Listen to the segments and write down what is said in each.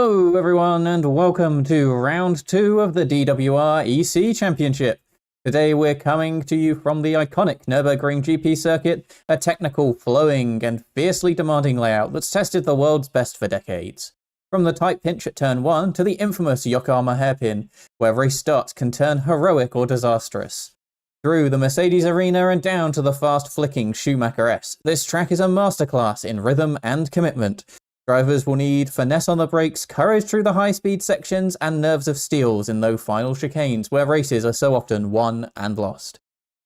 Hello everyone and welcome to round 2 of the DWREC Championship. Today we're coming to you from the iconic Nürburgring GP circuit, a technical, flowing and fiercely demanding layout that's tested the world's best for decades. From the tight pinch at turn 1 to the infamous Yokohama hairpin, where race starts can turn heroic or disastrous. Through the Mercedes arena and down to the fast-flicking Schumacher S, this track is a masterclass in rhythm and commitment. Drivers will need finesse on the brakes, courage through the high-speed sections, and nerves of steels in those final chicanes where races are so often won and lost.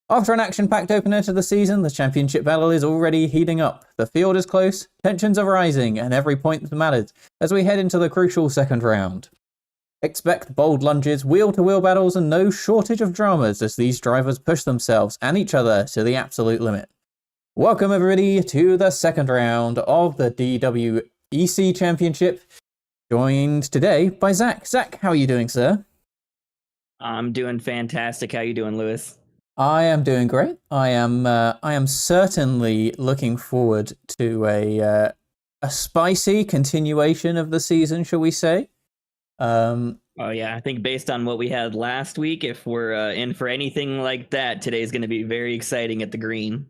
After an action-packed opener to the season, the championship battle is already heating up. The field is close, tensions are rising, and every point matters as we head into the crucial second round. Expect bold lunges, wheel-to-wheel battles, and no shortage of dramas as these drivers push themselves and each other to the absolute limit. Welcome everybody to the second round of the DWEC Championship, joined today by Zach. Zach, how are you doing, sir? I'm doing fantastic. How you doing, Lewis? I am doing great. I am certainly looking forward to a spicy continuation of the season, shall we say? Oh yeah, I think based on what we had last week, if we're in for anything like that, today's going to be very exciting at the green.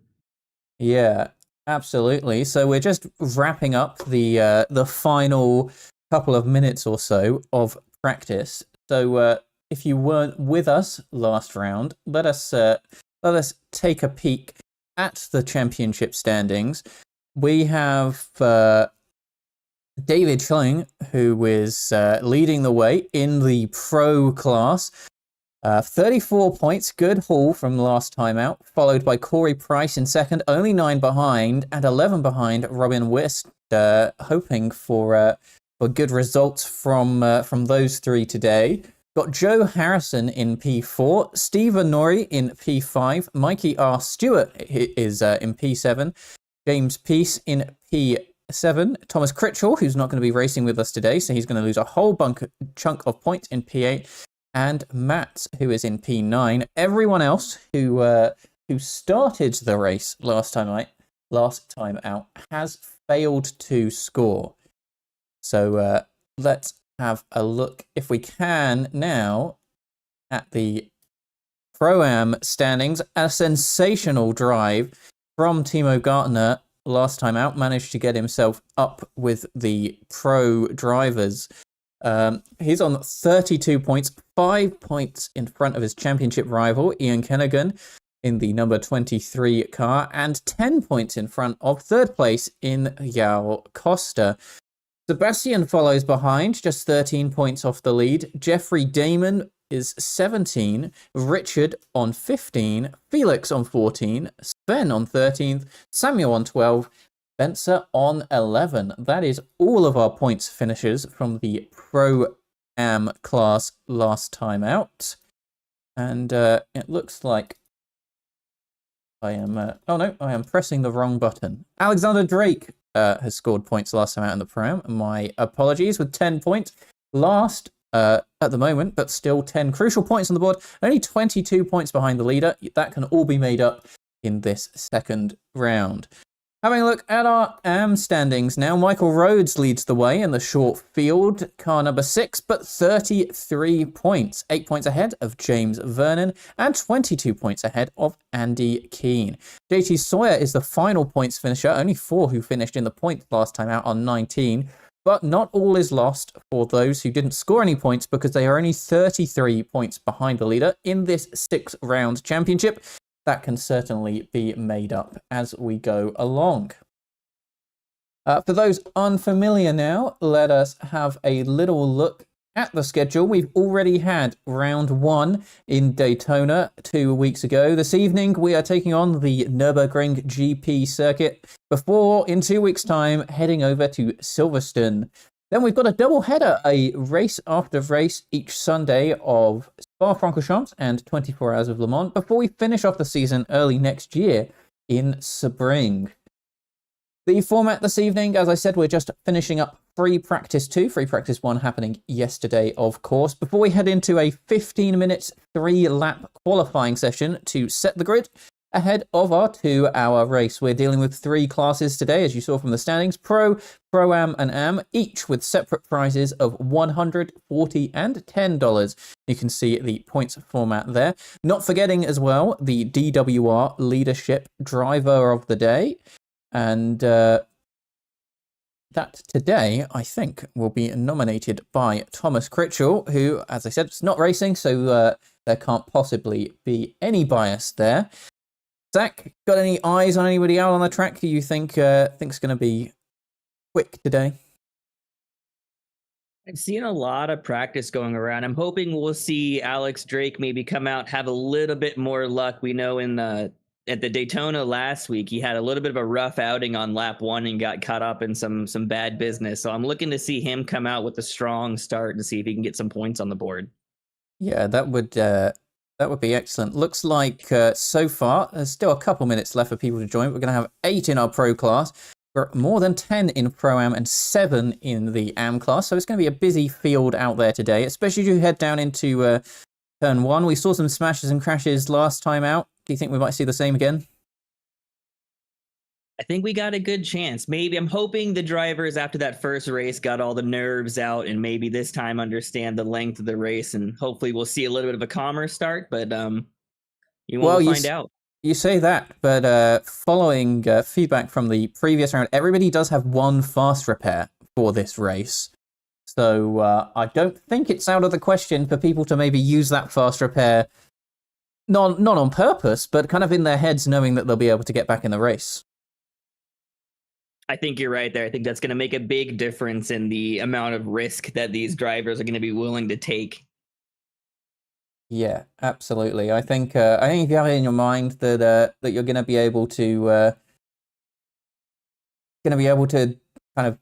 Yeah. Absolutely. So we're just wrapping up the final couple of minutes or so of practice. So if you weren't with us last round, let us take a peek at the championship standings. We have David Schilling, who is leading the way in the pro class. 34 points, good haul from last time out, followed by Corey Price in second, only 9 behind, and 11 behind Robin Wist, hoping for good results from those three today. Got Joe Harrison in P4, Steve Nori in P5, Mikey R. Stewart is in P7, James Peace in P7, Thomas Critchell, who's not going to be racing with us today, so he's going to lose a whole chunk of points in P8, and Matt, who is in P9. Everyone else who started the race last time out has failed to score. So let's have a look, if we can, now at the Pro-Am standings. A sensational drive from Timo Gartner last time out, managed to get himself up with the pro drivers. He's on 32 points, 5 points in front of his championship rival, Ian Kennigan, in the number 23 car, and 10 points in front of third place in Yao Costa. Sebastian follows behind, just 13 points off the lead. Jeffrey Damon is 17, Richard on 15, Felix on 14, Sven on 13th, Samuel on 12, Spencer on 11. That is all of our points finishers from the Pro-Am class last time out. And it looks like I am pressing the wrong button. Alexander Drake has scored points last time out in the Pro-Am. My apologies, with 10 points. Last at the moment, but still 10 crucial points on the board. Only 22 points behind the leader. That can all be made up in this second round. Having a look at our AM standings now, Michael Rhodes leads the way in the short field, car number 6, but 33 points. 8 points ahead of James Vernon and 22 points ahead of Andy Keane. JT Sawyer is the final points finisher, only 4 who finished in the points last time out on 19. But not all is lost for those who didn't score any points because they are only 33 points behind the leader in this 6-round championship. That can certainly be made up as we go along. For those unfamiliar now, let us have a little look at the schedule. We've already had round 1 in Daytona 2 weeks ago. This evening, we are taking on the Nürburgring GP circuit before, in 2 weeks' time, heading over to Silverstone. Then we've got a double header, a race after race each Sunday of Spa-Francorchamps and 24 Hours of Le Mans before we finish off the season early next year in Sebring. The format this evening, as I said, we're just finishing up free practice 2, free practice 1 happening yesterday, of course, before we head into a 15-minute 3-lap qualifying session to set the grid ahead of our 2-hour race. We're dealing with 3 classes today, as you saw from the standings: Pro, Pro-Am, and Am, each with separate prizes of $100, $40, and $10. You can see the points format there. Not forgetting as well the DWR Leadership Driver of the Day. And that today, I think, will be nominated by Thomas Critchell, who, as I said, is not racing, so there can't possibly be any bias there. Zach, got any eyes on anybody out on the track who you think's going to be quick today? I've seen a lot of practice going around. I'm hoping we'll see Alex Drake maybe come out, have a little bit more luck. We know at the Daytona last week, he had a little bit of a rough outing on lap 1 and got caught up in some bad business. So I'm looking to see him come out with a strong start and see if he can get some points on the board. Yeah, that would be excellent. Looks like so far there's still a couple minutes left for people to join. We're going to have 8 in our Pro class. We're more than 10 in Pro-Am and 7 in the Am class. So it's going to be a busy field out there today, especially as you head down into turn 1. We saw some smashes and crashes last time out. Do you think we might see the same again? I think we got a good chance. Maybe I'm hoping the drivers after that first race got all the nerves out and maybe this time understand the length of the race, and hopefully we'll see a little bit of a calmer start, but you won't find out. You say that, but following feedback from the previous round, everybody does have 1 fast repair for this race. So I don't think it's out of the question for people to maybe use that fast repair, not on purpose, but kind of in their heads knowing that they'll be able to get back in the race. I think you're right there. I think that's going to make a big difference in the amount of risk that these drivers are going to be willing to take. Yeah, absolutely. I think if you have it in your mind that you're going to be able to kind of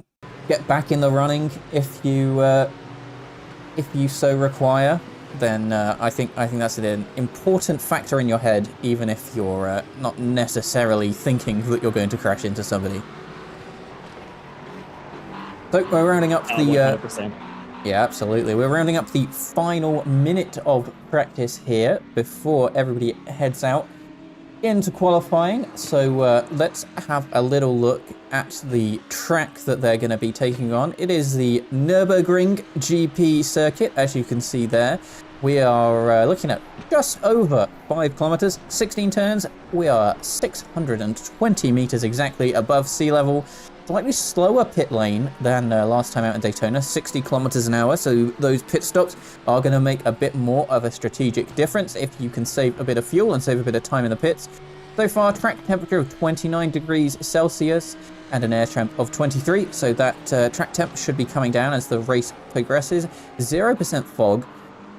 get back in the running if you so require, then I think that's an important factor in your head, even if you're not necessarily thinking that you're going to crash into somebody. So we're rounding up the 100%. Yeah, absolutely. We're rounding up the final minute of practice here before everybody heads out into qualifying. So let's have a little look at the track that they're going to be taking on. It is the Nürburgring GP circuit, as you can see there. We are looking at just over 5 kilometers, 16 turns. We are 620 meters exactly above sea level. Slightly slower pit lane than last time out in Daytona, 60 kilometers an hour. So those pit stops are going to make a bit more of a strategic difference if you can save a bit of fuel and save a bit of time in the pits. So far, track temperature of 29 degrees Celsius and an air temp of 23. So that track temp should be coming down as the race progresses. 0% fog,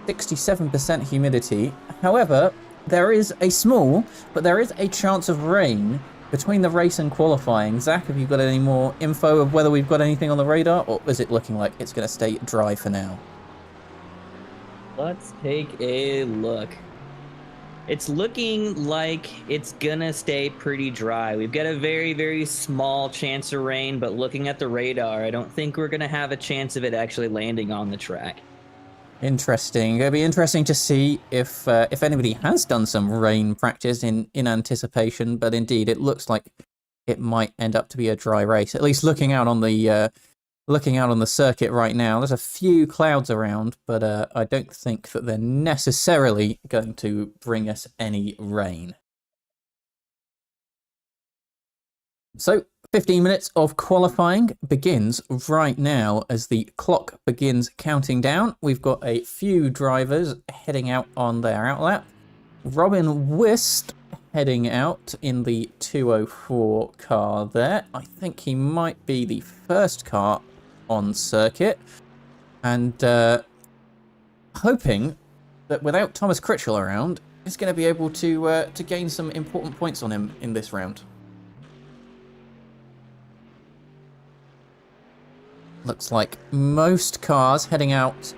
67% humidity. However, there is a chance of rain between the race and qualifying. Zach, have you got any more info of whether we've got anything on the radar, or is it looking like it's going to stay dry for now? Let's take a look. It's looking like it's going to stay pretty dry. We've got a very, very small chance of rain, but looking at the radar, I don't think we're going to have a chance of it actually landing on the track. Interesting. It'll be interesting to see if anybody has done some rain practice in anticipation, but indeed it looks like it might end up to be a dry race. At least looking out on the circuit right now, there's a few clouds around, but I don't think that they're necessarily going to bring us any rain. So 15 minutes of qualifying begins right now as the clock begins counting down. We've got a few drivers heading out on their outlap. Robin Wist heading out in the 204 car there. I think he might be the first car on circuit. And hoping that without Thomas Critchell around, he's going to be able to gain some important points on him in this round. Looks like most cars heading out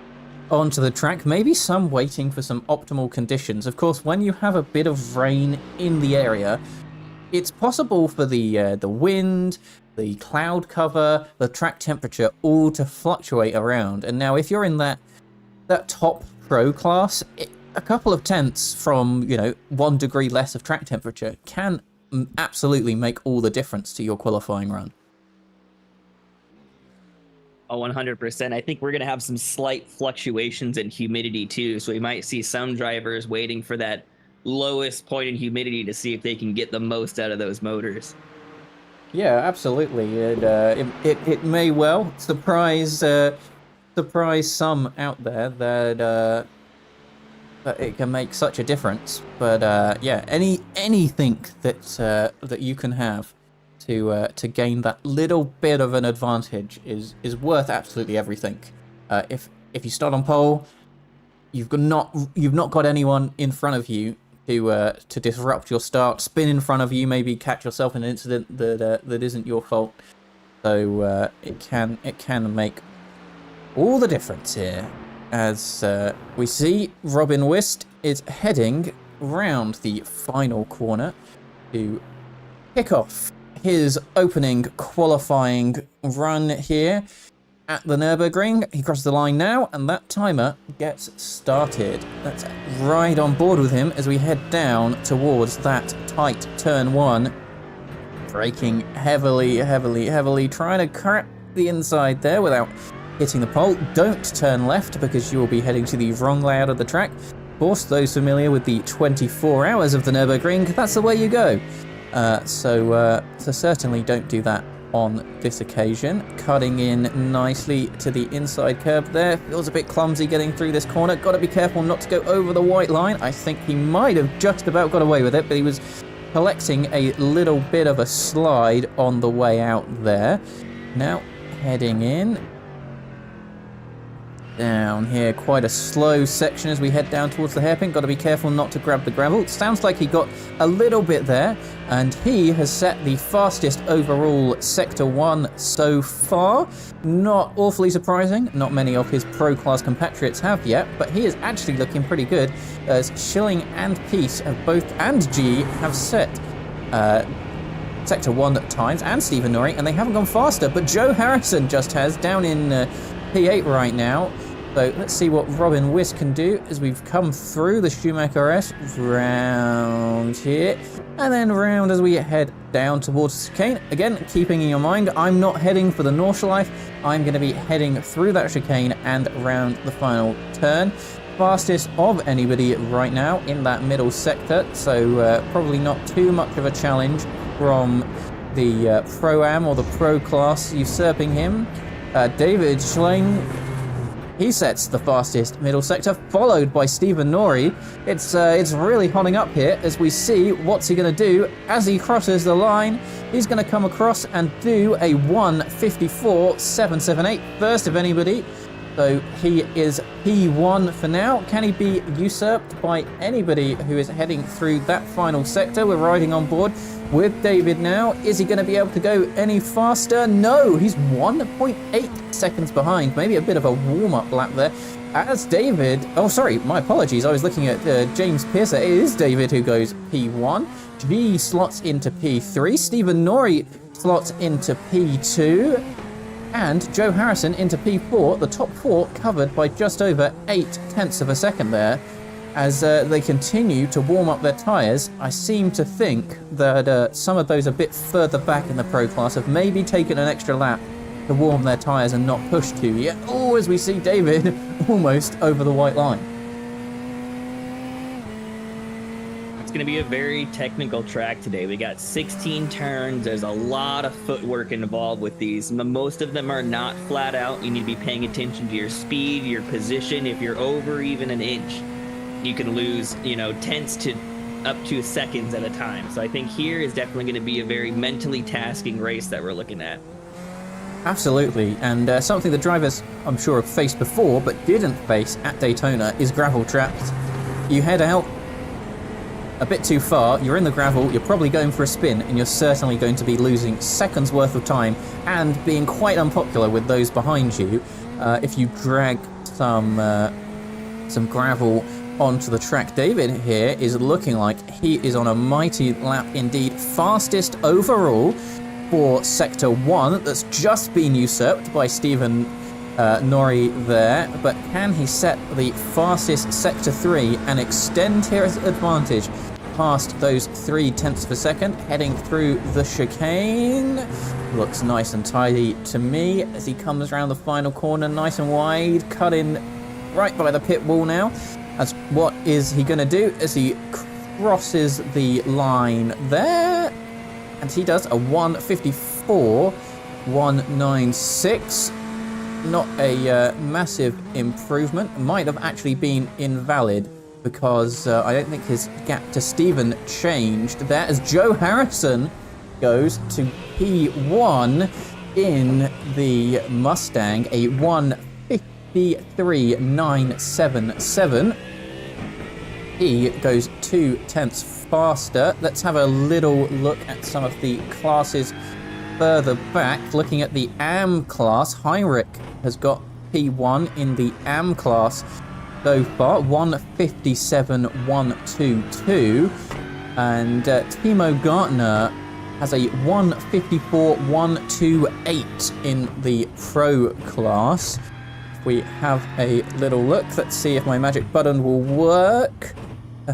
onto the track, maybe some waiting for some optimal conditions. Of course, when you have a bit of rain in the area, it's possible for the wind, the cloud cover, the track temperature all to fluctuate around. And now if you're in that top pro class, a couple of tenths from, 1 degree less of track temperature can absolutely make all the difference to your qualifying run. Oh, 100%. I think we're going to have some slight fluctuations in humidity too. So we might see some drivers waiting for that lowest point in humidity to see if they can get the most out of those motors. Yeah, absolutely. It may well surprise some out there that it can make such a difference. But yeah, anything that you can have to gain that little bit of an advantage is worth absolutely everything. If you start on pole, you've not got anyone in front of you to disrupt your start, spin in front of you, maybe catch yourself in an incident that isn't your fault. So it can make all the difference here, as we see Robin Wist is heading round the final corner to kick off his opening qualifying run here at the Nürburgring. He crosses the line now, and that timer gets started. Let's ride on board with him as we head down towards that tight turn 1. Braking heavily, trying to crack the inside there without hitting the pole. Don't turn left because you will be heading to the wrong layout of the track. Of course, those familiar with the 24 hours of the Nürburgring, that's the way you go. So certainly don't do that on this occasion. Cutting in nicely to the inside curb there. Feels a bit clumsy getting through this corner. Got to be careful not to go over the white line. I think he might have just about got away with it, but he was collecting a little bit of a slide on the way out there. Now heading in. Down here, quite a slow section as we head down towards the hairpin. Got to be careful not to grab the gravel. It sounds like he got a little bit there, and he has set the fastest overall Sector 1 so far. Not awfully surprising. Not many of his pro class compatriots have yet, but he is actually looking pretty good, as Schilling and Peace have both, and G have set Sector 1 times, and Stephen Norrie, and they haven't gone faster, but Joe Harrison just has, down in P8 right now. So let's see what Robin Wist can do as we've come through the Schumacher S, round here, and then round as we head down towards the chicane. Again, keeping in your mind, I'm not heading for the Nordschleife. I'm going to be heading through that chicane and around the final turn. Fastest of anybody right now in that middle sector, so probably not too much of a challenge from the Pro-Am or the Pro class usurping him. David Schilling, he sets the fastest middle sector, followed by Stephen Norrie. It's really hotting up here as we see what's he going to do as he crosses the line. He's going to come across and do a 1:54.778, first of anybody. So he is P1 for now. Can he be usurped by anybody who is heading through that final sector? We're riding on board with David now. Is he going to be able to go any faster? No, he's 1.8 seconds behind. Maybe a bit of a warm-up lap there. As David, oh sorry, my apologies. I was looking at James Pearcer. It is David who goes P1. G slots into P3. Stephen Norrie slots into P2. And Joe Harrison into P4, the top 4 covered by just over 0.8 of a second there. As they continue to warm up their tyres, I seem to think that some of those a bit further back in the Pro class have maybe taken an extra lap to warm their tyres and not push too yet. Oh, as we see David almost over the white line. It's going to be a very technical track today. We got 16 turns. There's a lot of footwork involved with these. Most of them are not flat out. You need to be paying attention to your speed, your position. If you're over even an inch, you can lose, tenths to up to seconds at a time. So I think here is definitely going to be a very mentally tasking race that we're looking at. Absolutely, and something the drivers, I'm sure, have faced before but didn't face at Daytona is gravel traps. You head out a bit too far, you're in the gravel, you're probably going for a spin, and you're certainly going to be losing seconds worth of time and being quite unpopular with those behind you if you drag some gravel onto the track. David here is looking like he is on a mighty lap indeed. Fastest overall for Sector 1 that's just been usurped by Stephen Norrie there, but can he set the fastest Sector 3 and extend his advantage past those 0.3 of a second, heading through the chicane? Looks nice and tidy to me as he comes around the final corner, nice and wide, cut in right by the pit wall now. As what is he going to do as he crosses the line there? And he does a 1:54.196. Not a massive improvement. Might have actually been invalid because I don't think his gap to Stephen changed there as Joe Harrison goes to P1 in the Mustang, a 1:53.977. He goes 0.2 faster. Let's have a little look at some of the classes further back. Looking at the AM class, Heinrich has got P1 in the AM class so far, 1:57.122. And Timo Gartner has a 1:54.128 in the Pro class. If we have a little look, let's see if my magic button will work.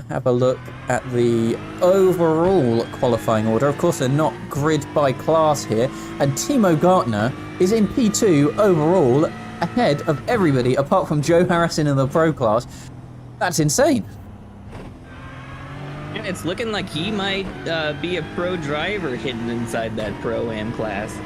Have a look at the overall qualifying order. Of course, they're not grid by class here. And Timo Gartner is in P2 overall, ahead of everybody apart from Joe Harrison in the Pro class. That's insane. And it's looking like he might be a pro driver hidden inside that Pro-Am class.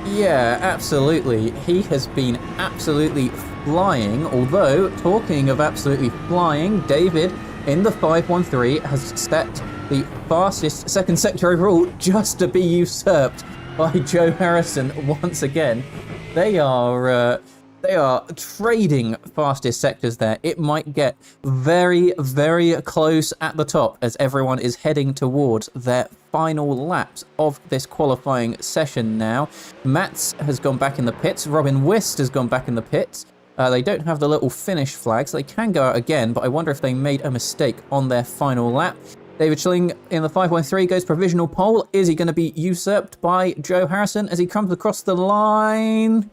Yeah, absolutely. He has been absolutely flying. Although, talking of absolutely flying, David in the 513 has set the fastest second sector overall just to be usurped by Joe Harrison once again. They are trading fastest sectors there. It might get very, very close at the top as everyone is heading towards their final laps of this qualifying session now. Mats has gone back in the pits. Robin Wist has gone back in the pits. They don't have the little finish flag, so they can go out again, but I wonder if they made a mistake on their final lap. David Schilling in the 513 goes provisional pole. Is he going to be usurped by Joe Harrison as he comes across the line?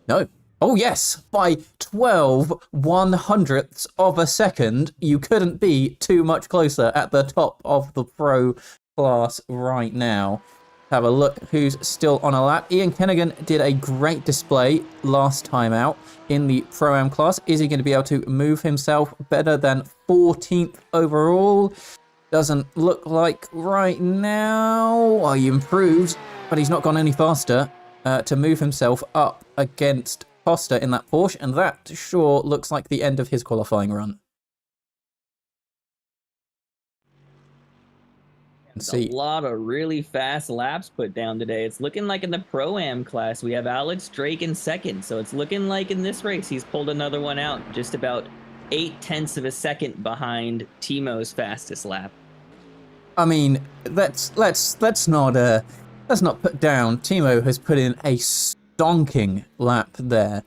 No. Oh, yes. By 12/100ths of a second. You couldn't be too much closer at the top of the Pro class right now. Have a look who's still on a lap. Ian Kennigan did a great display last time out in the Pro-Am class. Is he going to be able to move himself better than 14th overall? Doesn't look like right now. Well, he improved, but he's not gone any faster to move himself up against Costa in that Porsche, and that sure looks like the end of his qualifying run. A lot of really fast laps put down today. It's looking like in the Pro-Am class, we have Alex Drake in second. So it's looking like in this race, he's pulled another one out, just about 0.8 of a second behind Timo's fastest lap. I mean, let's not put down. Timo has put in a stonking lap there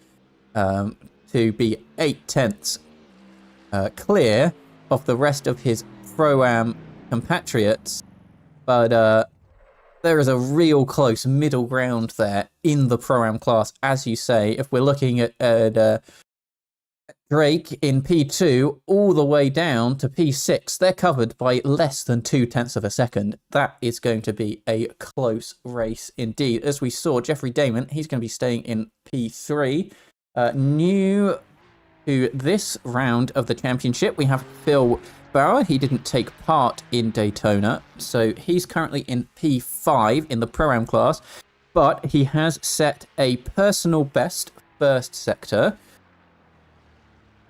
to be 0.8 clear of the rest of his Pro-Am compatriots. But there is a real close middle ground there in the Pro-Am class, as you say. If we're looking at Drake in P2 all the way down to P6, they're covered by less than 0.2 of a second. That is going to be a close race indeed. As we saw, Jeffrey Damon, he's going to be staying in P3. New to this round of the championship, we have Phil Bauer. He didn't take part in Daytona, so he's currently in P5 in the Pro-Am class, but he has set a personal best first sector.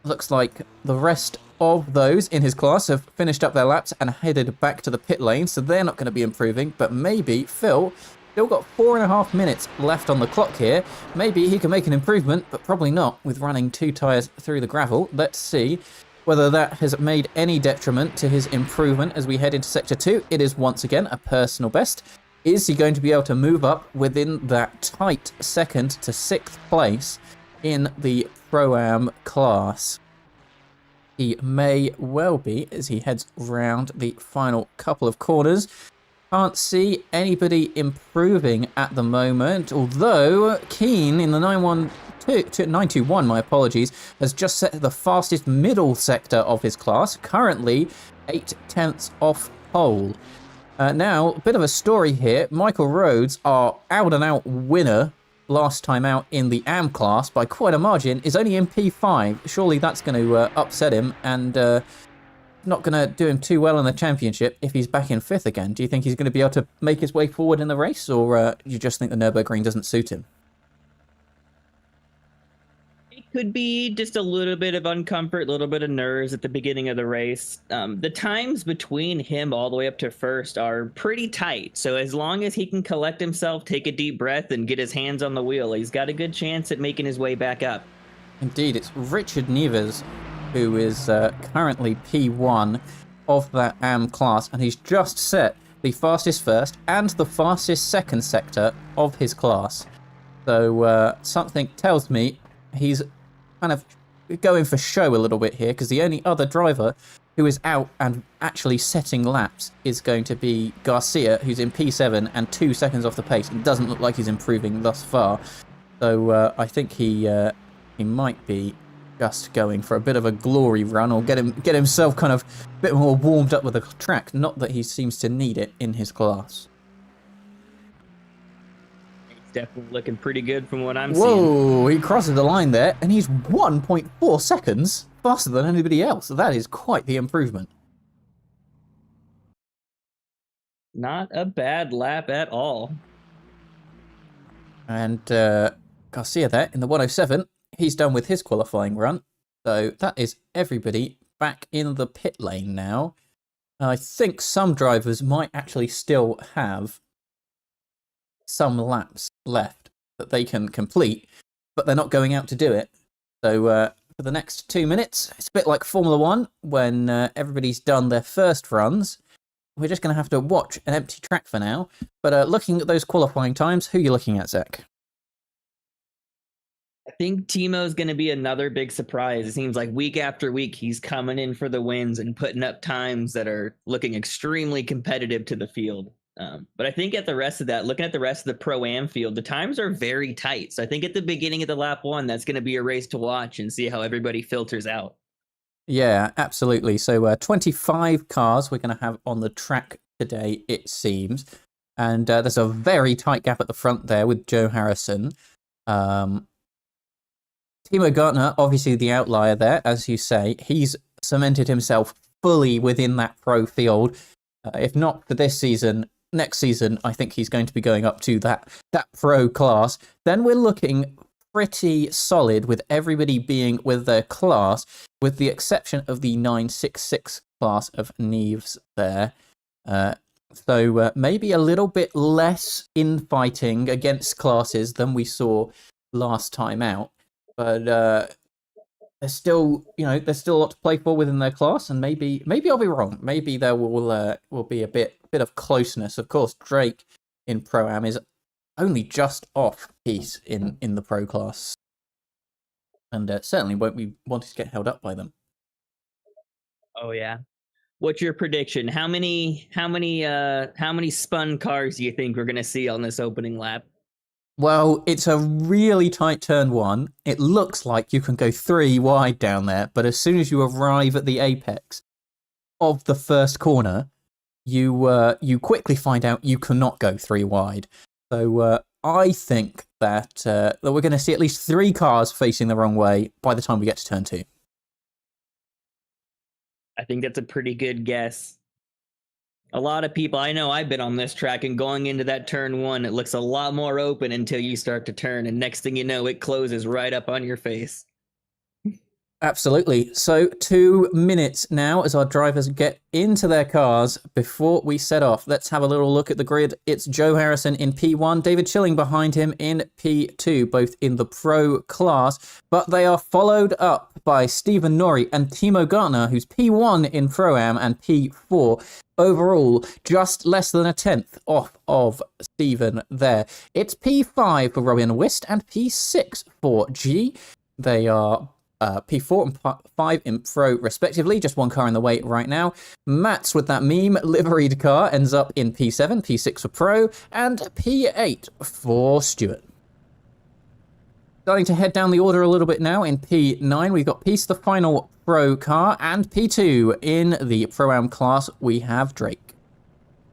Looks like the rest of those in his class have finished up their laps and headed back to the pit lane, so they're not going to be improving, but maybe Phil still got 4.5 minutes left on the clock here. Maybe he can make an improvement, but probably not with running 2 tyres through the gravel. Let's see whether that has made any detriment to his improvement as we head into Sector 2. It is once again a personal best. Is he going to be able to move up within that tight 2nd to 6th place in the Pro-Am class? He may well be as he heads round the final couple of corners. Can't see anybody improving at the moment, although Keen in the 921, my apologies, has just set the fastest middle sector of his class, currently 8/10 off pole. Now, a bit of a story here. Michael Rhodes, our out-and-out winner last time out in the AM class by quite a margin, is only in P5. Surely that's going to upset him and not going to do him too well in the championship if he's back in 5th again. Do you think he's going to be able to make his way forward in the race, or you just think the Nürburgring doesn't suit him? It could be just a little bit of uncomfort, a little bit of nerves at the beginning of the race. The times between him all the way up to first are pretty tight. So as long as he can collect himself, take a deep breath, and get his hands on the wheel, he's got a good chance at making his way back up. Indeed, it's Richard Neves who is currently P1 of that AM class, and he's just set the fastest first and the fastest second sector of his class. So something tells me he's kind of going for show a little bit here, because the only other driver who is out and actually setting laps is going to be Garcia, who's in P7 and 2 seconds off the pace, and doesn't look like he's improving thus far. So I think he might be just going for a bit of a glory run, or get himself kind of a bit more warmed up with the track. Not that he seems to need it in his class. Definitely looking pretty good from what I'm seeing. Whoa, he crosses the line there, and he's 1.4 seconds faster than anybody else. That is quite the improvement. Not a bad lap at all. And Garcia there in the 107, he's done with his qualifying run. So that is everybody back in the pit lane now. I think some drivers might actually still have some laps left that they can complete, but they're not going out to do it. So for the next 2 minutes, it's a bit like Formula 1 when everybody's done their first runs. We're just going to have to watch an empty track for now. But looking at those qualifying times, who are you looking at, Zach? I think Timo's going to be another big surprise. It seems like week after week, he's coming in for the wins and putting up times that are looking extremely competitive to the field. But I think at the rest of that, looking at the rest of the Pro-Am field, the times are very tight. So I think at the beginning of the lap one, that's going to be a race to watch and see how everybody filters out. Yeah, absolutely. So 25 cars we're going to have on the track today, it seems. And there's a very tight gap at the front there with Joe Harrison. Timo Gartner, obviously the outlier there, as you say. He's cemented himself fully within that pro field. If not for this season, next season, I think he's going to be going up to that pro class. Then we're looking pretty solid with everybody being with their class, with the exception of the 966 class of Neves there. So maybe a little bit less infighting against classes than we saw last time out. But there's still a lot to play for within their class, and maybe I'll be wrong. Maybe there will be a bit of closeness. Of course, Drake in Pro-Am is only just off piece in the pro class, and certainly won't be wanting to get held up by them. Oh yeah. What's your prediction? How many spun cars do you think we're going to see on this opening lap? Well, it's a really tight turn one. It looks like you can go 3 wide down there, but as soon as you arrive at the apex of the first corner, you quickly find out you cannot go 3 wide. So I think that we're going to see at least 3 cars facing the wrong way by the time we get to turn 2. I think that's a pretty good guess. A lot of people, I know I've been on this track, and going into that turn 1, it looks a lot more open until you start to turn, and next thing you know, it closes right up on your face. Absolutely. So 2 minutes now as our drivers get into their cars before we set off. Let's have a little look at the grid. It's Joe Harrison in P1, David Chilling behind him in P2, both in the pro class, but they are followed up by Stephen Norrie and Timo Gartner, who's P1 in Pro-Am and P4. Overall, just less than a 10th off of Stephen there. It's P5 for Robin Wist and P6 for G. They are P4 and P5 in Pro respectively, just one car in the way right now. Mats with that meme liveried car ends up in P7, P6 for Pro, and P8 for Stuart. Starting to head down the order a little bit now. In P9, we've got Peace, the final Pro car, and P2 in the Pro-Am class, we have Drake.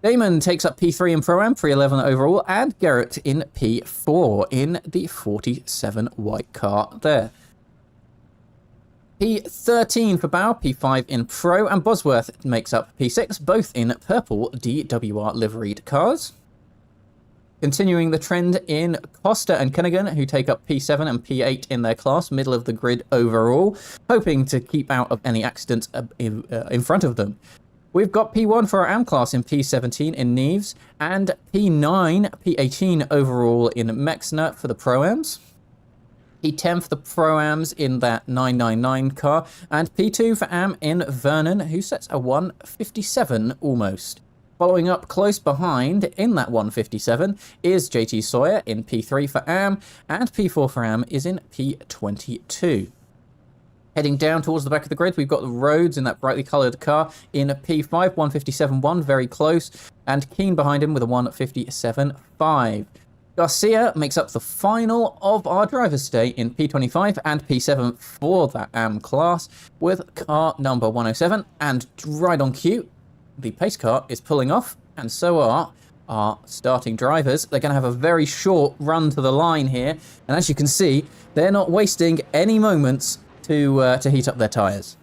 Damon takes up P3 in Pro-Am, P11 overall, and Garrett in P4 in the 47 white car there. P13 for Bauer, P5 in Pro, and Bosworth makes up P6, both in purple DWR liveried cars. Continuing the trend in Costa and Kinnigan, who take up P7 and P8 in their class, middle of the grid overall, hoping to keep out of any accidents in front of them. We've got P1 for our AM class in P17 in Neves, and P9, P18 overall in Mexner for the Pro-Ams. P10 for the Pro-Ams in that 999 car, and P2 for AM in Vernon, who sets a 157 almost. Following up close behind in that 157 is JT Sawyer in P3 for AM, and P4 for AM is in P22. Heading down towards the back of the grid, we've got the Rhodes in that brightly coloured car in P5, 157.1, very close, and Keane behind him with a 157.5. Garcia makes up the final of our drivers today in P25 and P7 for that AM class with car number 107, and right on cue, the pace car is pulling off, and so are our starting drivers. They're going to have a very short run to the line here, and as you can see, they're not wasting any moments to heat up their tyres.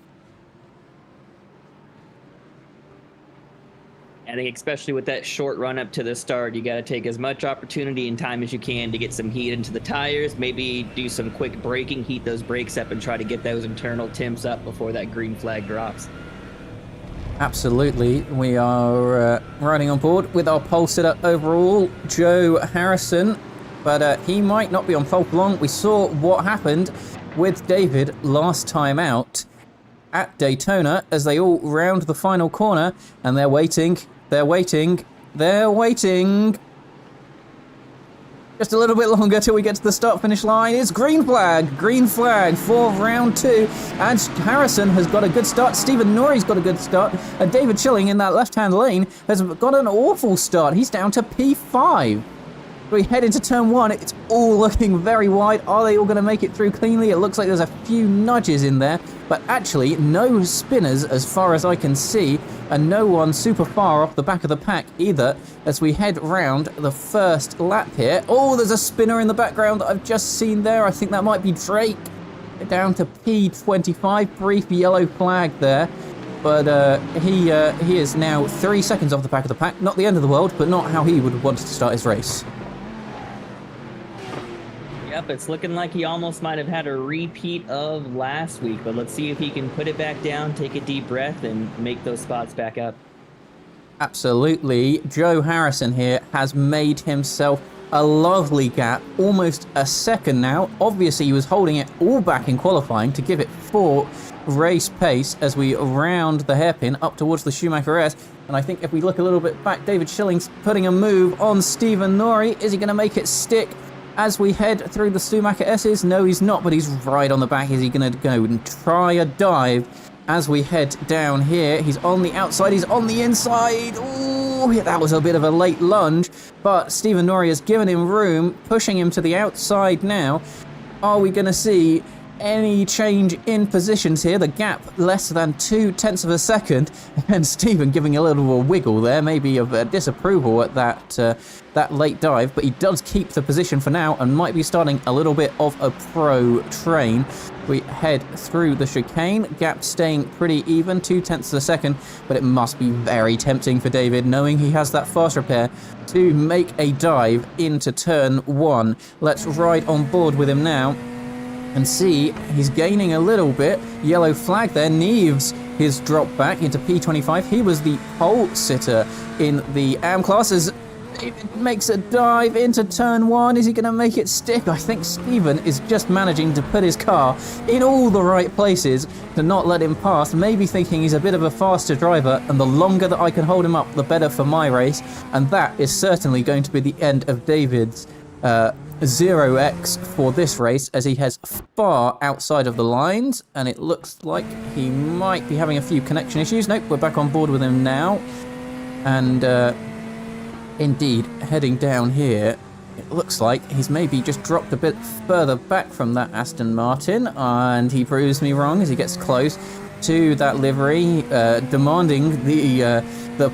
I think especially with that short run up to the start, you got to take as much opportunity and time as you can to get some heat into the tires, maybe do some quick braking, heat those brakes up, and try to get those internal temps up before that green flag drops. Absolutely. We are riding on board with our pole sitter overall, Joe Harrison, but he might not be on pole for long. We saw what happened with David last time out at Daytona as they all round the final corner, and they're waiting. Just a little bit longer till we get to the start-finish line. It's green flag for round 2. And Harrison has got a good start. Stephen Norrie's got a good start. And David Schilling in that left-hand lane has got an awful start. He's down to P5. We head into turn 1. It's all looking very wide. Are they all going to make it through cleanly? It looks like there's a few nudges in there, but actually no spinners as far as I can see, and no one super far off the back of the pack either as we head round the first lap here. Oh, there's a spinner in the background that I've just seen there. I think that might be Drake. Down to P25, brief yellow flag there. But he is now 3 seconds off the back of the pack. Not the end of the world, but not how he would want to start his race. Yep, it's looking like he almost might have had a repeat of last week, but let's see if he can put it back down, take a deep breath, and make those spots back up. Absolutely. Joe Harrison here has made himself a lovely gap, almost a second now. Obviously, he was holding it all back in qualifying to give it full race pace as we round the hairpin up towards the Schumacher S. And I think if we look a little bit back, David Schilling's putting a move on Stephen Norrie. Is he going to make it stick as we head through the Schumacher S's? No, he's not, but he's right on the back. Is he going to go and try a dive as we head down here? He's on the outside, he's on the inside. Ooh, that was a bit of a late lunge, but Stephen Norrie has given him room, pushing him to the outside now. Are we going to see any change in positions here? The gap less than 0.2 of a second, and Stephen giving a little wiggle there, maybe of disapproval at that late dive, but he does keep the position for now and might be starting a little bit of a pro train. We head through the chicane, gap staying pretty even, 0.2 of a second, but it must be very tempting for David, knowing he has that fast repair, to make a dive into turn 1. Let's ride on board with him now and see. He's gaining a little bit. Yellow flag there. Neves has dropped back into P25. He was the pole sitter in the AM classes. David makes a dive into turn 1. Is he going to make it stick? I think Stephen is just managing to put his car in all the right places to not let him pass, maybe thinking he's a bit of a faster driver, and the longer that I can hold him up, the better for my race. And that is certainly going to be the end of David's DWREC for this race as he heads far outside of the lines, and it looks like he might be having a few connection issues. Nope, we're back on board with him now. And indeed, heading down here, it looks like he's maybe just dropped a bit further back from that Aston Martin, and he proves me wrong as he gets close to that livery, demanding the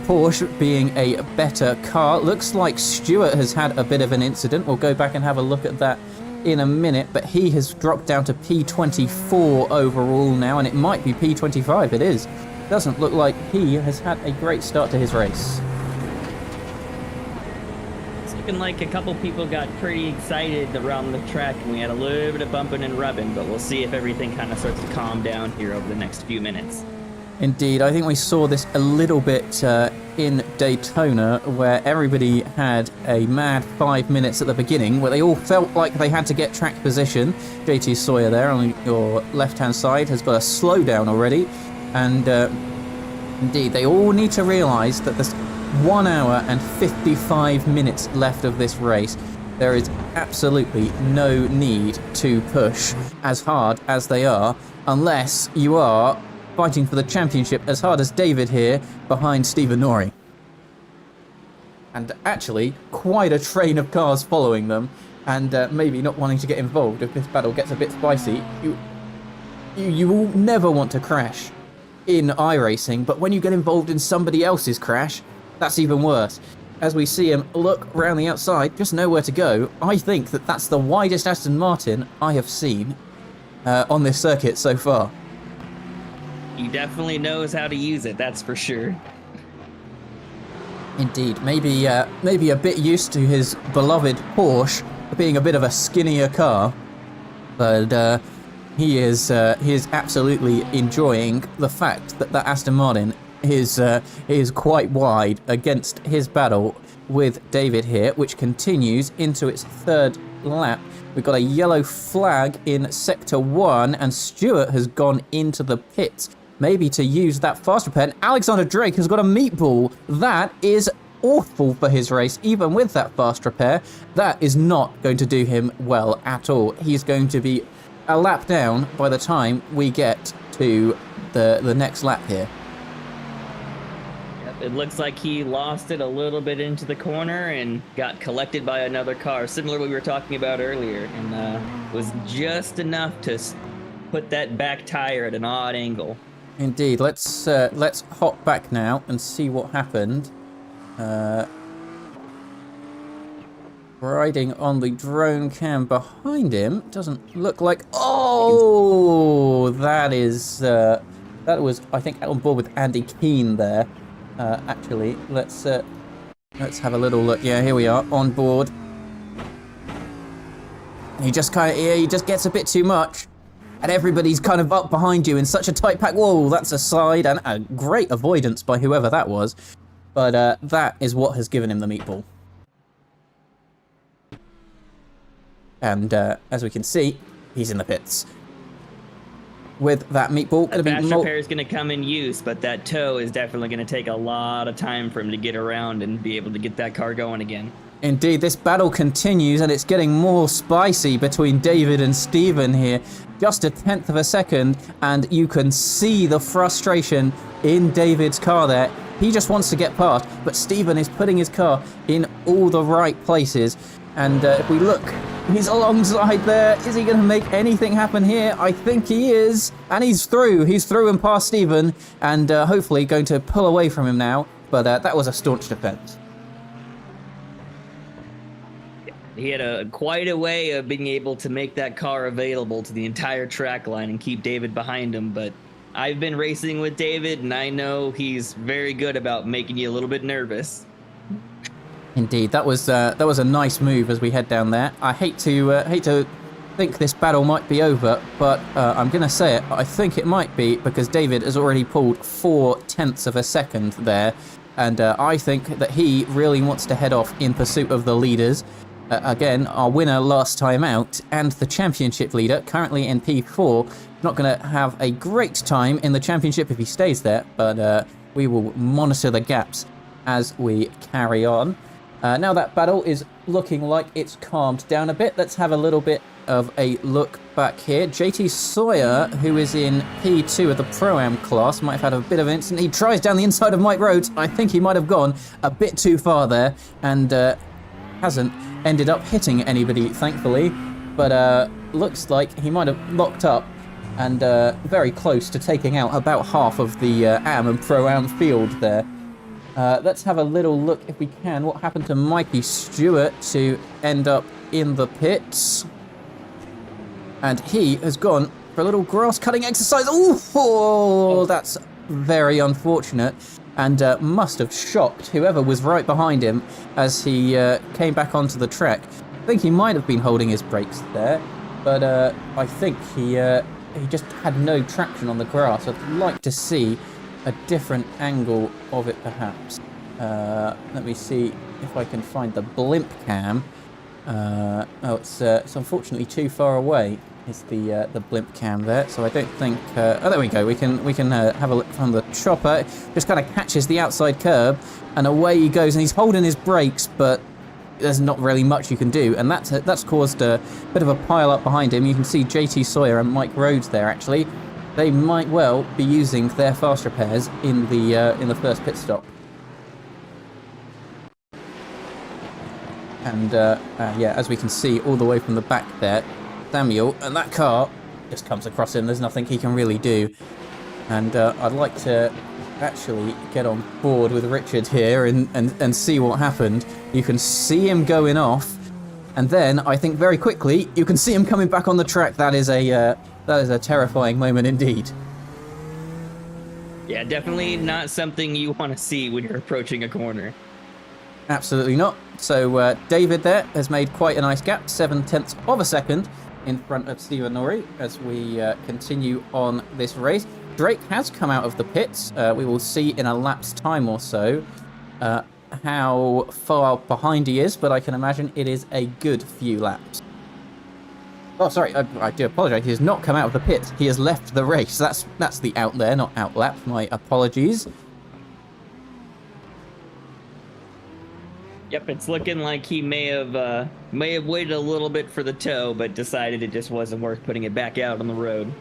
Porsche being a better car. Looks like Stewart has had a bit of an incident. We'll go back and have a look at that in a minute, but he has dropped down to P24 overall now, and it might be P25. It is. Doesn't look like he has had a great start to his race. It's looking like a couple people got pretty excited around the track, and we had a little bit of bumping and rubbing, but we'll see if everything kind of starts to calm down here over the next few minutes. Indeed, I think we saw this a little bit in Daytona, where everybody had a mad 5 minutes at the beginning, where they all felt like they had to get track position. JT Sawyer there on your left-hand side has got a slowdown already, and indeed, they all need to realise that there's 1 hour and 55 minutes left of this race. There is absolutely no need to push as hard as they are, unless you are fighting for the championship as hard as David here behind Stephen Norrie. And actually, quite a train of cars following them, and maybe not wanting to get involved if this battle gets a bit spicy. You will never want to crash in iRacing, but when you get involved in somebody else's crash, that's even worse. As we see him look around the outside, just nowhere to go, I think that that's the widest Aston Martin I have seen on this circuit so far. He definitely knows how to use it, that's for sure. Indeed, maybe a bit used to his beloved Porsche being a bit of a skinnier car, but he is absolutely enjoying the fact that that Aston Martin is quite wide against his battle with David here, which continues into its third lap. We've got a yellow flag in Sector 1, and Stewart has gone into the pits, maybe to use that fast repair. And Alexander Drake has got a meatball. That is awful for his race, even with that fast repair. That is not going to do him well at all. He's going to be a lap down by the time we get to the next lap here. It looks like he lost it a little bit into the corner and got collected by another car, similar to what we were talking about earlier, and was just enough to put that back tire at an odd angle. Indeed. Let's hop back now and see what happened. Riding on the drone cam behind him, doesn't look like. Oh, that was, I think, on board with Andy Keane there. Actually, let's have a little look. Yeah, here we are on board. He just gets a bit too much, and everybody's kind of up behind you in such a tight pack. Whoa, that's a slide and a great avoidance by whoever that was. But that is what has given him the meatball. And as we can see, he's in the pits. With that meatball, that fast repair is going to come in use, but that tow is definitely going to take a lot of time for him to get around and be able to get that car going again. Indeed, this battle continues, and it's getting more spicy between David and Stephen here. Just a 1/10 of a second, and you can see the frustration in David's car there. He just wants to get past, but Stephen is putting his car in all the right places. And if we look, he's alongside there. Is he going to make anything happen here? I think he is. And he's through. He's through and past Stephen, and hopefully going to pull away from him now. But that was a staunch defense. He had quite a way of being able to make that car available to the entire track line and keep David behind him. But I've been racing with David, and I know he's very good about making you a little bit nervous. Indeed, that was a nice move as we head down there. I hate to think this battle might be over, but I'm going to say it. I think it might be, because David has already pulled 4/10 of a second there, and I think that he really wants to head off in pursuit of the leaders. Again, our winner last time out, and the championship leader, currently in P4. Not going to have a great time in the championship if he stays there, but we will monitor the gaps as we carry on. Now that battle is looking like it's calmed down a bit. Let's have a little bit of a look back here. JT Sawyer, who is in P2 of the Pro-Am class, might have had a bit of an incident. He tries down the inside of Mike Rhodes. I think he might have gone a bit too far there and hasn't ended up hitting anybody, thankfully. But looks like he might have locked up and very close to taking out about half of the Am and Pro-Am field there. Let's have a little look, if we can, what happened to Mikey Stewart to end up in the pits. And he has gone for a little grass cutting exercise. Ooh, that's very unfortunate and must have shocked whoever was right behind him as he came back onto the track. I think he might have been holding his brakes there, but I think he just had no traction on the grass. I'd like to see a different angle of it, perhaps. Let me see if I can find the blimp cam. Oh, it's unfortunately too far away. Is the blimp cam there? So I don't think. Oh, there we go. We can have a look from the chopper. Just kind of catches the outside curb, and away he goes. And he's holding his brakes, but there's not really much you can do, and that's caused a bit of a pile up behind him. You can see JT Sawyer and Mike Rhodes there. Actually, they might well be using their fast repairs in the first pit stop. And yeah, as we can see all the way from the back there, Samuel, and that car just comes across him. There's nothing he can really do. And I'd like to actually get on board with Richard here and see what happened. You can see him going off, and then I think very quickly you can see him coming back on the track. That is a terrifying moment indeed. Yeah, definitely not something you want to see when you're approaching a corner. Absolutely not. So David there has made quite a nice gap, 0.7 of a second in front of Stephen Norrie as we continue on this race. Drake has come out of the pits. We will see in a lap's time or so how far behind he is, but I can imagine it is a good few laps. Oh, sorry, I do apologise. He has not come out of the pits. He has left the race. That's the out there, not out lap. My apologies. Yep, it's looking like he may have waited a little bit for the tow, but decided it just wasn't worth putting it back out on the road.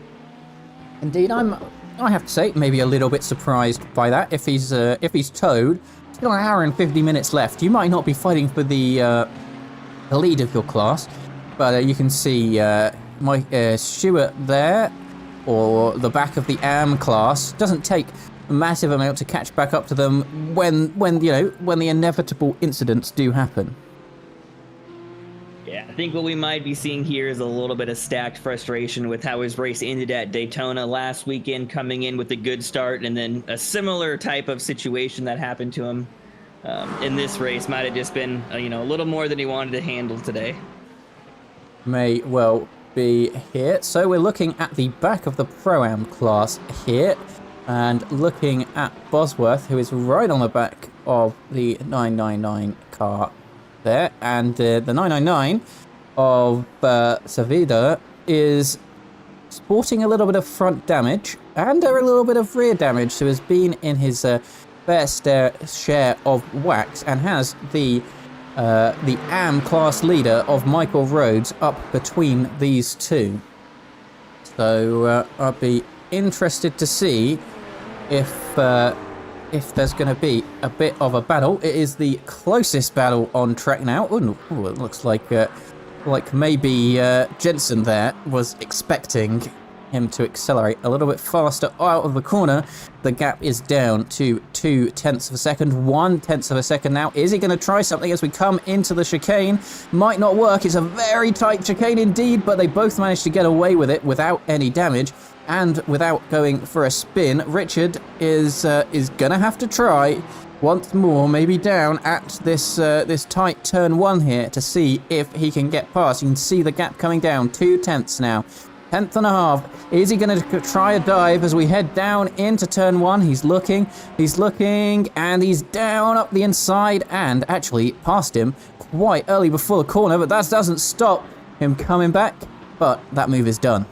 Indeed, I have to say, maybe a little bit surprised by that. If he's towed, still an hour and 50 minutes left. You might not be fighting for the lead of your class, but you can see Mike Stewart there, or the back of the Am class. Doesn't take a massive amount to catch back up to them when the inevitable incidents do happen. Yeah, I think what we might be seeing here is a little bit of stacked frustration with how his race ended at Daytona last weekend, coming in with a good start, and then a similar type of situation that happened to him in this race might have just been a little more than he wanted to handle today. May well be here. So we're looking at the back of the Pro-Am class here, and looking at Bosworth, who is right on the back of the 999 car there, and the 999 of Savida is sporting a little bit of front damage and a little bit of rear damage, so has been in his fair share of wax, and has the Am class leader of Michael Rhodes up between these two. So I'll be interested to see if there's going to be a bit of a battle. It is the closest battle on track now. Ooh, it looks like maybe Jensen there was expecting him to accelerate a little bit faster out of the corner. The gap is down to 0.2 of a second, 0.1 of a second now. Is he going to try something as we come into the chicane? Might not work. It's a very tight chicane indeed, but they both managed to get away with it without any damage and without going for a spin. Richard is going to have to try once more, maybe down at this tight turn one here, to see if he can get past. You can see the gap coming down, 0.2 now. 0.5. Is he going to try a dive as we head down into turn one? He's looking, and he's down up the inside, and actually past him quite early before the corner, but that doesn't stop him coming back, but that move is done.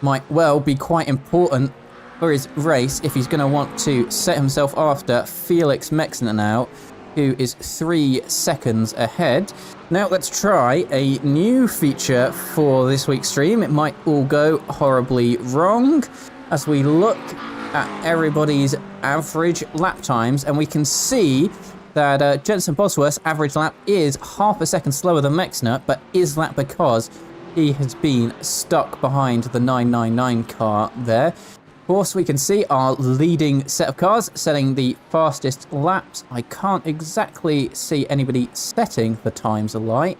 Might well be quite important for his race if he's going to want to set himself after Felix Mexner now. who is 3 seconds ahead. Now let's try a new feature for this week's stream. It might all go horribly wrong as we look at everybody's average lap times, and we can see that Jenson Bosworth's average lap is half a second slower than Mexner, but is that because he has been stuck behind the 999 car there? Of course, we can see our leading set of cars setting the fastest laps. I can't exactly see anybody setting the times alight.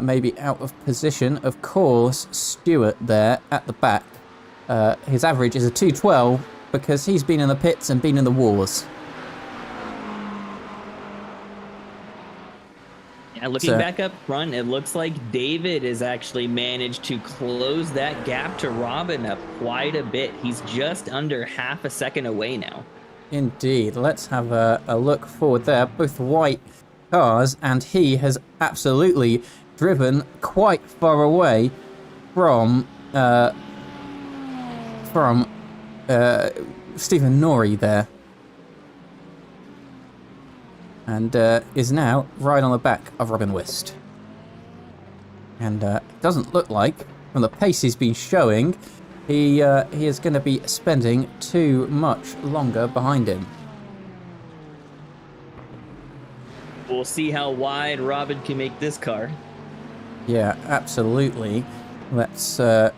Maybe out of position. Of course, Stewart there at the back. His average is a 2:12 because he's been in the pits and been in the wars. Looking back up front, it looks like David has actually managed to close that gap to Robin up quite a bit. He's just under half a second away now. Indeed. Let's have a look forward there. Both white cars, and he has absolutely driven quite far away from Stephen Norrie there. And is now right on the back of Robin Wist. And it doesn't look like, from the pace he's been showing, he is going to be spending too much longer behind him. We'll see how wide Robin can make this car. Yeah, absolutely. Let's... it's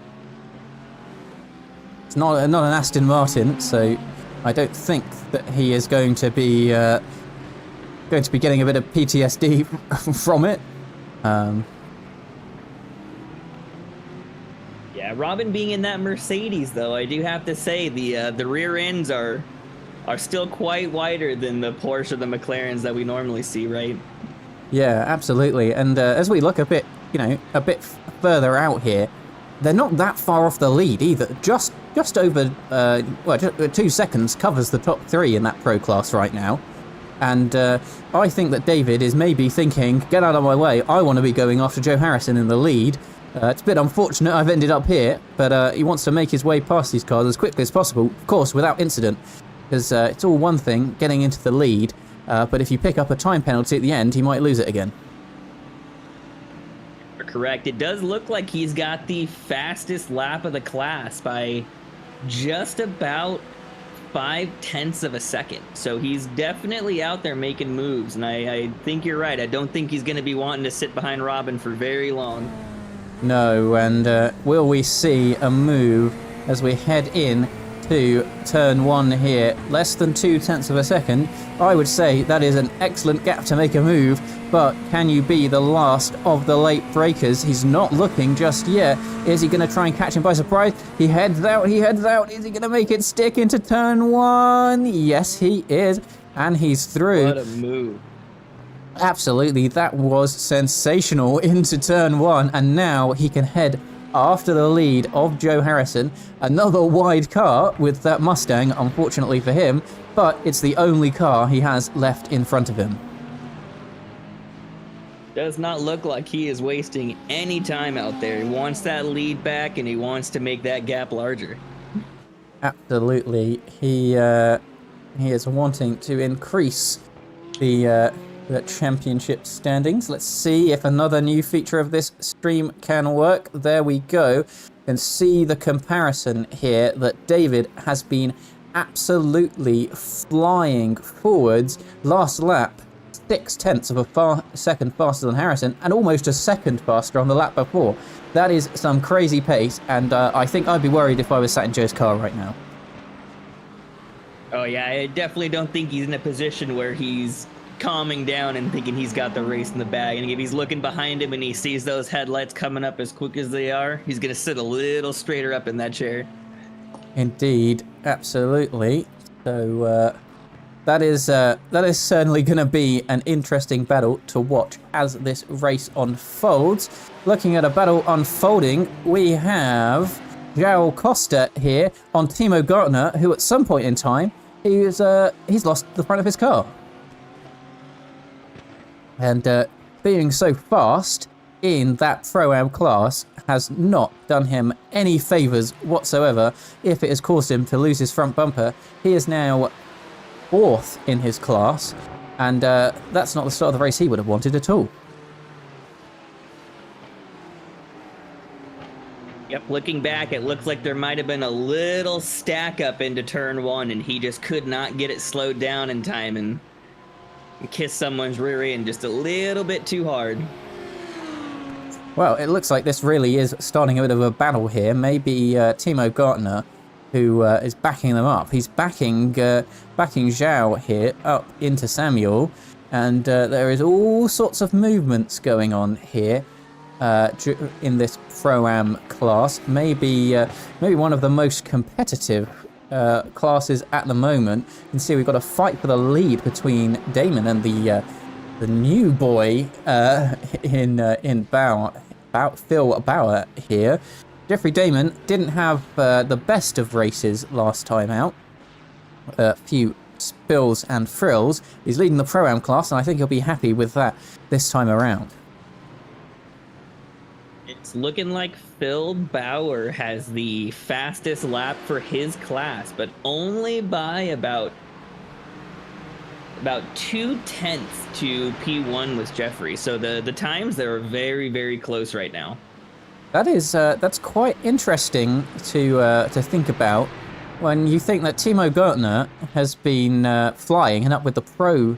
not an Aston Martin, so I don't think that he is going to be getting a bit of PTSD from it. Yeah, Robin being in that Mercedes, though, I do have to say the rear ends are still quite wider than the Porsche or the McLarens that we normally see, right? Yeah, absolutely. And as we look a bit further out here, they're not that far off the lead either. Just over 2 seconds covers the top 3 in that Pro class right now. And I think that David is maybe thinking, get out of my way, I want to be going after Joe Harrison in the lead. It's a bit unfortunate I've ended up here, but he wants to make his way past these cars as quickly as possible, of course, without incident. Because it's all one thing, getting into the lead, but if you pick up a time penalty at the end, he might lose it again. Correct. It does look like he's got the fastest lap of the class by just about 0.5 of a second. So he's definitely out there making moves, and I think you're right. I don't think he's going to be wanting to sit behind Robin for very long. No, and will we see a move as we head in to turn 1 here? Less than 0.2 of a second. I would say that is an excellent gap to make a move, but can you be the last of the late breakers? He's not looking just yet. Is he going to try and catch him by surprise? He heads out. Is he going to make it stick into turn 1? Yes, he is. And he's through. What a move. Absolutely. That was sensational into turn 1. And now he can head after the lead of Joe Harrison. Another wide car with that Mustang, unfortunately for him. But it's the only car he has left in front of him. Does not look like he is wasting any time out there. He wants that lead back, and he wants to make that gap larger. Absolutely. He is wanting to increase the championship standings. Let's see if another new feature of this stream can work. There we go. You can see the comparison here that David has been absolutely flying forwards. Last lap, 0.6 of a second faster than Harrison, and almost a second faster on the lap before. That is some crazy pace, and I think I'd be worried if I was sat in Joe's car right now. Oh yeah, I definitely don't think he's in a position where he's calming down and thinking he's got the race in the bag. And if he's looking behind him and he sees those headlights coming up as quick as they are, he's going to sit a little straighter up in that chair. Indeed, absolutely. So that is certainly going to be an interesting battle to watch as this race unfolds. Looking at a battle unfolding, we have João Costa here on Timo Gartner, who at some point in time he's lost the front of his car. And being so fast in that Pro-Am class has not done him any favours whatsoever if it has caused him to lose his front bumper. He is now 4th in his class, And that's not the start of the race he would have wanted at all. Yep, looking back, it looks like there might have been a little stack up into turn 1, and he just could not get it slowed down in time and kiss someone's rear end just a little bit too hard. Well, it looks like this really is starting a bit of a battle here. Maybe Timo Gartner, who is backing them up. He's backing Zhao here up into Samuel, and there is all sorts of movements going on here in this Pro-Am class. Maybe one of the most competitive classes at the moment. You can see we've got a fight for the lead between Damon and the new boy in Phil Bauer here. Jeffrey Damon didn't have the best of races last time out. A few spills and frills. He's leading the Pro-Am class, and I think he'll be happy with that this time around. It's looking like Phil Bauer has the fastest lap for his class, but only by about 2/10 to P1 with Jeffrey. So the times, they're very, very close right now. That's quite interesting to think about when you think that Timo Gertner has been flying and up with the pro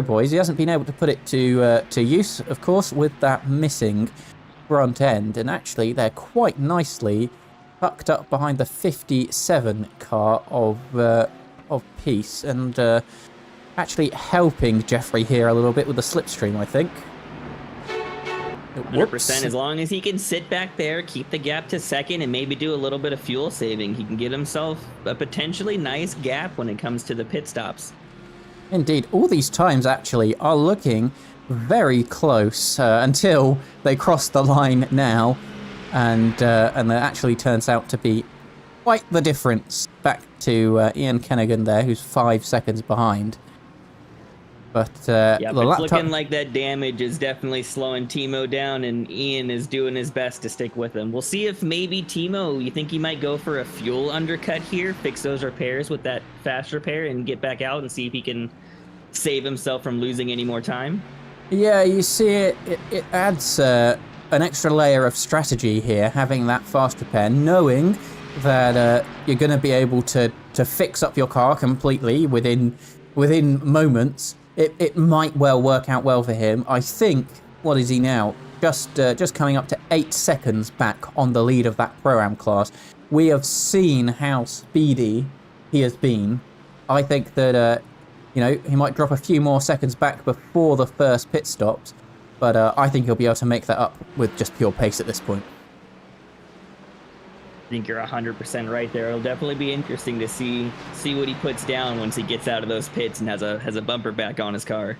boys. He hasn't been able to put it to use, of course, with that missing front end, and actually they're quite nicely tucked up behind the 57 car of Peace, and actually helping Jeffrey here a little bit with the slipstream, I think. 100%. As long as he can sit back there, keep the gap to second, and maybe do a little bit of fuel saving, he can get himself a potentially nice gap when it comes to the pit stops. Indeed, all these times actually are looking very close until they cross the line now, and there actually turns out to be quite the difference back to Ian Kennigan there, who's 5 seconds behind. But it's looking like that damage is definitely slowing Timo down, and Ian is doing his best to stick with him. We'll see if maybe Timo, you think he might go for a fuel undercut here, fix those repairs with that fast repair, and get back out and see if he can save himself from losing any more time? Yeah, you see it adds an extra layer of strategy here, having that fast repair, knowing that you're going to be able to fix up your car completely within moments. It might well work out well for him. I think, what is he now? Just coming up to 8 seconds back on the lead of that Pro-Am class. We have seen how speedy he has been. I think that he might drop a few more seconds back before the first pit stops, but I think he'll be able to make that up with just pure pace at this point. I think you're 100% right there. It'll definitely be interesting to see what he puts down once he gets out of those pits and has a bumper back on his car.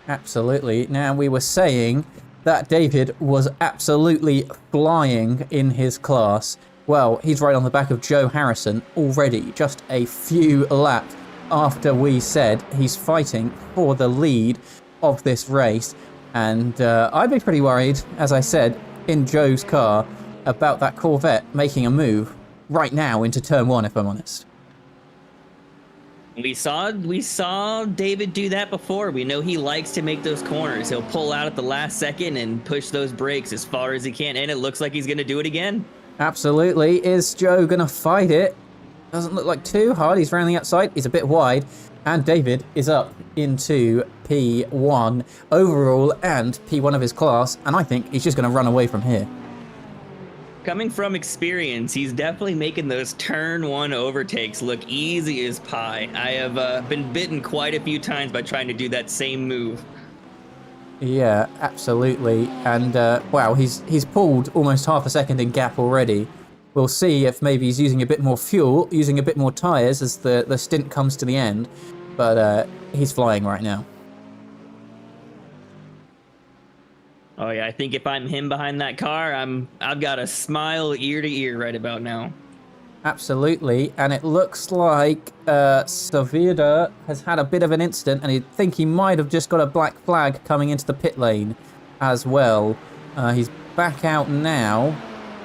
Absolutely. Now, we were saying that David was absolutely flying in his class. Well, he's right on the back of Joe Harrison already, just a few laps after we said he's fighting for the lead of this race. And I'd be pretty worried, as I said, in Joe's car, about that Corvette making a move right now into turn 1, if I'm honest. We saw David do that before. We know he likes to make those corners. He'll pull out at the last second and push those brakes as far as he can, and it looks like he's going to do it again. Absolutely. Is Joe going to fight it? Doesn't look like too hard. He's round the outside. He's a bit wide, and David is up into P1 overall and P1 of his class, and I think he's just going to run away from here. Coming from experience, he's definitely making those turn 1 overtakes look easy as pie. I have been bitten quite a few times by trying to do that same move. Yeah, absolutely. And wow, he's pulled almost half a second in gap already. We'll see if maybe he's using a bit more fuel, using a bit more tyres as the stint comes to the end. But he's flying right now. Oh yeah, I think if I'm him behind that car, I've got a smile ear to ear right about now. Absolutely, and it looks like Savida has had a bit of an incident, and I think he might have just got a black flag coming into the pit lane as well. He's back out now.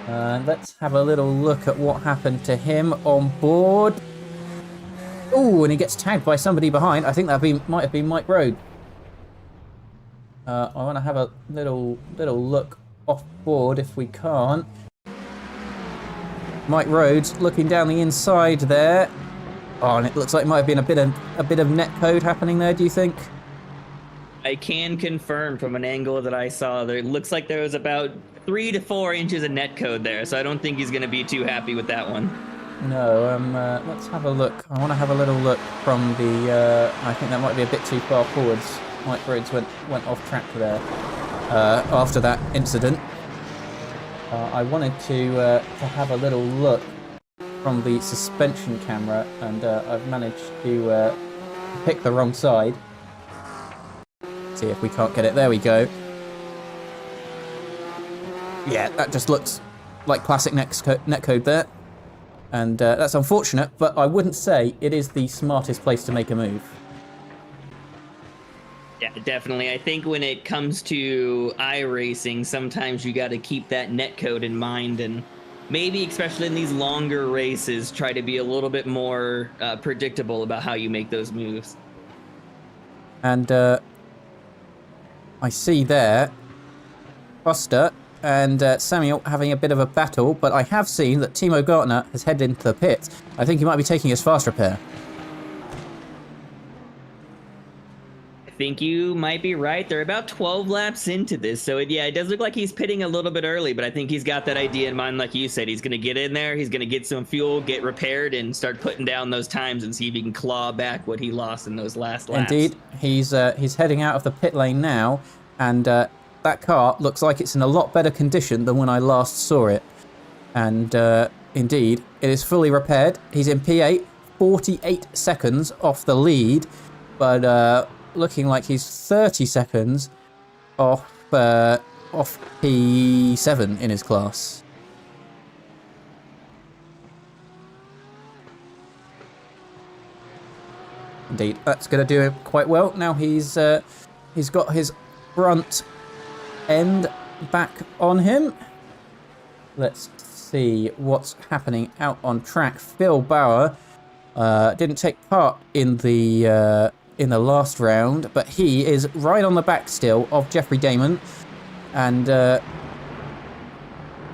Let's have a little look at what happened to him on board. Oh, and he gets tagged by somebody behind. I think that might have been Mike Road. I want to have a little look off board if we can't. Mike Rhodes looking down the inside there. Oh, and it looks like it might have been a bit of net code happening there. Do you think? I can confirm from an angle that I saw there, it looks like there was about 3 to 4 inches of net code there, so I don't think he's going to be too happy with that one. No, let's have a look. I want to have a little look from the, I think that might be a bit too far forwards. Mike Rhodes went off track there after that incident. I wanted to have a little look from the suspension camera, and I've managed to pick the wrong side. See if we can't get it. There we go. Yeah, that just looks like classic netcode there. And that's unfortunate, but I wouldn't say it is the smartest place to make a move. Yeah, definitely. I think when it comes to iRacing, sometimes you got to keep that netcode in mind, and maybe, especially in these longer races, try to be a little bit more predictable about how you make those moves. And I see there Buster and Samuel having a bit of a battle, but I have seen that Timo Gartner has headed into the pit. I think he might be taking his fast repair. I think you might be right. They're about 12 laps into this, so yeah, it does look like he's pitting a little bit early, but I think he's got that idea in mind, like you said. He's going to get in there, he's going to get some fuel, get repaired, and start putting down those times and see if he can claw back what he lost in those last laps. Indeed, he's heading out of the pit lane now, and that car looks like it's in a lot better condition than when I last saw it. And indeed, it is fully repaired. He's in P8, 48 seconds off the lead, but looking like he's 30 seconds off P7 in his class. Indeed, that's going to do him quite well. Now he's got his front end back on him. Let's see what's happening out on track. Phil Bauer didn't take part in the last round, but he is right on the back still of Jeffrey Damon, and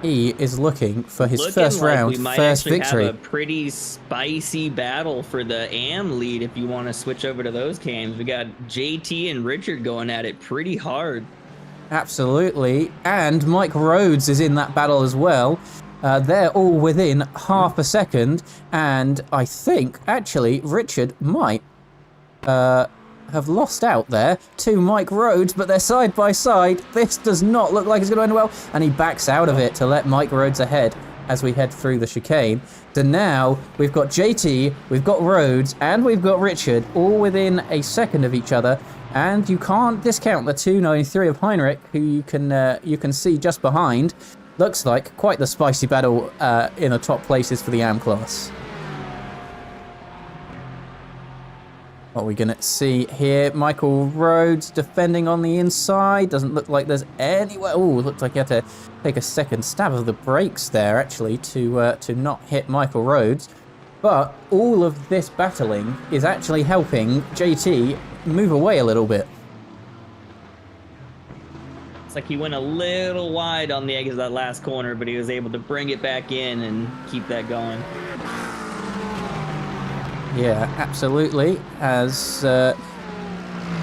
he is looking for his first round, first victory. Have a pretty spicy battle for the AM lead if you want to switch over to those games. We got JT and Richard going at it pretty hard. Absolutely, and Mike Rhodes is in that battle as well. They're all within half a second, and I think actually Richard might have lost out there to Mike Rhodes, but they're side by side. This does not look like it's going to end well, and he backs out of it to let Mike Rhodes ahead as we head through the chicane. So now we've got JT, we've got Rhodes, and we've got Richard all within a second of each other, and you can't discount the 293 of Heinrich, who you can see just behind. Looks like quite the spicy battle in the top places for the AM class. What are we going to see here? Michael Rhodes defending on the inside. Doesn't look like there's anywhere. Oh, looks like he had to take a second stab of the brakes there, actually, to not hit Michael Rhodes. But all of this battling is actually helping JT move away a little bit. It's like he went a little wide on the exit of that last corner, but he was able to bring it back in and keep that going. Yeah, absolutely. As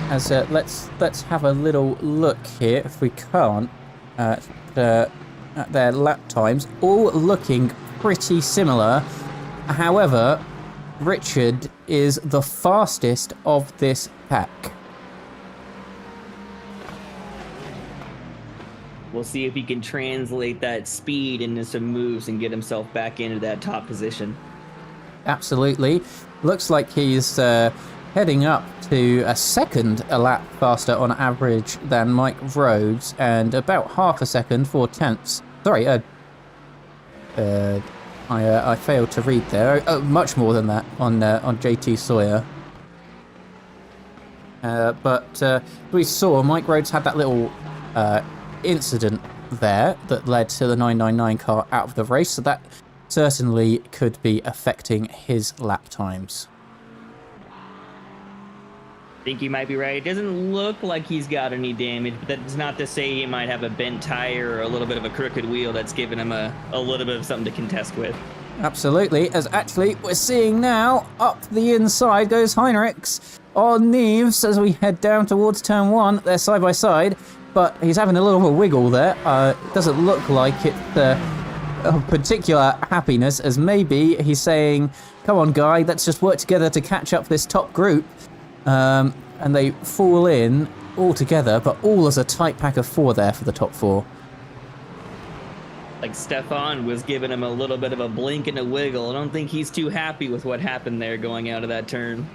let's have a little look here, if we can't, at their lap times, all looking pretty similar. However, Richard is the fastest of this pack. We'll see if he can translate that speed into some moves and get himself back into that top position. Absolutely. Looks like he's heading up to a second a lap faster on average than Mike Rhodes, and about half a second, 4/10. Sorry, I failed to read there. Much more than that on JT Sawyer. But we saw Mike Rhodes had that little incident there that led to the 999 car out of the race, so that certainly could be affecting his lap times. I think you might be right. It doesn't look like he's got any damage, but that's not to say he might have a bent tire or a little bit of a crooked wheel that's given him a little bit of something to contest with. Absolutely, as actually we're seeing now, up the inside goes Heinrichs on Neves as we head down towards turn 1. They're side by side, but he's having a little bit of a wiggle there. It doesn't look like it's of particular happiness, as maybe he's saying, come on guy, let's just work together to catch up this top group. And they fall in all together, but all as a tight pack of 4 there for the top 4. Like Stefan was giving him a little bit of a blink and a wiggle. I don't think he's too happy with what happened there going out of that turn.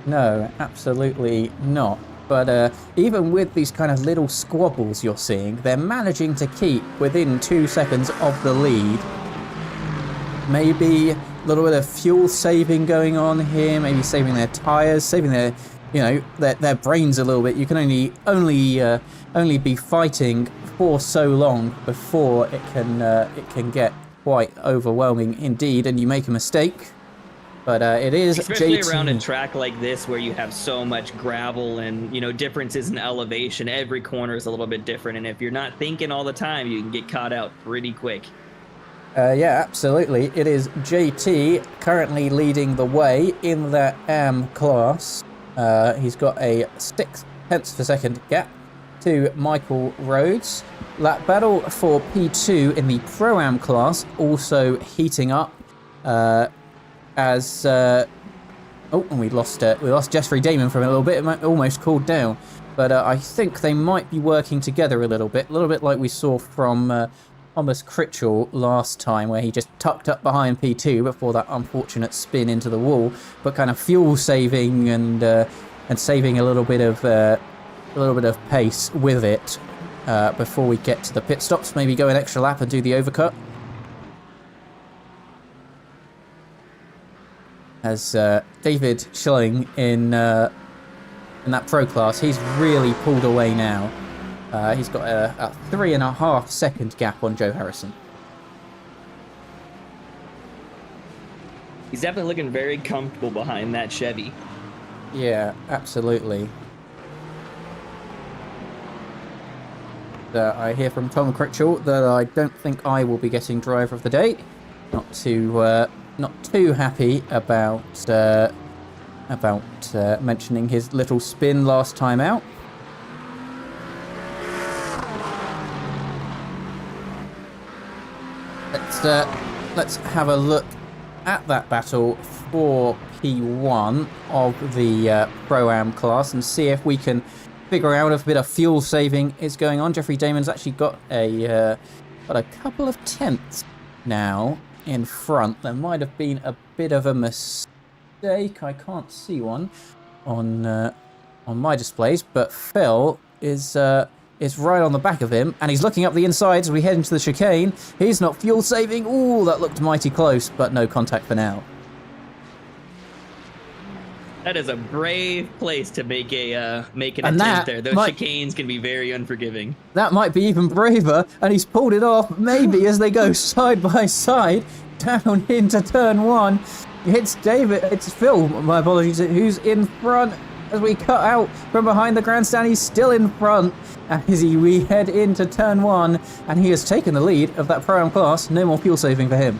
No, absolutely not. But even with these kind of little squabbles you're seeing, they're managing to keep within 2 seconds of the lead. Maybe a little bit of fuel saving going on here, maybe saving their tires, saving their, you know, their brains a little bit. You can only be fighting for so long before it can get quite overwhelming indeed, and you make a mistake. But it is especially JT. around a track like this where you have so much gravel and, you know, differences in elevation. Every corner is a little bit different, and if you're not thinking all the time, you can get caught out pretty quick. Yeah, absolutely. It is JT currently leading the way in that AM class. He's got a 6 tenths per second gap to Michael Rhodes. Lap battle for P2 in the Pro-Am class also heating up as... and we lost Jeffrey Damon for a little bit. It might almost cooled down. But I think they might be working together a little bit like we saw from... Thomas Critchell last time, where he just tucked up behind P2 before that unfortunate spin into the wall, but kind of fuel saving and saving a little bit of pace with it before we get to the pit stops. Maybe go an extra lap and do the overcut. As David Schilling in that pro class, he's really pulled away now. He's got a 3.5 second gap on Joe Harrison. He's definitely looking very comfortable behind that Chevy. Yeah, absolutely. I hear from Tom Critchell that I don't think I will be getting driver of the day. Not too happy about mentioning his little spin last time out. Let's have a look at that battle for P1 of the Pro-Am class and see if we can figure out if a bit of fuel saving is going on. Jeffrey Damon's actually got a couple of tenths now in front. There might have been a bit of a mistake. I can't see one on my displays, but Phil is right on the back of him, and he's looking up the inside as we head into the chicane. He's not fuel saving. Ooh, that looked mighty close, but no contact for now. That is a brave place to make an attempt there. Those chicanes can be very unforgiving. That might be even braver, and he's pulled it off, maybe as they go side by side down into turn 1. It's Phil, my apologies, who's in front as we cut out from behind the grandstand. He's still in front as we head into turn 1, and he has taken the lead of that Pro-Am class. No more fuel saving for him.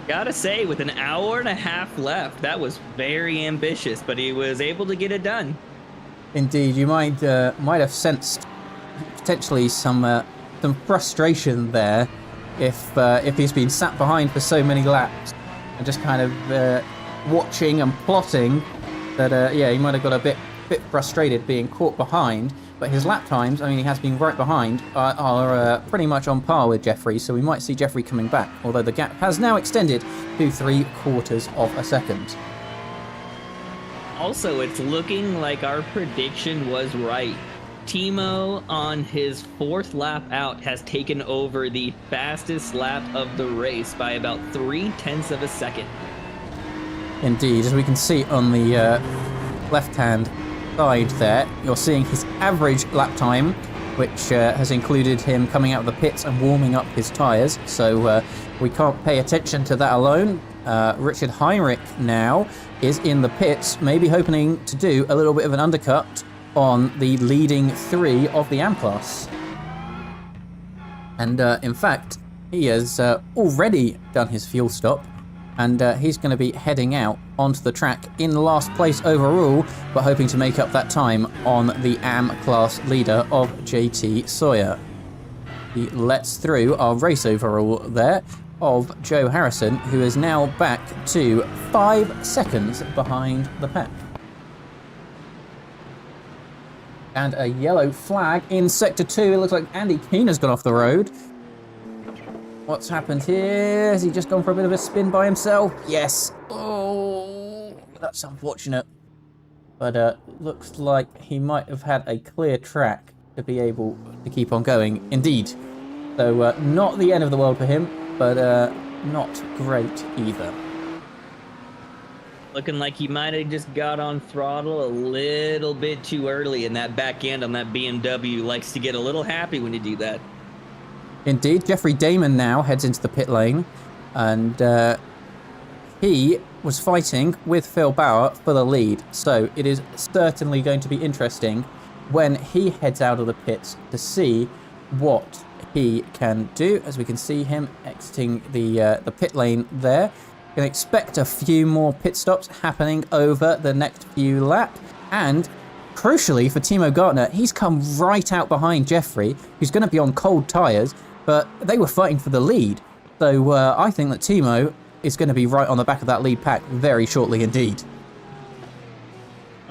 Gotta say, with an hour and a half left, that was very ambitious, but he was able to get it done. Indeed, you might have sensed potentially some frustration there if he's been sat behind for so many laps and just kind of watching and plotting that. He might have got a bit frustrated being caught behind. But his lap times, I mean, he has been right behind, are pretty much on par with Jeffrey, so we might see Jeffrey coming back, although the gap has now extended to 3/4 of a second. Also, it's looking like our prediction was right. Timo, on his 4th lap out, has taken over the fastest lap of the race by about 0.3 of a second. Indeed, as we can see on the left-hand side there, you're seeing his average lap time, which has included him coming out of the pits and warming up his tyres, so we can't pay attention to that alone. Richard Heinrich now is in the pits, maybe hoping to do a little bit of an undercut on the leading 3 of the AM class. And in fact, he has already done his fuel stop, and he's going to be heading out onto the track in last place overall, but hoping to make up that time on the AM class leader of JT Sawyer. He lets through our race overall there of Joe Harrison, who is now back to 5 seconds behind the pack. And a yellow flag in Sector 2. It looks like Andy Keane has gone off the road. What's happened here? Has he just gone for a bit of a spin by himself? Yes. Oh, that's unfortunate. But looks like he might have had a clear track to be able to keep on going. Indeed. So not the end of the world for him, but not great either. Looking like he might have just got on throttle a little bit too early, and that back end on that BMW likes to get a little happy when you do that. Indeed, Jeffrey Damon now heads into the pit lane, and he was fighting with Phil Bauer for the lead. So it is certainly going to be interesting when he heads out of the pits to see what he can do. As we can see him exiting the pit lane there. Can expect a few more pit stops happening over the next few laps, and crucially for Timo Gartner, he's come right out behind Jeffrey, who's going to be on cold tyres, but they were fighting for the lead. So I think that Timo is going to be right on the back of that lead pack very shortly indeed.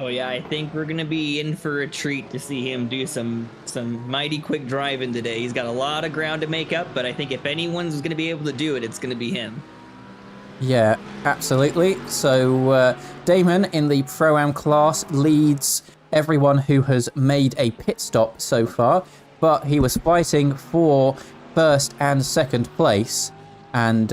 Oh yeah, I think we're going to be in for a treat to see him do some mighty quick driving today. He's got a lot of ground to make up, but I think if anyone's going to be able to do it, it's going to be him. Yeah, absolutely. So Damon in the Pro-Am class leads everyone who has made a pit stop so far, but he was fighting for first and second place, and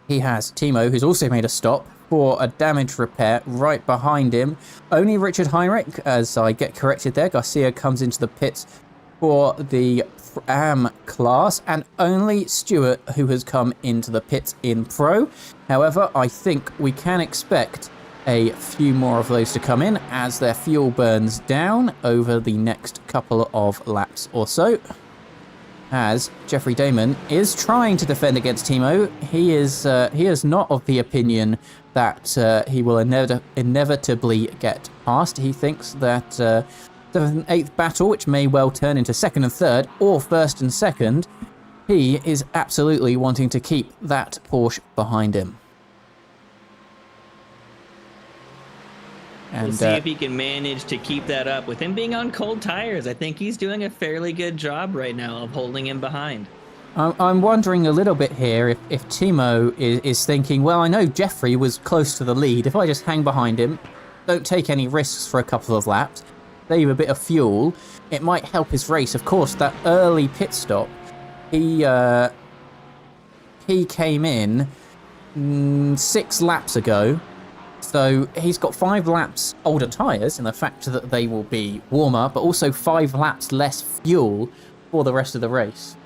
he has Timo, who's also made a stop for a damage repair right behind him. Only Richard Heinrich, as I get corrected there, Garcia comes into the pits for the AM class, and only Stewart who has come into the pits in Pro. However, I think we can expect a few more of those to come in as their fuel burns down over the next couple of laps or so. As Jeffrey Damon is trying to defend against Timo, he is not of the opinion that he will inevitably get past. He thinks that 7th and 8th battle, which may well turn into 2nd and 3rd, or 1st and 2nd, he is absolutely wanting to keep that Porsche behind him. And we'll see if he can manage to keep that up. With him being on cold tires, I think he's doing a fairly good job right now of holding him behind. I'm wondering a little bit here if Timo is thinking, well, I know Jeffrey was close to the lead. If I just hang behind him, don't take any risks for a couple of laps, save a bit of fuel, it might help his race. Of course, that early pit stop, he came in 6 laps ago, so he's got 5 laps older tyres in the fact that they will be warmer, but also 5 laps less fuel for the rest of the race.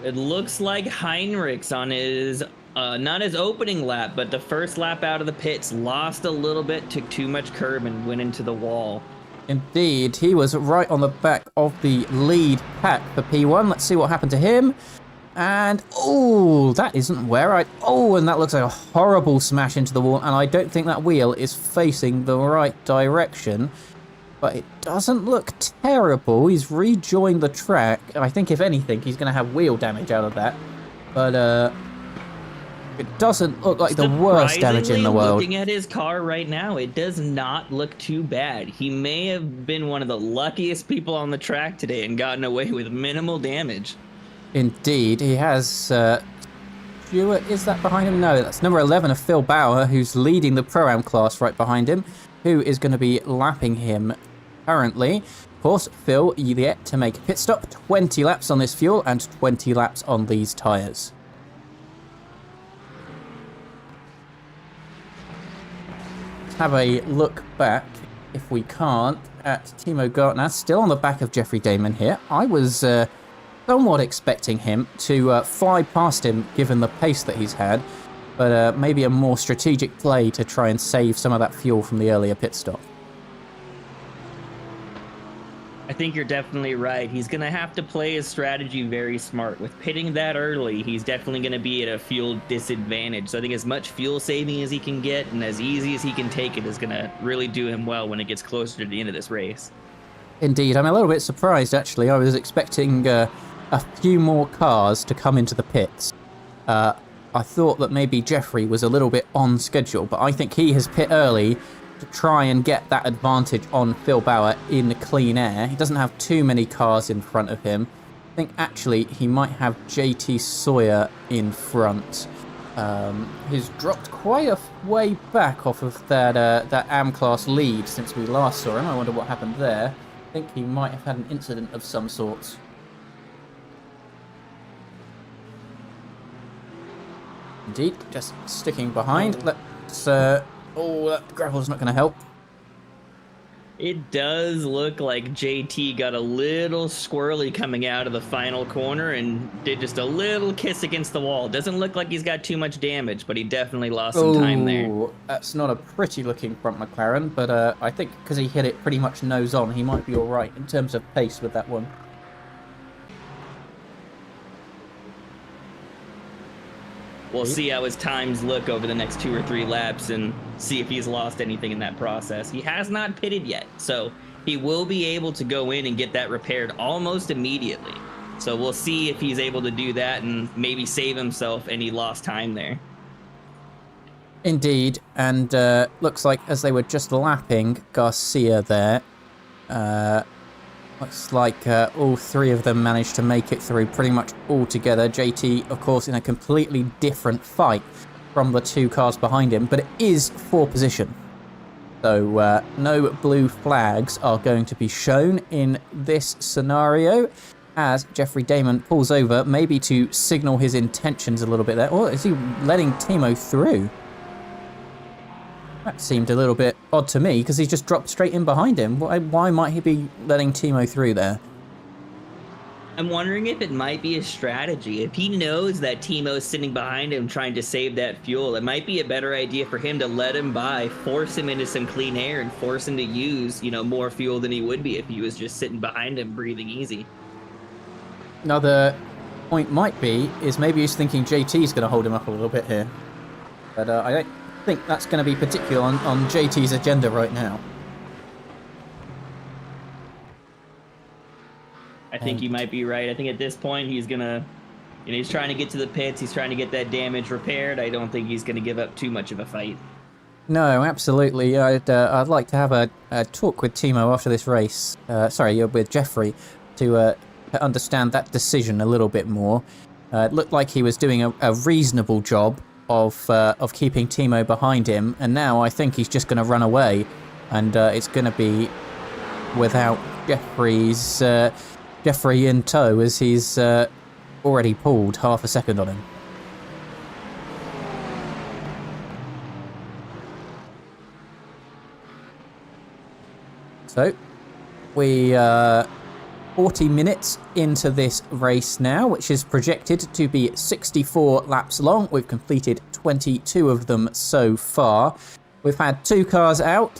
It looks like Heinrich's on his not his opening lap, but the first lap out of the pits, lost a little bit, took too much curb and went into the wall. Indeed, he was right on the back of the lead pack for P1. Let's see what happened to him. And, oh, that isn't where and that looks like a horrible smash into the wall, and I don't think that wheel is facing the right direction. But it doesn't look terrible. He's rejoined the track. I think, if anything, he's going to have wheel damage out of that. But, it doesn't look like the worst damage in the world. Looking at his car right now, it does not look too bad. He may have been one of the luckiest people on the track today and gotten away with minimal damage. Indeed, he has... Stewart, is that behind him? No, that's number 11 of Phil Bauer, who's leading the Pro-Am class right behind him, who is going to be lapping him currently. Of course, Phil yet to make a pit stop. 20 laps on this fuel and 20 laps on these tyres. Have a look back, if we can't, at Timo Gartner, still on the back of Jeffrey Damon here. I was somewhat expecting him to fly past him given the pace that he's had, but maybe a more strategic play to try and save some of that fuel from the earlier pit stop. I think you're definitely right. He's going to have to play his strategy very smart. With pitting that early, he's definitely going to be at a fuel disadvantage. So I think as much fuel saving as he can get and as easy as he can take it is going to really do him well when it gets closer to the end of this race. Indeed. I'm a little bit surprised, actually. I was expecting a few more cars to come into the pits. I thought that maybe Jeffrey was a little bit on schedule, but I think he has pit early to try and get that advantage on Phil Bauer in clean air. He doesn't have too many cars in front of him. I think actually he might have JT Sawyer in front. He's dropped quite a way back off of that AM class lead since we last saw him. I wonder what happened there. I think he might have had an incident of some sort. Indeed, just sticking behind. Let's oh, that gravel's not going to help. It does look like JT got a little squirrely coming out of the final corner and did just a little kiss against the wall. Doesn't look like he's got too much damage, but he definitely lost some time there. That's not a pretty looking front McLaren, but I think because he hit it pretty much nose on, he might be all right in terms of pace with that one. We'll see how his times look over the next 2 or 3 laps and see if he's lost anything in that process. He has not pitted yet, so he will be able to go in and get that repaired almost immediately. So we'll see if he's able to do that and maybe save himself any lost time there. Indeed, and looks like as they were just lapping Garcia there, looks like all 3 of them managed to make it through pretty much all together. JT, of course, in a completely different fight from the 2 cars behind him, but it is for position. So no blue flags are going to be shown in this scenario as Jeffrey Damon pulls over, maybe to signal his intentions a little bit there. Or is he letting Timo through? That seemed a little bit odd to me because he's just dropped straight in behind him. Why might he be letting Timo through there? I'm wondering if it might be a strategy. If he knows that Timo's sitting behind him trying to save that fuel, it might be a better idea for him to let him by, force him into some clean air, and force him to use, more fuel than he would be if he was just sitting behind him breathing easy. Another point might be is maybe he's thinking JT's going to hold him up a little bit here. But I don't think that's going to be particular on JT's agenda right now. I think you might be right. I think at this point he's gonna, he's trying to get to the pits. He's trying to get that damage repaired. I don't think he's gonna give up too much of a fight. No, absolutely. I'd like to have a talk with Timo after this race. With Jeffrey to understand that decision a little bit more. It looked like he was doing a reasonable job of keeping Timo behind him, and now I think he's just going to run away, and it's going to be without Jeffrey in tow, as he's already pulled half a second on him. So we 40 minutes into this race now, which is projected to be 64 laps long. We've completed 22 of them so far. We've had 2 cars out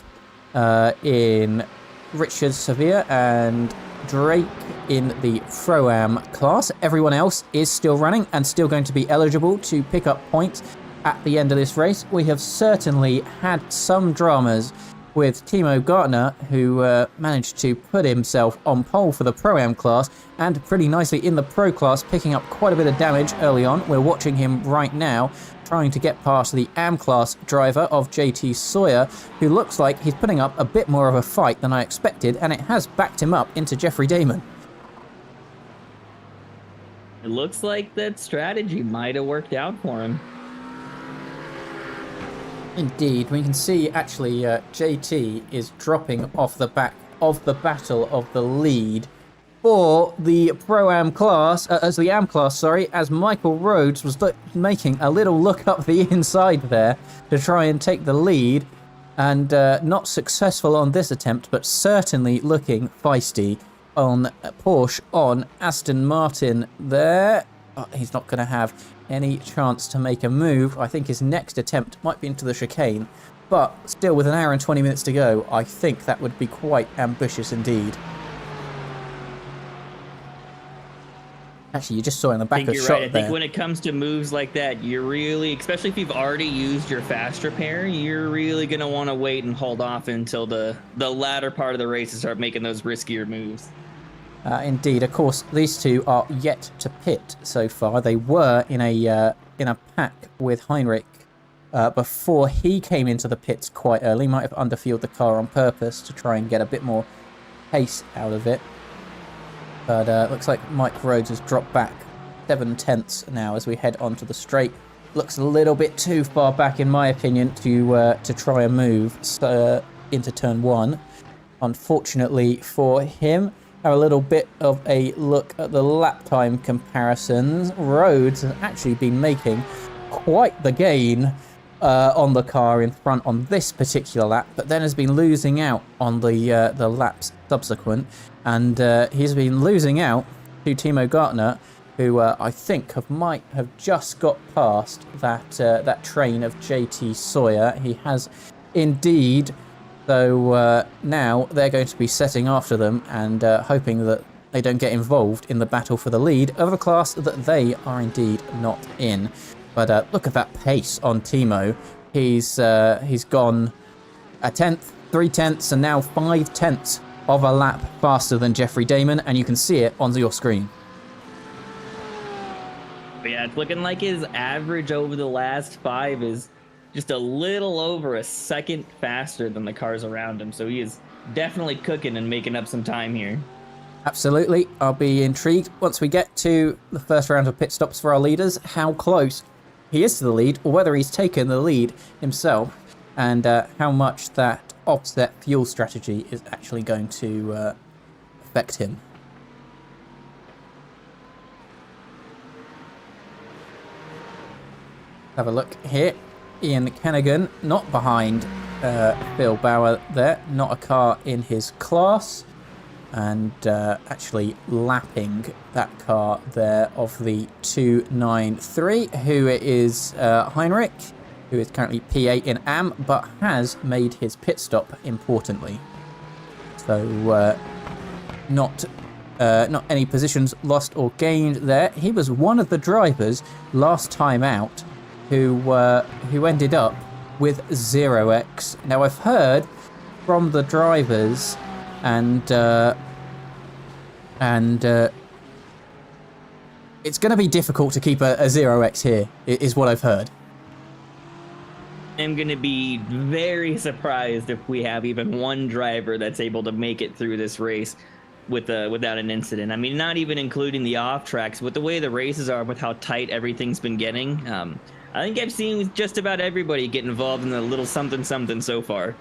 in Richard Sevilla and Drake in the Pro-Am class. Everyone else is still running and still going to be eligible to pick up points at the end of this race. We have certainly had some dramas with Timo Gartner, who managed to put himself on pole for the Pro-Am class and pretty nicely in the Pro class, picking up quite a bit of damage early on. We're watching him right now trying to get past the AM class driver of JT Sawyer, who looks like he's putting up a bit more of a fight than I expected, and it has backed him up into Jeffrey Damon. It looks like that strategy might have worked out for him. Indeed, we can see actually JT is dropping off the back of the battle of the lead for the Pro-Am class, as Michael Rhodes was making a little look up the inside there to try and take the lead, and not successful on this attempt, but certainly looking feisty on Porsche on Aston Martin there. He's not going to have any chance to make a move. I think his next attempt might be into the chicane, but still with an hour and 20 minutes to go, I think that would be quite ambitious indeed. Actually, you just saw in the back a shot right. I think when it comes to moves like that, you're really, especially if you've already used your fast repair, you're really going to want to wait and hold off until the latter part of the race to start making those riskier moves. Indeed, of course, these two are yet to pit so far. They were in a pack with Heinrich before he came into the pits quite early. Might have underfueled the car on purpose to try and get a bit more pace out of it. But looks like Mike Rhodes has dropped back 7/10 now as we head onto the straight. Looks a little bit too far back, in my opinion, to try and move into turn 1. Unfortunately for him, have a little bit of a look at the lap time comparisons. Rhodes has actually been making quite the gain on the car in front on this particular lap, but then has been losing out on the laps subsequent, and he's been losing out to Timo Gartner, who I think might have just got past that train of JT Sawyer. He has indeed. So now they're going to be setting after them and hoping that they don't get involved in the battle for the lead of a class that they are indeed not in. But look at that pace on Timo. He's gone a tenth, 3/10, and now 5/10 of a lap faster than Jeffrey Damon, and you can see it on your screen. But yeah, it's looking like his average over the last 5 is just a little over a second faster than the cars around him. So he is definitely cooking and making up some time here. Absolutely. I'll be intrigued once we get to the first round of pit stops for our leaders, how close he is to the lead, or whether he's taken the lead himself, and how much that offset fuel strategy is actually going to affect him. Have a look here. Ian Canagan, not behind Phil Bauer there, not a car in his class, and actually lapping that car there of the 293, who is Heinrich, who is currently P8 in AM, but has made his pit stop importantly. So not any positions lost or gained there. He was one of the drivers last time out who ended up with 0x. Now I've heard from the drivers and it's going to be difficult to keep a 0x here, is what I've heard. I'm going to be very surprised if we have even one driver that's able to make it through this race without an incident. I mean, not even including the off tracks, with the way the races are, with how tight everything's been getting. I think I've seen just about everybody get involved in a little something so far.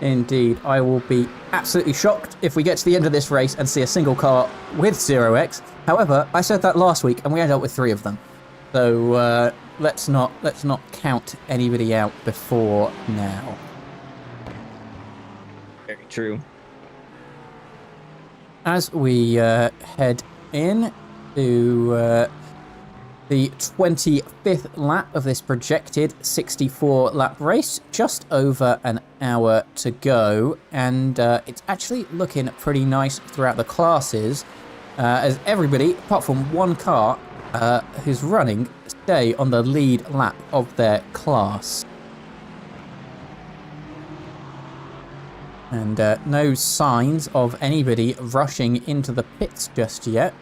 Indeed. I will be absolutely shocked if we get to the end of this race and see a single car with 0x. However, I said that last week and we ended up with 3 of them. So let's not count anybody out before now. Very true. As we head in to the 25th lap of this projected 64-lap race, just over an hour to go, and it's actually looking pretty nice throughout the classes, as everybody, apart from one car who's running, stay on the lead lap of their class. And no signs of anybody rushing into the pits just yet.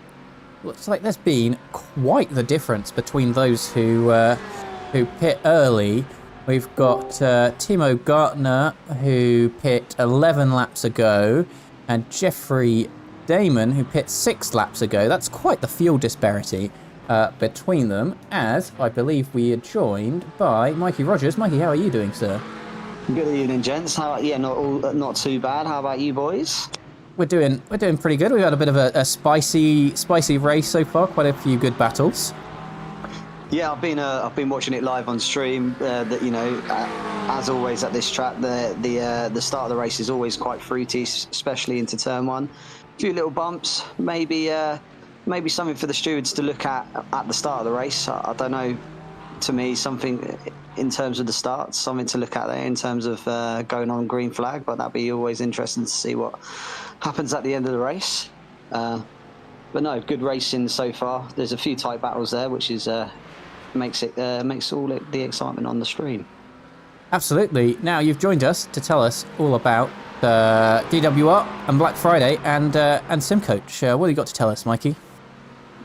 Looks like there's been quite the difference between those who pit early. We've got Timo Gartner, who pit 11 laps ago, and Jeffrey Damon, who pit 6 laps ago. That's quite the fuel disparity between them, as I believe we are joined by Mikey Rogers. Mikey, how are you doing, sir? Good evening, gents. Not too bad. How about you, boys? We're doing pretty good. We've had a bit of a spicy race so far. Quite a few good battles. Yeah, I've been watching it live on stream. As always at this track, the start of the race is always quite fruity, especially into turn 1. few little bumps, maybe something for the stewards to look at the start of the race. I don't know. To me, something in terms of the starts, something to look at there in terms of going on green flag. But that'd be always interesting to see what happens at the end of the race. But no, good racing so far. There's a few tight battles there, which is makes all the excitement on the stream. Absolutely. Now you've joined us to tell us all about DWR and Black Friday and SimCoach. What have you got to tell us, Mikey?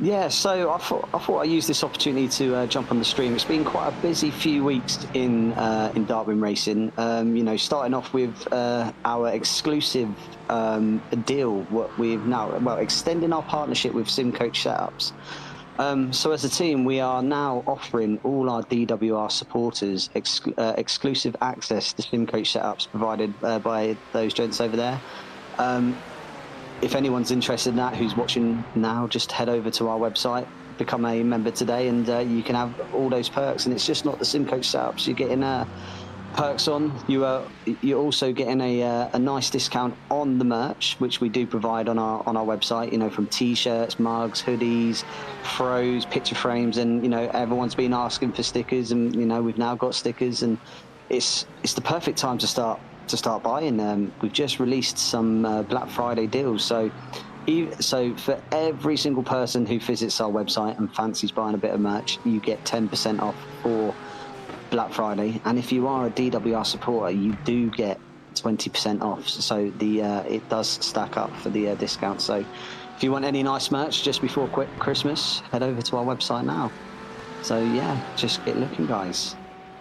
Yeah, so I thought I'd use this opportunity to jump on the stream. It's been quite a busy few weeks in Darwin racing. You know, starting off with our exclusive deal, what we've now extending our partnership with SimCoach Setups. So as a team, we are now offering all our DWR supporters exclusive access to SimCoach Setups provided by those gents over there. If anyone's interested in that, who's watching now, just head over to our website, become a member today, and you can have all those perks. And it's just not the SimCoach setups. You're getting perks on. You're also getting a nice discount on the merch, which we do provide on our website. You know, from t-shirts, mugs, hoodies, throws, picture frames, and you know everyone's been asking for stickers, and you know we've now got stickers, and it's the perfect time to start buying. We've just released some Black Friday deals, so for every single person who visits our website and fancies buying a bit of merch, you get 10% off for Black Friday, and if you are a DWR supporter, you do get 20% off. So it does stack up for the discount. So if you want any nice merch just before Christmas, head over to our website now. So yeah, just get looking, guys.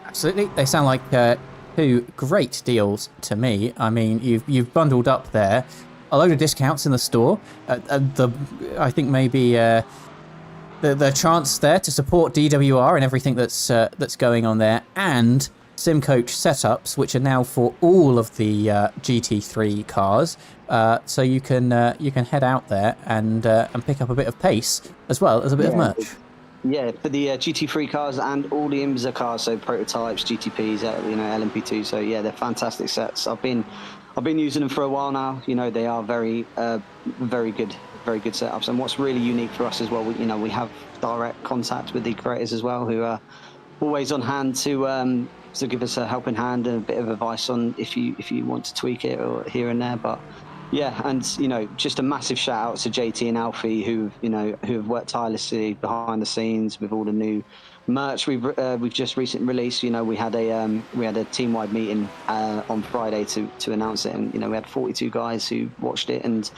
Absolutely, they sound like two great deals to me. I mean, you've bundled up there a load of discounts in the store. I think maybe the chance there to support DWR and everything that's going on there, and SimCoach setups, which are now for all of the GT3 cars. So you can head out there and pick up a bit of pace as well as a bit of merch. Yeah, for the GT3 cars and all the IMSA cars, so prototypes, GTPs, LMP2. So yeah, they're fantastic sets. I've been using them for a while now. You know, they are very good setups. And what's really unique for us as well, we have direct contact with the creators as well, who are always on hand to give us a helping hand and a bit of advice on if you want to tweak it or here and there. But yeah, and just a massive shout out to JT and Alfie, who have worked tirelessly behind the scenes with all the new merch we've just recently released. We had a team wide meeting on Friday to announce it, and we had 42 guys who watched it. And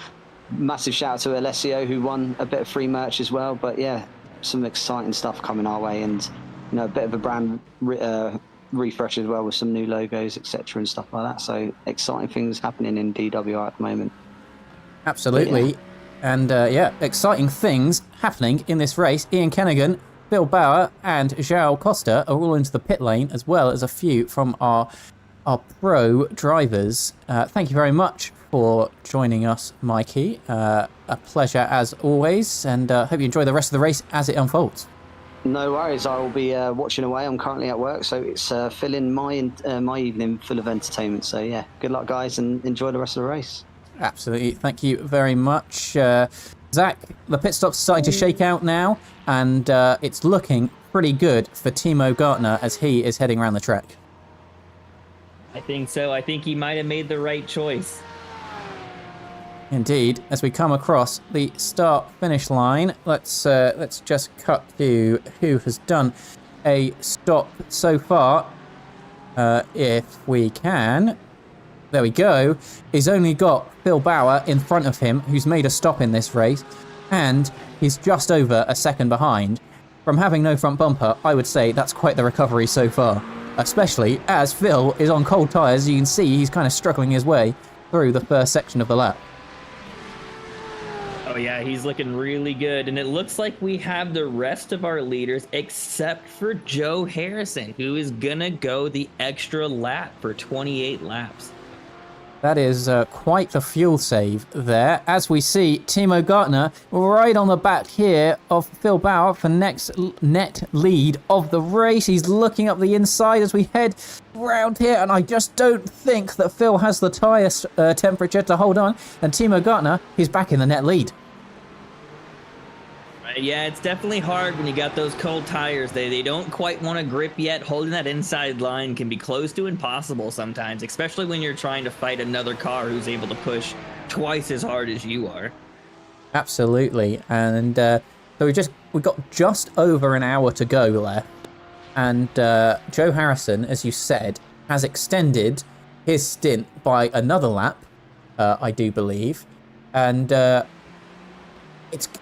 massive shout out to Alessio, who won a bit of free merch as well. But yeah, some exciting stuff coming our way, and a bit of a brand refresh as well with some new logos, etc. and stuff like that. So exciting things happening in DWR at the moment. Absolutely. And exciting things happening in this race. Ian Kennigan, Bill Bauer and João Costa are all into the pit lane, as well as a few from our pro drivers. Thank you very much for joining us, Mikey. A pleasure as always, and hope you enjoy the rest of the race as it unfolds. No worries, I will be watching away. I'm currently at work, so it's filling my evening full of entertainment. So yeah, good luck, guys, and enjoy the rest of the race. Absolutely, thank you very much. Zach, the pit stop's starting to shake out now, and it's looking pretty good for Timo Gartner as he is heading around the track. I think so. I think he might have made the right choice. Indeed, as we come across the start-finish line, let's just cut to who has done a stop so far, if we can. There we go. He's only got Phil Bauer in front of him, who's made a stop in this race, and he's just over a second behind. From having no front bumper, I would say that's quite the recovery so far, especially as Phil is on cold tyres. You can see he's kind of struggling his way through the first section of the lap. Oh yeah, he's looking really good. And it looks like we have the rest of our leaders except for Joe Harrison, who is gonna go the extra lap for 28 laps. That is quite the fuel save there. As we see, Timo Gartner right on the back here of Phil Bauer for next net lead of the race. He's looking up the inside as we head round here, and I just don't think that Phil has the tyre temperature to hold on. And Timo Gartner, he's back in the net lead. Yeah, it's definitely hard when you got those cold tires. They don't quite want to grip yet. Holding that inside line can be close to impossible sometimes, especially when you're trying to fight another car who's able to push twice as hard as you are. Absolutely, and so we got just over an hour to go left, and Joe Harrison, as you said, has extended his stint by another lap, I do believe, and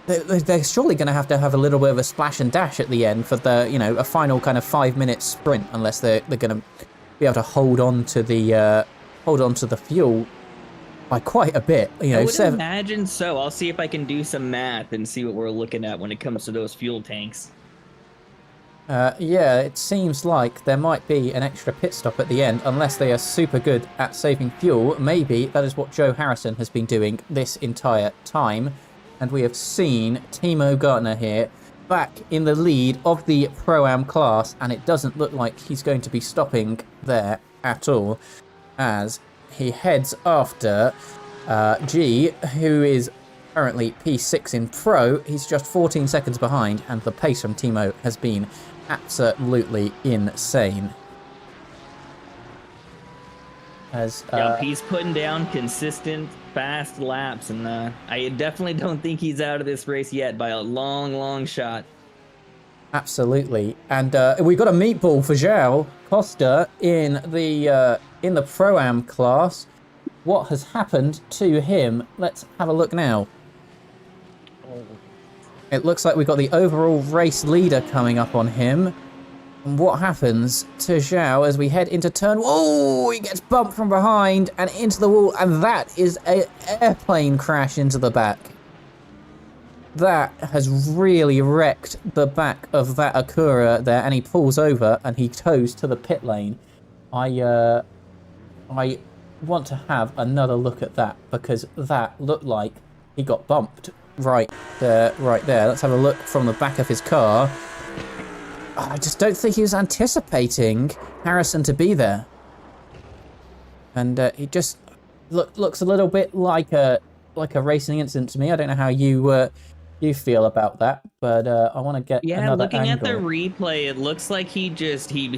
they're surely going to have a little bit of a splash and dash at the end for the, a final kind of 5-minute sprint, unless they're going to be able to hold on to the fuel by quite a bit. I would imagine so. I'll see if I can do some math and see what we're looking at when it comes to those fuel tanks. Yeah, it seems like there might be an extra pit stop at the end, unless they are super good at saving fuel. Maybe that is what Joe Harrison has been doing this entire time. And we have seen Timo Gartner here back in the lead of the Pro-Am class, and it doesn't look like he's going to be stopping there at all, as he heads after G, who is currently P6 in Pro. He's just 14 seconds behind, and the pace from Timo has been absolutely insane. As he's putting down consistent, fast laps, and I definitely don't think he's out of this race yet by a long shot. Absolutely, and we've got a meatball for João Costa in the Pro-Am class. What has happened to him? Let's have a look now. It looks like we've got the overall race leader coming up on him. And what happens to João as we head into turn... Oh, he gets bumped from behind and into the wall, and that is an airplane crash into the back. That has really wrecked the back of that Acura there, and he pulls over and he tows to the pit lane. I want to have another look at that, because that looked like he got bumped right there. Let's have a look from the back of his car. I just don't think he was anticipating Harrison to be there. And he just looks a little bit like a racing incident to me. I don't know how you feel about that, but I want to get another looking angle. at the replay, it looks like he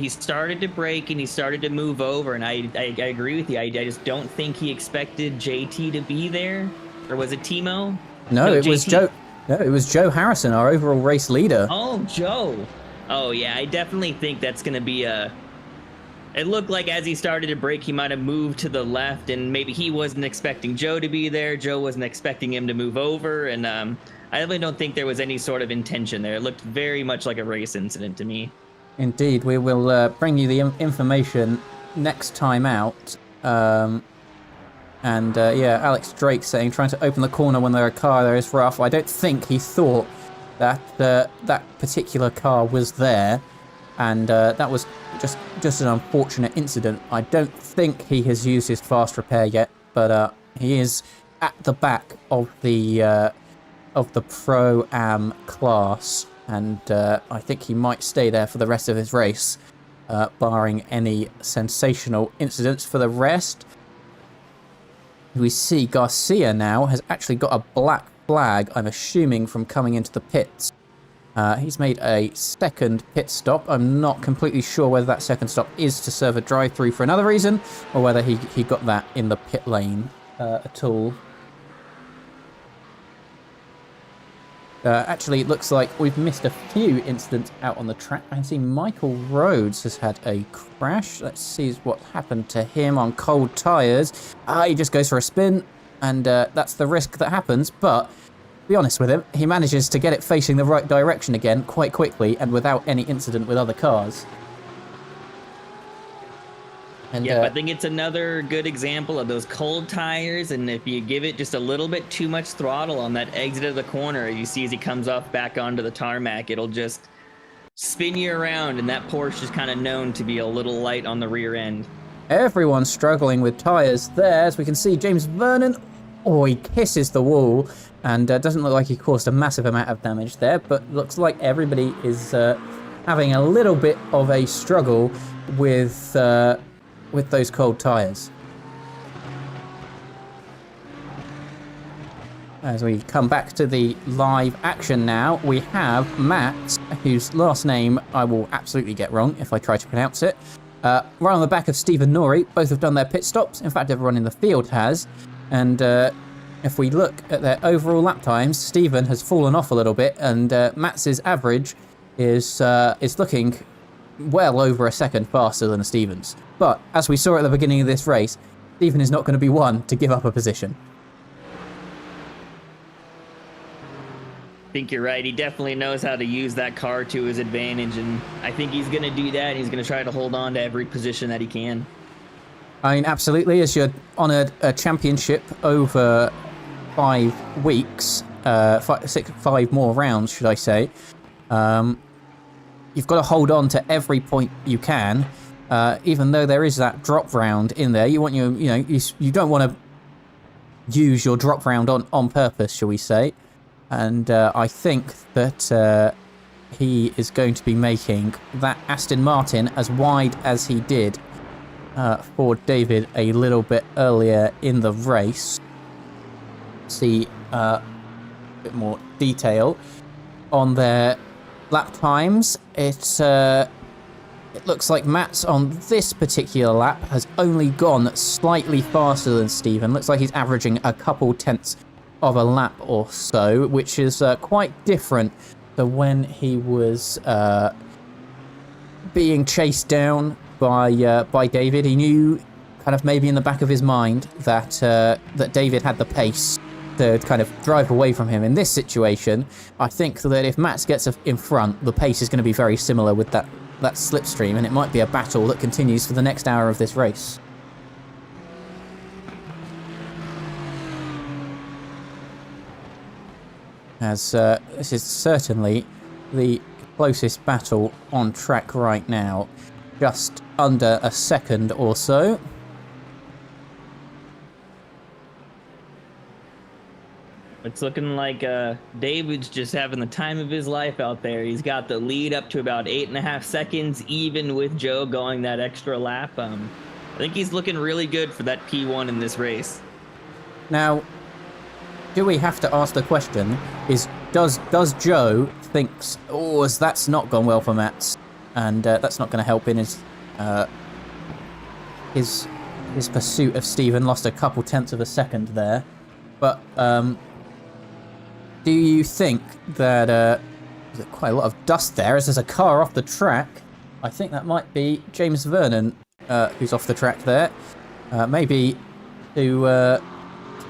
started to brake and he started to move over, and I agree with you. I just don't think he expected JT to be there. Or was it Timo? No, it was Joe. No, it was Joe Harrison, our overall race leader. Oh, Joe. Oh, yeah, I definitely think that's going to be a... It looked like as he started to brake, he might have moved to the left, and maybe he wasn't expecting Joe to be there. Joe wasn't expecting him to move over, and I really don't think there was any sort of intention there. It looked very much like a race incident to me. Indeed, we will bring you the information next time out. Alex Drake saying, trying to open the corner when there a car there is rough. I don't think he thought that that particular car was there, and that was just an unfortunate incident. I don't think he has used his fast repair yet, but he is at the back of the Pro-Am class, and I think he might stay there for the rest of his race, barring any sensational incidents. For the rest, we see Garcia now has actually got a black flag, I'm assuming, from coming into the pits. He's made a second pit stop. I'm not completely sure whether that second stop is to serve a drive-through for another reason, or whether he got that in the pit lane at all. Actually, it looks like we've missed a few incidents out on the track. I can see Michael Rhodes has had a crash. Let's see what happened to him on cold tyres. He just goes for a spin, and that's the risk that happens. But, to be honest with him, he manages to get it facing the right direction again quite quickly and without any incident with other cars. And, I think it's another good example of those cold tires, and if you give it just a little bit too much throttle on that exit of the corner, you see as he comes off back onto the tarmac, it'll just spin you around, and that Porsche is kind of known to be a little light on the rear end. Everyone's struggling with tyres there. As we can see, James Vernon, oh, he kisses the wall, and doesn't look like he caused a massive amount of damage there, but looks like everybody is having a little bit of a struggle with those cold tyres. As we come back to the live action now, we have Matt, whose last name I will absolutely get wrong if I try to pronounce it. Right on the back of Stephen Norrie. Both have done their pit stops. In fact, everyone in the field has. And if we look at their overall lap times, Stephen has fallen off a little bit, and Matt's average is looking well over a second faster than Stephen's. But as we saw at the beginning of this race, Stephen is not going to be one to give up a position. I think you're right. He definitely knows how to use that car to his advantage, and I think he's going to do that. He's going to try to hold on to every position that he can. I mean, absolutely. As you're on a championship over 5 weeks, 5 more rounds, should I say, you've got to hold on to every point you can, even though there is that drop round in there. You want you don't want to use your drop round on purpose, shall we say? And I think that he is going to be making that Aston Martin as wide as he did for David a little bit earlier in the race. See a bit more detail on their lap times. It looks like Matt's on this particular lap has only gone slightly faster than Stephen. Looks like he's averaging a couple tenths of a lap or so, which is quite different to when he was being chased down by David. He knew kind of maybe in the back of his mind that that David had the pace to kind of drive away from him. In this situation, I think that if Matt gets in front, the pace is going to be very similar with that slipstream, and it might be a battle that continues for the next hour of this race. As this is certainly the closest battle on track right now. Just under a second or so. It's looking like David's just having the time of his life out there. He's got the lead up to about 8.5 seconds, even with Joe going that extra lap. I think he's looking really good for that P1 in this race. Now, do we have to ask the question, does Joe thinks, oh, that's not gone well for Matt, and that's not going to help in his pursuit of Stephen. Lost a couple tenths of a second there. But do you think that there's quite a lot of dust there as there's a car off the track? I think that might be James Vernon who's off the track there. Maybe to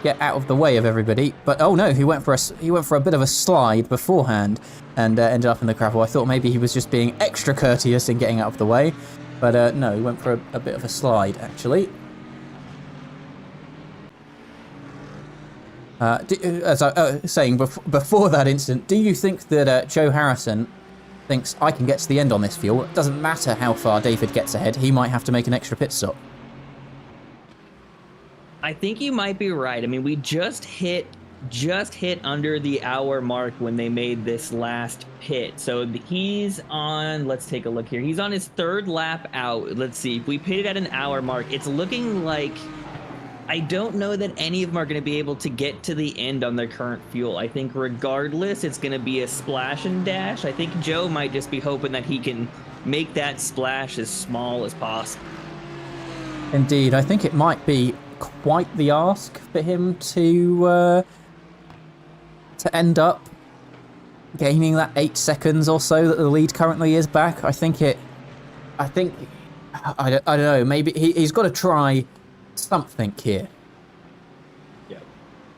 get out of the way of everybody, but oh no, he went for a bit of a slide beforehand and ended up in the gravel. I thought maybe he was just being extra courteous in getting out of the way, but no, he went for a bit of a slide actually. As I was saying before that incident, do you think that Joe Harrison thinks I can get to the end on this fuel? It doesn't matter how far David gets ahead, he might have to make an extra pit stop. I think you might be right. I mean, we just hit under the hour mark when they made this last pit. So he's on, let's take a look here. He's on his 3rd lap out. Let's see. If we pitted at an hour mark, it's looking like I don't know that any of them are going to be able to get to the end on their current fuel. I think regardless, it's going to be a splash and dash. I think Joe might just be hoping that he can make that splash as small as possible. Indeed, I think it might be quite the ask for him to end up gaining that 8 seconds or so that the lead currently is back. I don't know, maybe he's got to try something here. Yeah.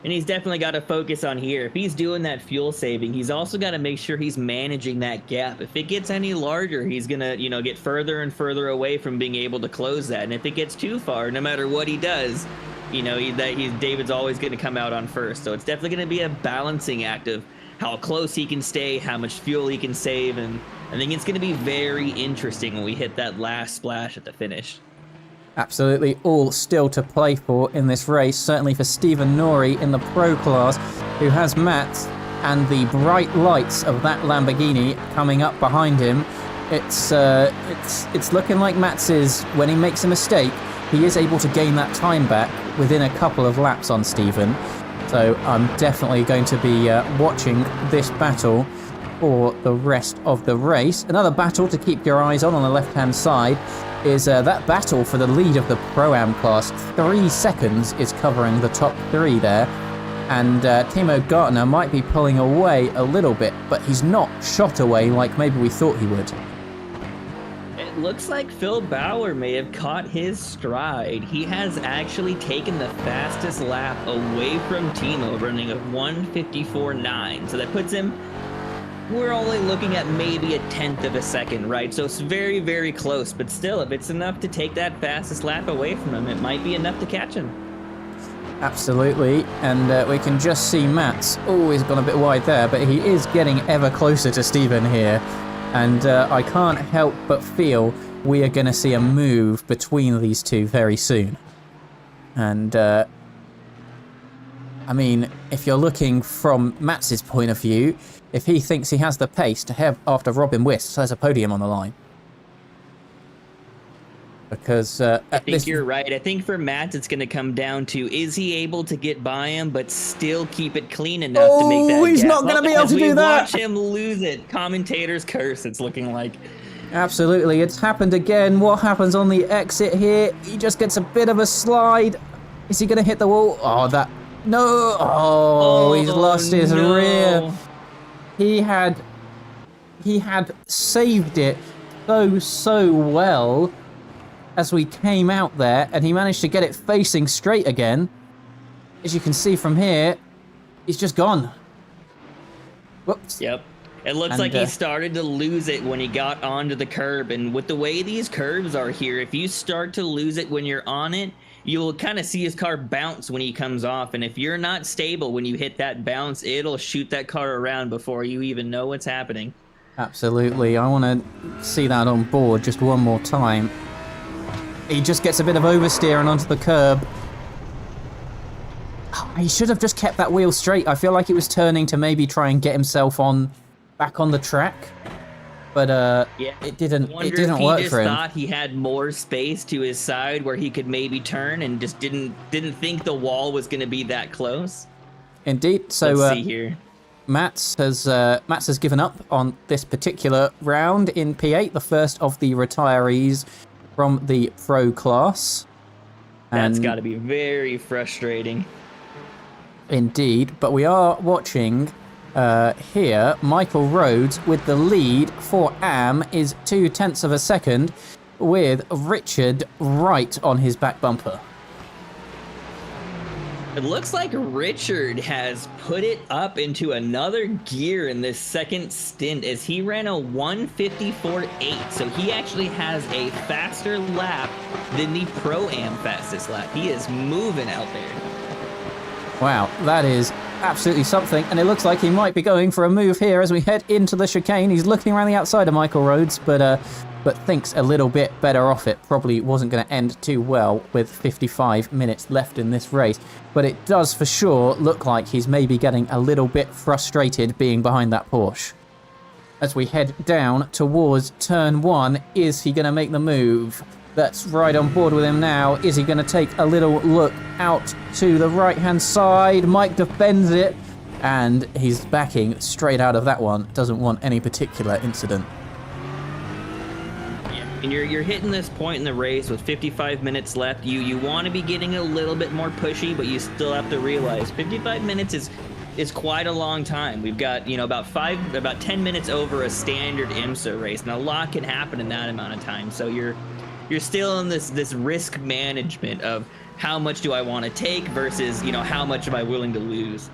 And he's definitely got to focus on here. If he's doing that fuel saving, he's also got to make sure he's managing that gap. If it gets any larger, he's going to, get further and further away from being able to close that. And if it gets too far, no matter what he does, David's always going to come out on first. So it's definitely going to be a balancing act of how close he can stay, how much fuel he can save. And I think it's going to be very interesting when we hit that last splash at the finish. Absolutely all still to play for in this race, certainly for Stephen Norrie in the Pro class, who has Matt and the bright lights of that Lamborghini coming up behind him. It's looking like Matt's is, when he makes a mistake, he is able to gain that time back within a couple of laps on Stephen. So I'm definitely going to be watching this battle for the rest of the race. Another battle to keep your eyes on the left-hand side is that battle for the lead of the Pro-Am class. 3 seconds is covering the top 3 there. And Timo Gartner might be pulling away a little bit, but he's not shot away like maybe we thought he would. It looks like Phil Bauer may have caught his stride. He has actually taken the fastest lap away from Timo, running a 1:54.9. So that puts him, we're only looking at maybe a 1/10 of a second, right? So it's very, very close. But still, if it's enough to take that fastest lap away from him, it might be enough to catch him. Absolutely, and we can just see Matt's, he's gone a bit wide there, but he is getting ever closer to Stephen here. And I can't help but feel we are going to see a move between these two very soon. And, I mean, if you're looking from Matt's point of view, if he thinks he has the pace to have after Robin Wist has a podium on the line. Because I think you're right. I think for Matt, it's going to come down to, is he able to get by him, but still keep it clean enough to make that he's gap? not going to be able to do that. Watch him lose it. Commentators curse, it's looking like. Absolutely. It's happened again. What happens on the exit here? He just gets a bit of a slide. Is he going to hit the wall? No. He's lost his rear. He had saved it so well as we came out there, and he managed to get it facing straight again. As you can see from here, he's just gone. Whoops. Yep. It looks like he started to lose it when he got onto the curb, and with the way these curves are here, if you start to lose it when you're on it, you'll kind of see his car bounce when he comes off, and if you're not stable when you hit that bounce, it'll shoot that car around before you even know what's happening. Absolutely. I want to see that on board just one more time. He just gets a bit of oversteer and onto the curb. He should have just kept that wheel straight. I feel like he was turning to maybe try and get himself back on the track, but it didn't work for him. He just thought he had more space to his side where he could maybe turn, and just didn't think the wall was going to be that close. Indeed. So let's see here. Mats has given up on this particular round in P8, the first of the retirees from the Pro class. That's got to be very frustrating. Indeed, but we are watching here Michael Rhodes with the lead for AM is 0.2 of a second, with Richard right on his back bumper. It looks like Richard has put it up into another gear in this second stint as he ran a 1:54.8. So he actually has a faster lap than the Pro-Am fastest lap. He is moving out there. Wow, that is absolutely something. And it looks like he might be going for a move here as we head into the chicane. He's looking around the outside of Michael Rhodes, but thinks a little bit better off it. Probably wasn't going to end too well with 55 minutes left in this race. But it does for sure look like he's maybe getting a little bit frustrated being behind that Porsche. As we head down towards turn 1, is he going to make the move? That's right on board with him now. Is he going to take a little look out to the right-hand side? Mike defends it, and he's backing straight out of that one. Doesn't want any particular incident. And you're hitting this point in the race with 55 minutes left. You want to be getting a little bit more pushy, but you still have to realize 55 minutes is quite a long time. We've got, about 10 minutes over a standard IMSA race, and a lot can happen in that amount of time. So you're still in this risk management of how much do I want to take versus, how much am I willing to lose.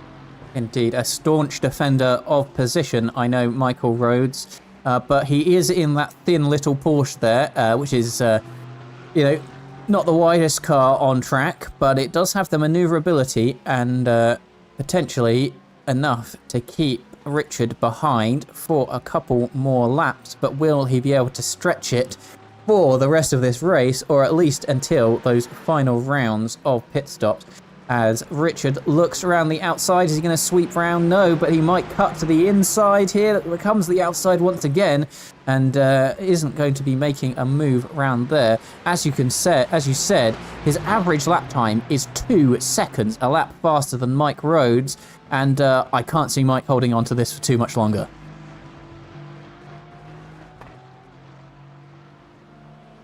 Indeed, a staunch defender of position, I know Michael Rhodes. But he is in that thin little Porsche there, which is, not the widest car on track, but it does have the maneuverability and potentially enough to keep Richard behind for a couple more laps. But will he be able to stretch it for the rest of this race, or at least until those final rounds of pit stops. As Richard looks around the outside, is he going to sweep round? No, but he might cut to the inside here. It becomes the outside once again, and isn't going to be making a move around there. As you said, his average lap time is 2 seconds, a lap faster than Mike Rhodes, and I can't see Mike holding on to this for too much longer.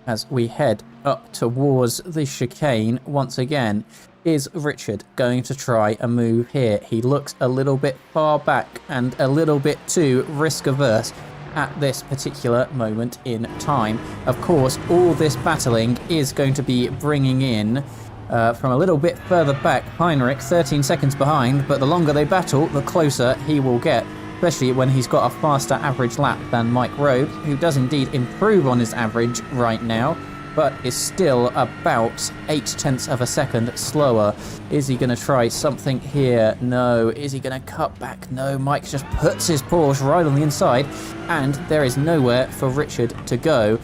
As we head up towards the chicane once again, is Richard going to try a move here? He looks a little bit far back and a little bit too risk averse at this particular moment in time. Of course, all this battling is going to be bringing in from a little bit further back Heinrich, 13 seconds behind, but the longer they battle, the closer he will get, especially when he's got a faster average lap than Mike Rhodes, who does indeed improve on his average right now, but is still about 0.8 of a second slower. Is he going to try something here? No. Is he going to cut back? No. Mike just puts his Porsche right on the inside, and there is nowhere for Richard to go.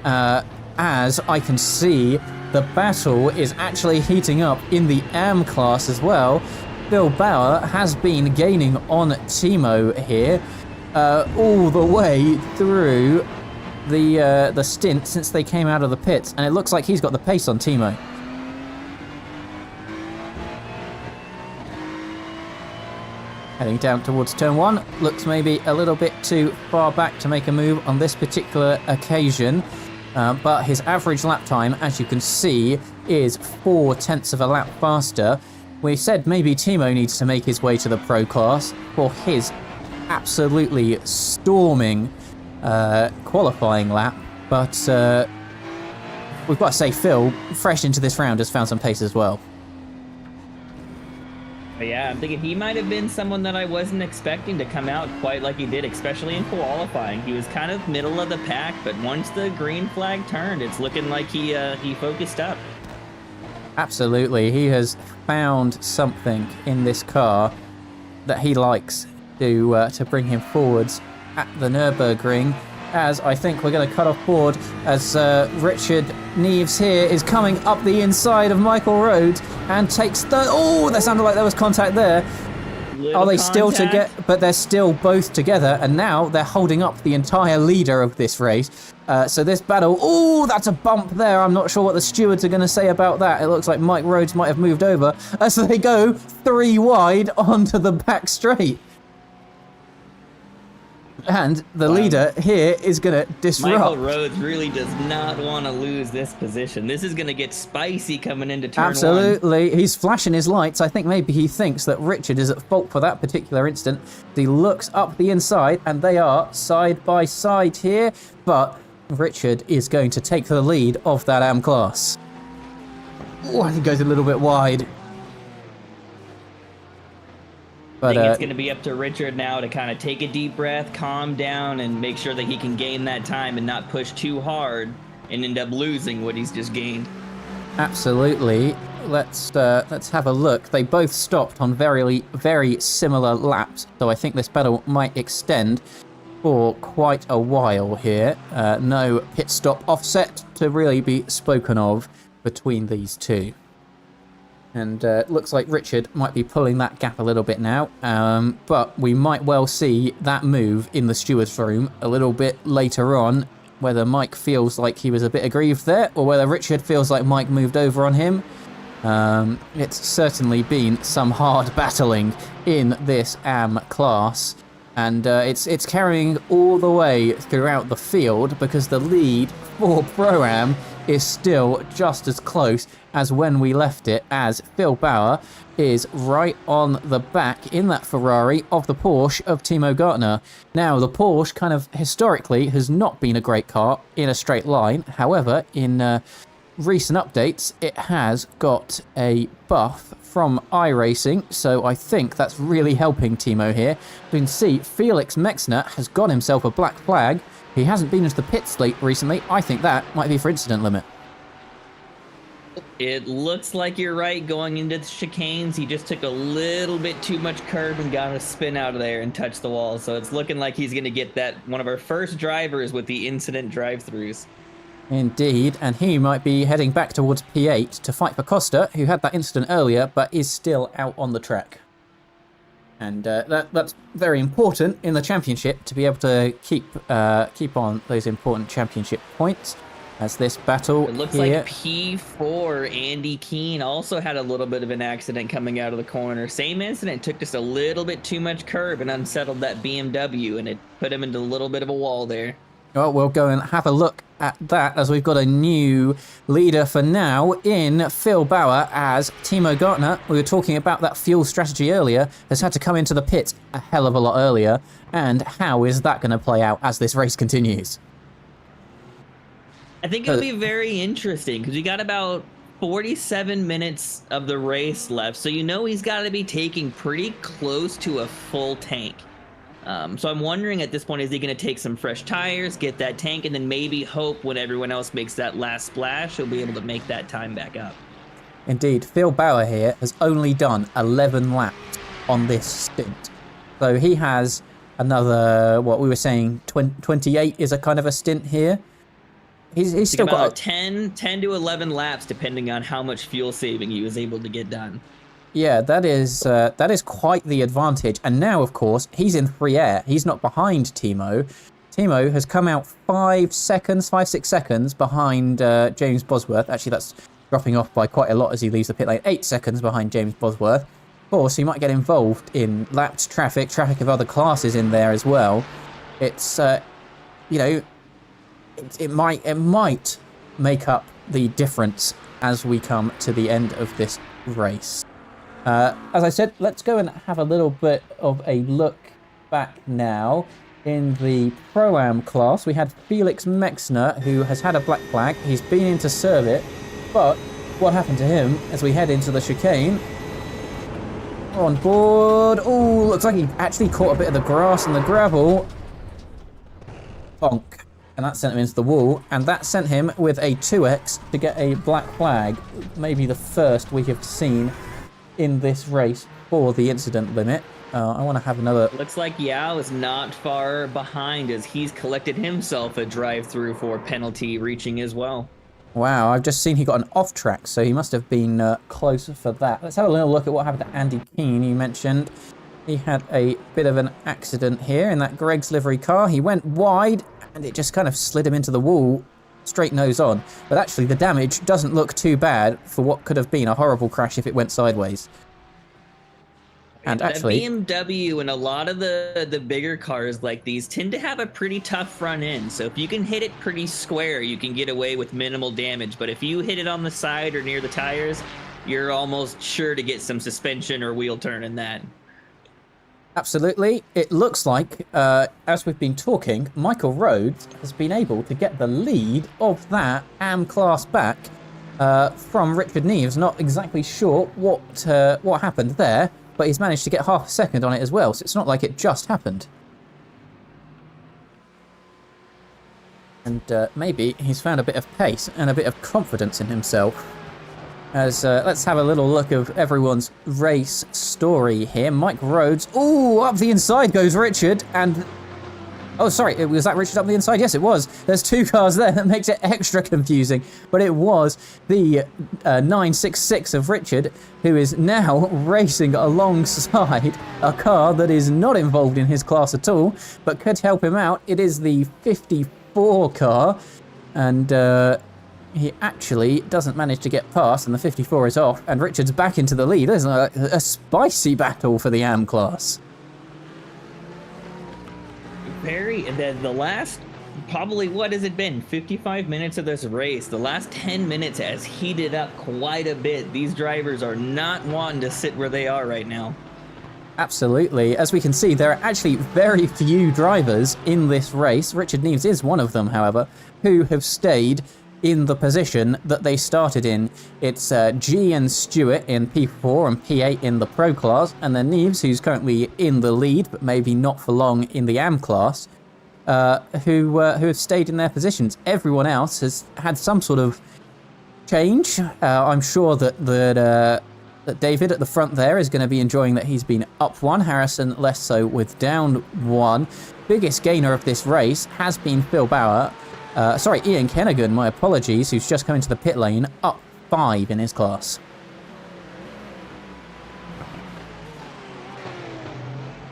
As I can see, the battle is actually heating up in the AM class as well. Phil Bauer has been gaining on Timo here all the way through the stint since they came out of the pits, and it looks like he's got the pace on Timo. Heading down towards turn 1, looks maybe a little bit too far back to make a move on this particular occasion, but his average lap time, as you can see, is 0.4 of a lap faster. We said maybe Timo needs to make his way to the pro class for his absolutely storming qualifying lap, but we've got to say Phil, fresh into this round, has found some pace as well. Yeah, I'm thinking he might have been someone that I wasn't expecting to come out quite like he did, especially in qualifying. He was kind of middle of the pack, but once the green flag turned, it's looking like he focused up. Absolutely, he has found something in this car that he likes to bring him forwards at the Nürburgring, as I think we're going to cut off board as Richard Neves here is coming up the inside of Michael Rhodes and takes the... Oh, that sounded like there was contact there. Are they still together? But they're still both together, and now they're holding up the entire leader of this race. So this battle... Oh, that's a bump there. I'm not sure what the stewards are going to say about that. It looks like Mike Rhodes might have moved over as they go 3 wide onto the back straight. And the leader here is going to disrupt. Michael Rhodes really does not want to lose this position. This is going to get spicy coming into turn 1. Absolutely. He's flashing his lights. I think maybe he thinks that Richard is at fault for that particular instant. He looks up the inside, and they are side by side here. But Richard is going to take the lead of that AM class. Oh, he goes a little bit wide. I think it's going to be up to Richard now to kind of take a deep breath, calm down, and make sure that he can gain that time and not push too hard and end up losing what he's just gained. Absolutely. Let's have a look. They both stopped on very similar laps, so I think this battle might extend for quite a while here. No pit stop offset to really be spoken of between these two. And looks like Richard might be pulling that gap a little bit now, but we might well see that move in the steward's room a little bit later on, whether Mike feels like he was a bit aggrieved there, or whether Richard feels like Mike moved over on him. It's certainly been some hard battling in this AM class, and it's carrying all the way throughout the field, because the lead for Pro-Am is still just as close as when we left it, as Phil Bauer is right on the back in that Ferrari of the Porsche of Timo Gartner. Now, the Porsche kind of historically has not been a great car in a straight line. However, in recent updates, it has got a buff from iRacing, so I think that's really helping Timo here. You can see Felix Mexner has got himself a black flag. He hasn't been into the pit slate recently. I think that might be for incident limit. It looks like you're right going into the chicanes. He just took a little bit too much curve and got a spin out of there and touched the wall. So it's looking like he's going to get that one of our first drivers with the incident drive-throughs. Indeed, and he might be heading back towards P8 to fight for Costa, who had that incident earlier, but is still out on the track. And that's very important in the championship to be able to keep on those important championship points. As this battle it looks here. like P4 Andy Keene also had a little bit of an accident coming out of the corner. Same incident, took just a little bit too much curb and unsettled that BMW, and it put him into a little bit of a wall there. Well, we'll go and have a look at that as we've got a new leader for now in Phil Bauer, as Timo Gartner, we were talking about that fuel strategy earlier, has had to come into the pit a hell of a lot earlier. And how is that going to play out as this race continues? I think it'll be very interesting because we got about 47 minutes of the race left. So you know he's got to be taking pretty close to a full tank. So I'm wondering at this point, is he going to take some fresh tires, get that tank, and then maybe hope when everyone else makes that last splash, he'll be able to make that time back up. Indeed, Phil Bauer here has only done 11 laps on this stint. So he has another, what we were saying, 28 is a kind of a stint here. He's still got 10 to 11 laps, depending on how much fuel saving he was able to get done. Yeah, that is quite the advantage. And now, of course, he's in free air. He's not behind Timo. Timo has come out 5, 6 seconds behind James Bosworth. Actually, that's dropping off by quite a lot as he leaves the pit lane. 8 seconds behind James Bosworth. Of course, he might get involved in lapped traffic of other classes in there as well. It's, you know, it might make up the difference as we come to the end of this race. As I said, let's go and have a little bit of a look back now. In the Pro-Am class, we had Felix Mexner, who has had a black flag. He's been in to serve it, but what happened to him as we head into the chicane? On board. Oh, looks like he actually caught a bit of the grass and the gravel. Bonk. And that sent him into the wall, and that sent him with a 2x to get a black flag. Maybe the first we have seen in this race for the incident limit. I want to have another... Looks like Yao is not far behind as he's collected himself a drive-through for penalty reaching as well. Wow, I've just seen he got an off-track, so he must have been close for that. Let's have a little look at what happened to Andy Keene, you mentioned. He had a bit of an accident here in that Greg's livery car. He went wide, and it just kind of slid him into the wall, straight nose on. But actually, the damage doesn't look too bad for what could have been a horrible crash if it went sideways. And actually, the BMW and a lot of the bigger cars like these tend to have a pretty tough front end. So if you can hit it pretty square, you can get away with minimal damage. But if you hit it on the side or near the tires, you're almost sure to get some suspension or wheel turn in that. Absolutely. It looks like, as we've been talking, Michael Rhodes has been able to get the lead of that AM class back from Richard Neves. Not exactly sure what happened there, but he's managed to get half a second on it as well, so it's not like it just happened. And maybe he's found a bit of pace and a bit of confidence in himself. As let's have a little look of everyone's race story here. Mike Rhodes. Oh, up the inside goes Richard, and oh, sorry, was that Richard up the inside? Yes, it was. There's two cars there. That makes it extra confusing. But it was the 966 of Richard, who is now racing alongside a car that is not involved in his class at all, but could help him out. It is the 54 car, and he actually doesn't manage to get past, and the 54 is off, and Richard's back into the lead. There's a spicy battle for the AM class. The last, probably, what has it been, 55 minutes of this race, the last 10 minutes has heated up quite a bit. These drivers are not wanting to sit where they are right now. Absolutely. As we can see, there are actually very few drivers in this race. Richard Neves is one of them, however, who have stayed in the position that they started in. It's G and Stewart in P4 and P8 in the Pro class, and then Neves, who's currently in the lead, but maybe not for long in the AM class, who have stayed in their positions. Everyone else has had some sort of change. I'm sure that David at the front there is going to be enjoying that he's been up one. Harrison less so with down one. Biggest gainer of this race has been Phil Bauer, Sorry, Ian Kennigan, my apologies, who's just come into the pit lane, up 5 in his class.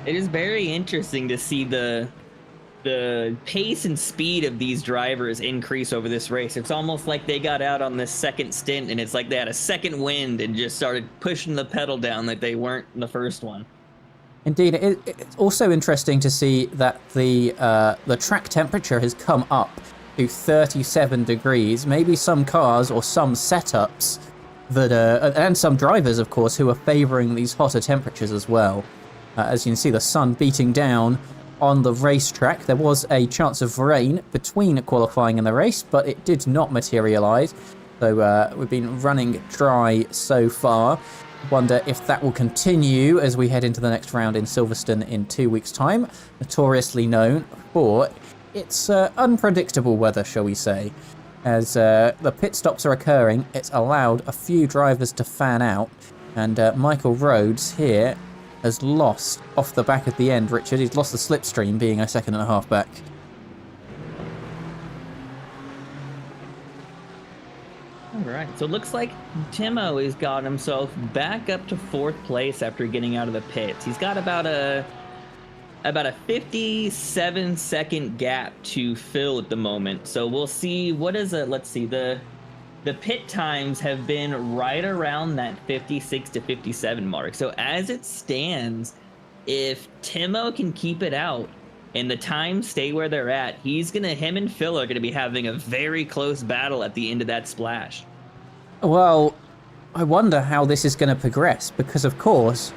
It is very interesting to see the pace and speed of these drivers increase over this race. It's almost like they got out on this second stint and it's like they had a second wind and just started pushing the pedal down like they weren't in the first one. Indeed, it's also interesting to see that the track temperature has come up to 37 degrees. Maybe some cars or some setups that and some drivers, of course, who are favouring these hotter temperatures as well. As you can see, the sun beating down on the racetrack. There was a chance of rain between qualifying and the race, but it did not materialise. So we've been running dry so far. Wonder if that will continue as we head into the next round in Silverstone in 2 weeks' time. Notoriously known for its unpredictable weather, shall we say. As the pit stops are occurring, it's allowed a few drivers to fan out. And Michael Rhodes here has lost off the back at the end, Richard. He's lost the slipstream, being a 1.5 seconds back. All right, so it looks like Timo has got himself back up to 4th place after getting out of the pits. He's got about a 57-second gap to fill at the moment. So we'll see what is it. Let's see, the pit times have been right around that 56 to 57 mark. So as it stands, if Timo can keep it out and the times stay where they're at, him and Phil are gonna be having a very close battle at the end of that splash. Well, I wonder how this is going to progress, because of course,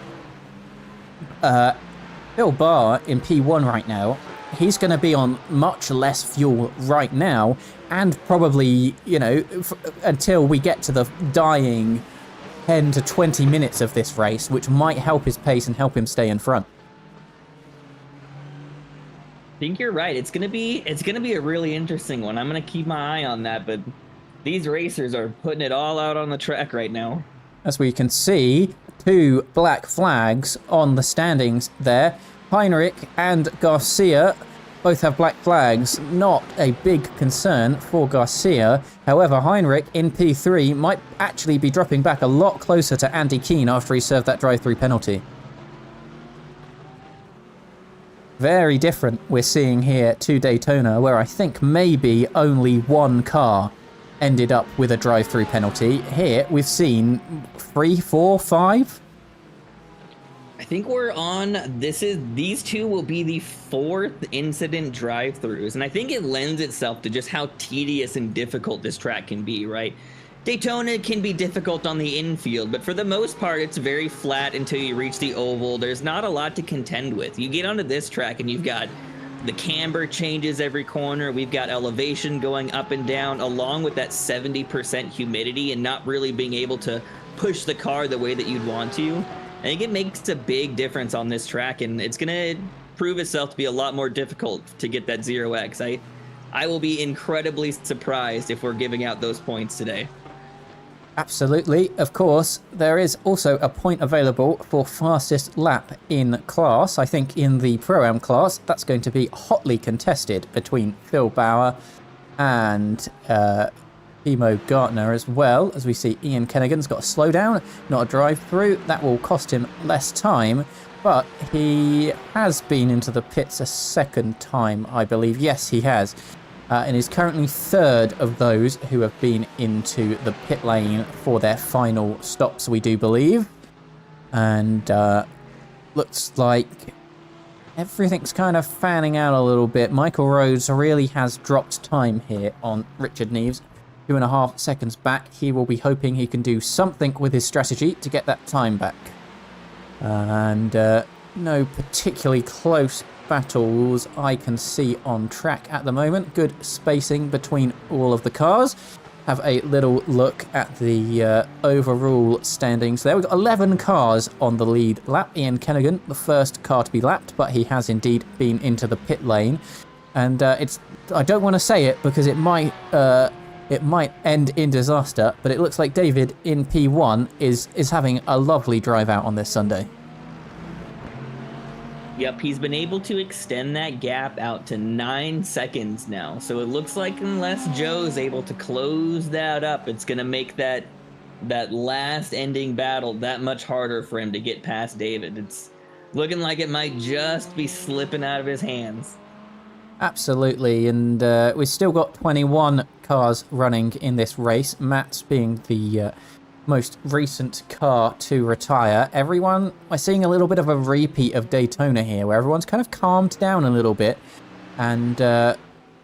Phil Barr in P1 right now, he's going to be on much less fuel right now, and probably, you know, until we get to the dying 10 to 20 minutes of this race, which might help his pace and help him stay in front. I think you're right. It's gonna be a really interesting one. I'm gonna keep my eye on that, but these racers are putting it all out on the track right now. As we can see, 2 black flags on the standings there. Heinrich and Garcia both have black flags. Not a big concern for Garcia. However, Heinrich in P3 might actually be dropping back a lot closer to Andy Keane after he served that drive-through penalty. Very different we're seeing here to Daytona, where I think maybe only 1 car ended up with a drive-through penalty. Here we've seen 3, 4, 5. I think we're on, these 2 will be the 4th incident drive-throughs, and I think it lends itself to just how tedious and difficult this track can be, right? Daytona can be difficult on the infield, but for the most part, it's very flat until you reach the oval. There's not a lot to contend with. You get onto this track and you've got the camber changes every corner. We've got elevation going up and down, along with that 70% humidity and not really being able to push the car the way that you'd want to. I think it makes a big difference on this track, and it's going to prove itself to be a lot more difficult to get that 0x. I will be incredibly surprised if we're giving out those points today. Absolutely. Of course, there is also a point available for fastest lap in class. I think in the Pro-Am class, that's going to be hotly contested between Phil Bauer and Timo Gartner as well. As we see, Ian Kennigan's got a slowdown, not a drive-through. That will cost him less time, but he has been into the pits a second time, I believe. Yes, he has. And is currently 3rd of those who have been into the pit lane for their final stops, we do believe. And looks like everything's kind of fanning out a little bit. Michael Rhodes really has dropped time here on Richard Neves. 2.5 seconds back. He will be hoping he can do something with his strategy to get that time back. And no particularly close battles I can see on track at the moment. Good spacing between all of the cars. Have a little look at the overall standings there. We've got 11 cars on the lead lap. Ian Kennigan, the first car to be lapped, but he has indeed been into the pit lane. And I don't want to say it because it might end in disaster, but it looks like David in P1 is having a lovely drive out on this Sunday. Yep, he's been able to extend that gap out to 9 seconds now. So it looks like unless Joe's able to close that up, it's going to make that last ending battle that much harder for him to get past David. It's looking like it might just be slipping out of his hands. Absolutely, and we've still got 21 cars running in this race, Matt's being the most recent car to retire. Everyone, we're seeing a little bit of a repeat of Daytona here, where everyone's kind of calmed down a little bit, and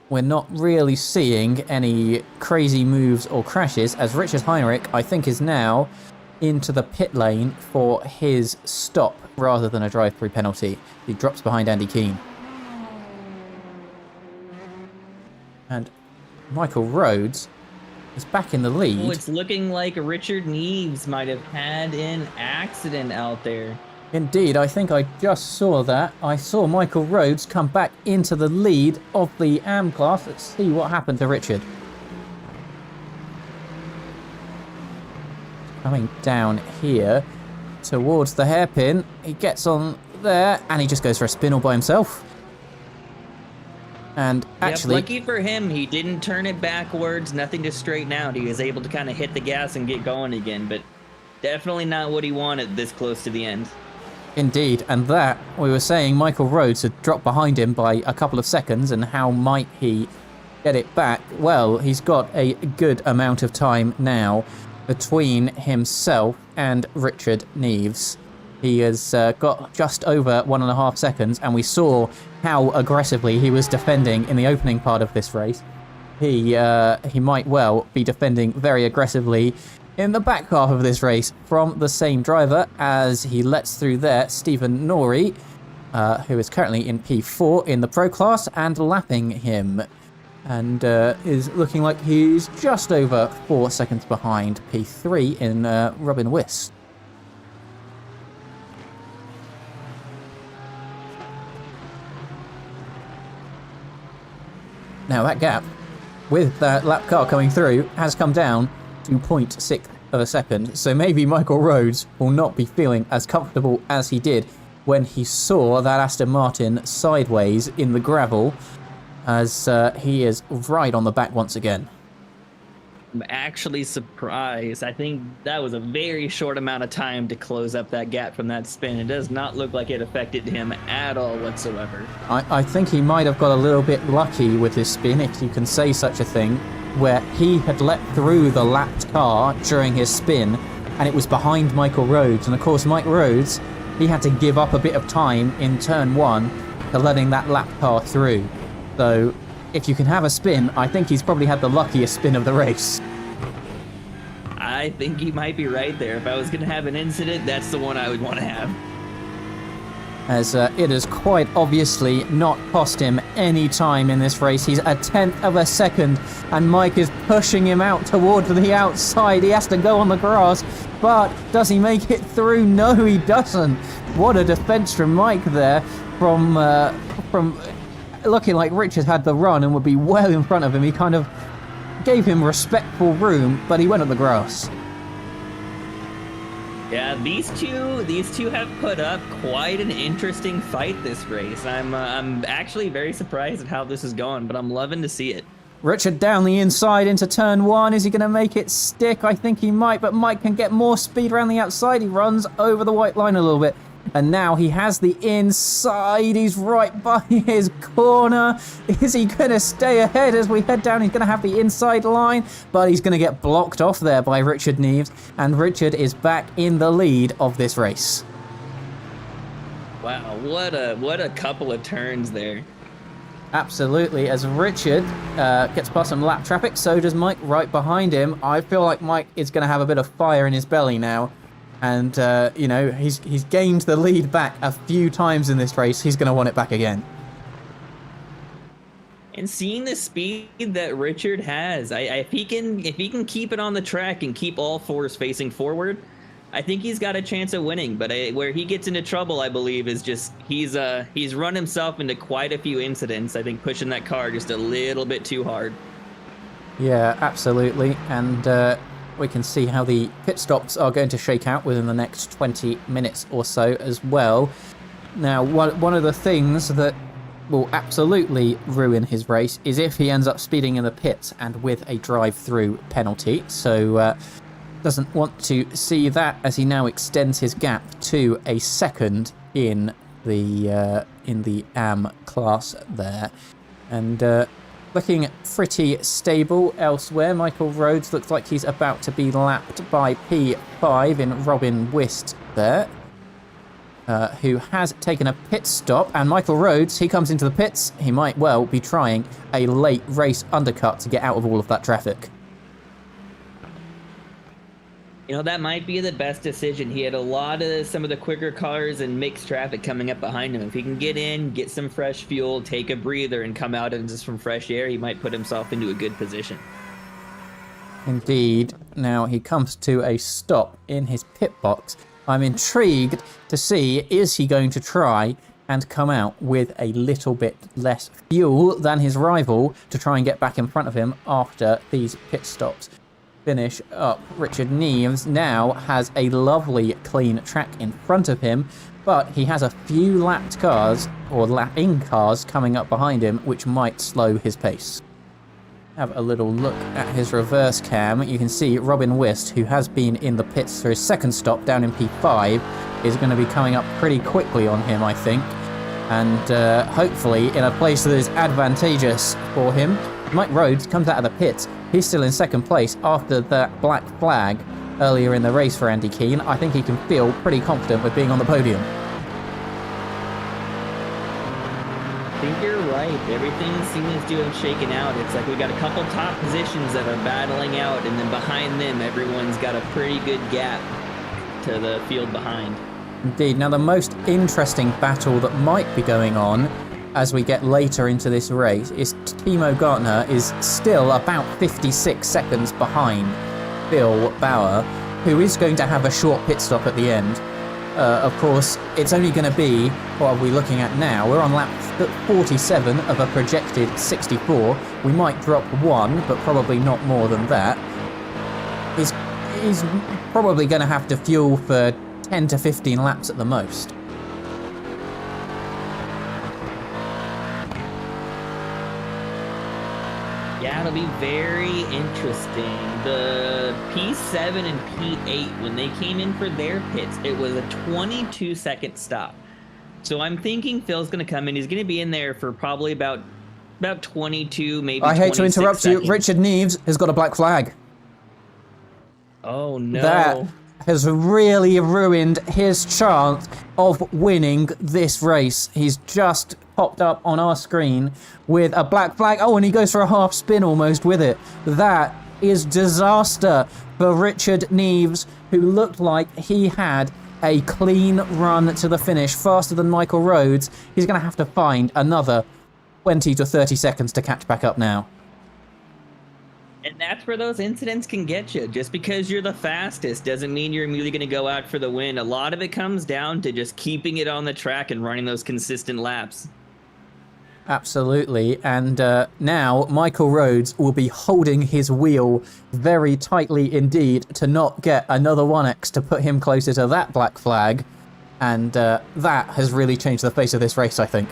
we're not really seeing any crazy moves or crashes, as Richard Heinrich, I think, is now into the pit lane for his stop rather than a drive-through penalty. He drops behind Andy Keane. And Michael Rhodes is back in the lead. Oh, it's looking like Richard Neves might have had an accident out there. Indeed, I think I just saw that. I saw Michael Rhodes come back into the lead of the AM class. Let's see what happened to Richard. Coming down here towards the hairpin. He gets on there and he just goes for a spin all by himself. And actually, yep, lucky for him, he didn't turn it backwards, nothing to straighten out. He was able to kind of hit the gas and get going again, but definitely not what he wanted this close to the end. Indeed, and that, we were saying Michael Rhodes had dropped behind him by a couple of seconds, and how might he get it back? Well, he's got a good amount of time now between himself and Richard Neves. He has got just over 1.5 seconds, and we saw how aggressively he was defending in the opening part of this race. He might well be defending very aggressively in the back half of this race from the same driver, as he lets through there Stephen Norrie, who is currently in P4 in the Pro class, and lapping him, and is looking like he's just over 4 seconds behind P3 in Robin Wiss. Now that gap, with that lap car coming through, has come down to 0.6 of a second, so maybe Michael Rhodes will not be feeling as comfortable as he did when he saw that Aston Martin sideways in the gravel, as he is right on the back once again. I'm actually surprised. I think that was a very short amount of time to close up that gap from that spin. It does not look like it affected him at all whatsoever. I think he might have got a little bit lucky with his spin, if you can say such a thing, where he had let through the lapped car during his spin, and it was behind Michael Rhodes. And of course, Mike Rhodes, he had to give up a bit of time in turn 1 to letting that lapped car through. So if you can have a spin, I think he's probably had the luckiest spin of the race. I think you might be right there. If I was going to have an incident, that's the one I would want to have. As it has quite obviously not cost him any time in this race. He's 1/10 of a second, and Mike is pushing him out towards the outside. He has to go on the grass, but does he make it through? No, he doesn't. What a defense from Mike there, from looking like Richard had the run and would be well in front of him. He kind of gave him respectful room, but he went on the grass. Yeah, these two have put up quite an interesting fight this race. I'm actually very surprised at how this is going, but I'm loving to see it. Richard down the inside into turn 1. Is he going to make it stick? I think he might, but Mike can get more speed around the outside. He runs over the white line a little bit. And now he has the inside. He's right by his corner. Is he going to stay ahead as we head down? He's going to have the inside line, but he's going to get blocked off there by Richard Neves. And Richard is back in the lead of this race. Wow, what a couple of turns there. Absolutely. As Richard gets past some lap traffic, so does Mike right behind him. I feel like Mike is going to have a bit of fire in his belly now. And, he's gained the lead back a few times in this race. He's going to want it back again. And seeing the speed that Richard has, if he can keep it on the track and keep all fours facing forward, I think he's got a chance of winning. But where he gets into trouble, I believe, is just he's run himself into quite a few incidents. I think pushing that car just a little bit too hard. Yeah, absolutely. And we can see how the pit stops are going to shake out within the next 20 minutes or so as well. Now, one of the things that will absolutely ruin his race is if he ends up speeding in the pits and with a drive-through penalty. So doesn't want to see that as he now extends his gap to a second in the AM class there. And looking pretty stable elsewhere. Michael Rhodes looks like he's about to be lapped by P5 in Robin Wist there, who has taken a pit stop. And Michael Rhodes, he comes into the pits. He might well be trying a late race undercut to get out of all of that traffic. You know, that might be the best decision. He had a lot of some of the quicker cars and mixed traffic coming up behind him. If he can get in, get some fresh fuel, take a breather, and come out into some fresh air, he might put himself into a good position. Indeed. Now he comes to a stop in his pit box. I'm intrigued to see, is he going to try and come out with a little bit less fuel than his rival to try and get back in front of him after these pit stops finish up. Richard Neves now has a lovely clean track in front of him, but he has a few lapped cars or lapping cars coming up behind him, which might slow his pace. Have a little look at his reverse cam. You can see Robin Wist, who has been in the pits for his second stop down in P5, is going to be coming up pretty quickly on him, I think. And hopefully in a place that is advantageous for him. Mike Rhodes comes out of the pits. He's still in second place after that black flag earlier in the race for Andy Keane. I think he can feel pretty confident with being on the podium. I think you're right. Everything seems to have shaken out. It's like we got a couple top positions that are battling out, and then behind them, everyone's got a pretty good gap to the field behind. Indeed. Now, the most interesting battle that might be going on as we get later into this race is Timo Gartner is still about 56 seconds behind Bill Bauer, who is going to have a short pit stop at the end. Of course, it's only going to be, what are we looking at now? We're on lap 47 of a projected 64. We might drop one, but probably not more than that. He's probably going to have to fuel for 10 to 15 laps at the most. Yeah, it'll be very interesting. The P7 and P8, when they came in for their pits, it was a 22-second stop. So I'm thinking Phil's going to come in. He's going to be in there for probably about 22, maybe 26 I hate to interrupt seconds. you. Richard Neves has got a black flag. Oh, no. That has really ruined his chance of winning this race. He's just popped up on our screen with a black flag. Oh, and he goes for a half spin almost with it. That is disaster for Richard Neves, who looked like he had a clean run to the finish, faster than Michael Rhodes. He's going to have to find another 20 to 30 seconds to catch back up now. And that's where those incidents can get you. Just because you're the fastest doesn't mean you're immediately going to go out for the win. A lot of it comes down to just keeping it on the track and running those consistent laps. Absolutely, and now Michael Rhodes will be holding his wheel very tightly indeed to not get another 1x to put him closer to that black flag, and that has really changed the face of this race, I think.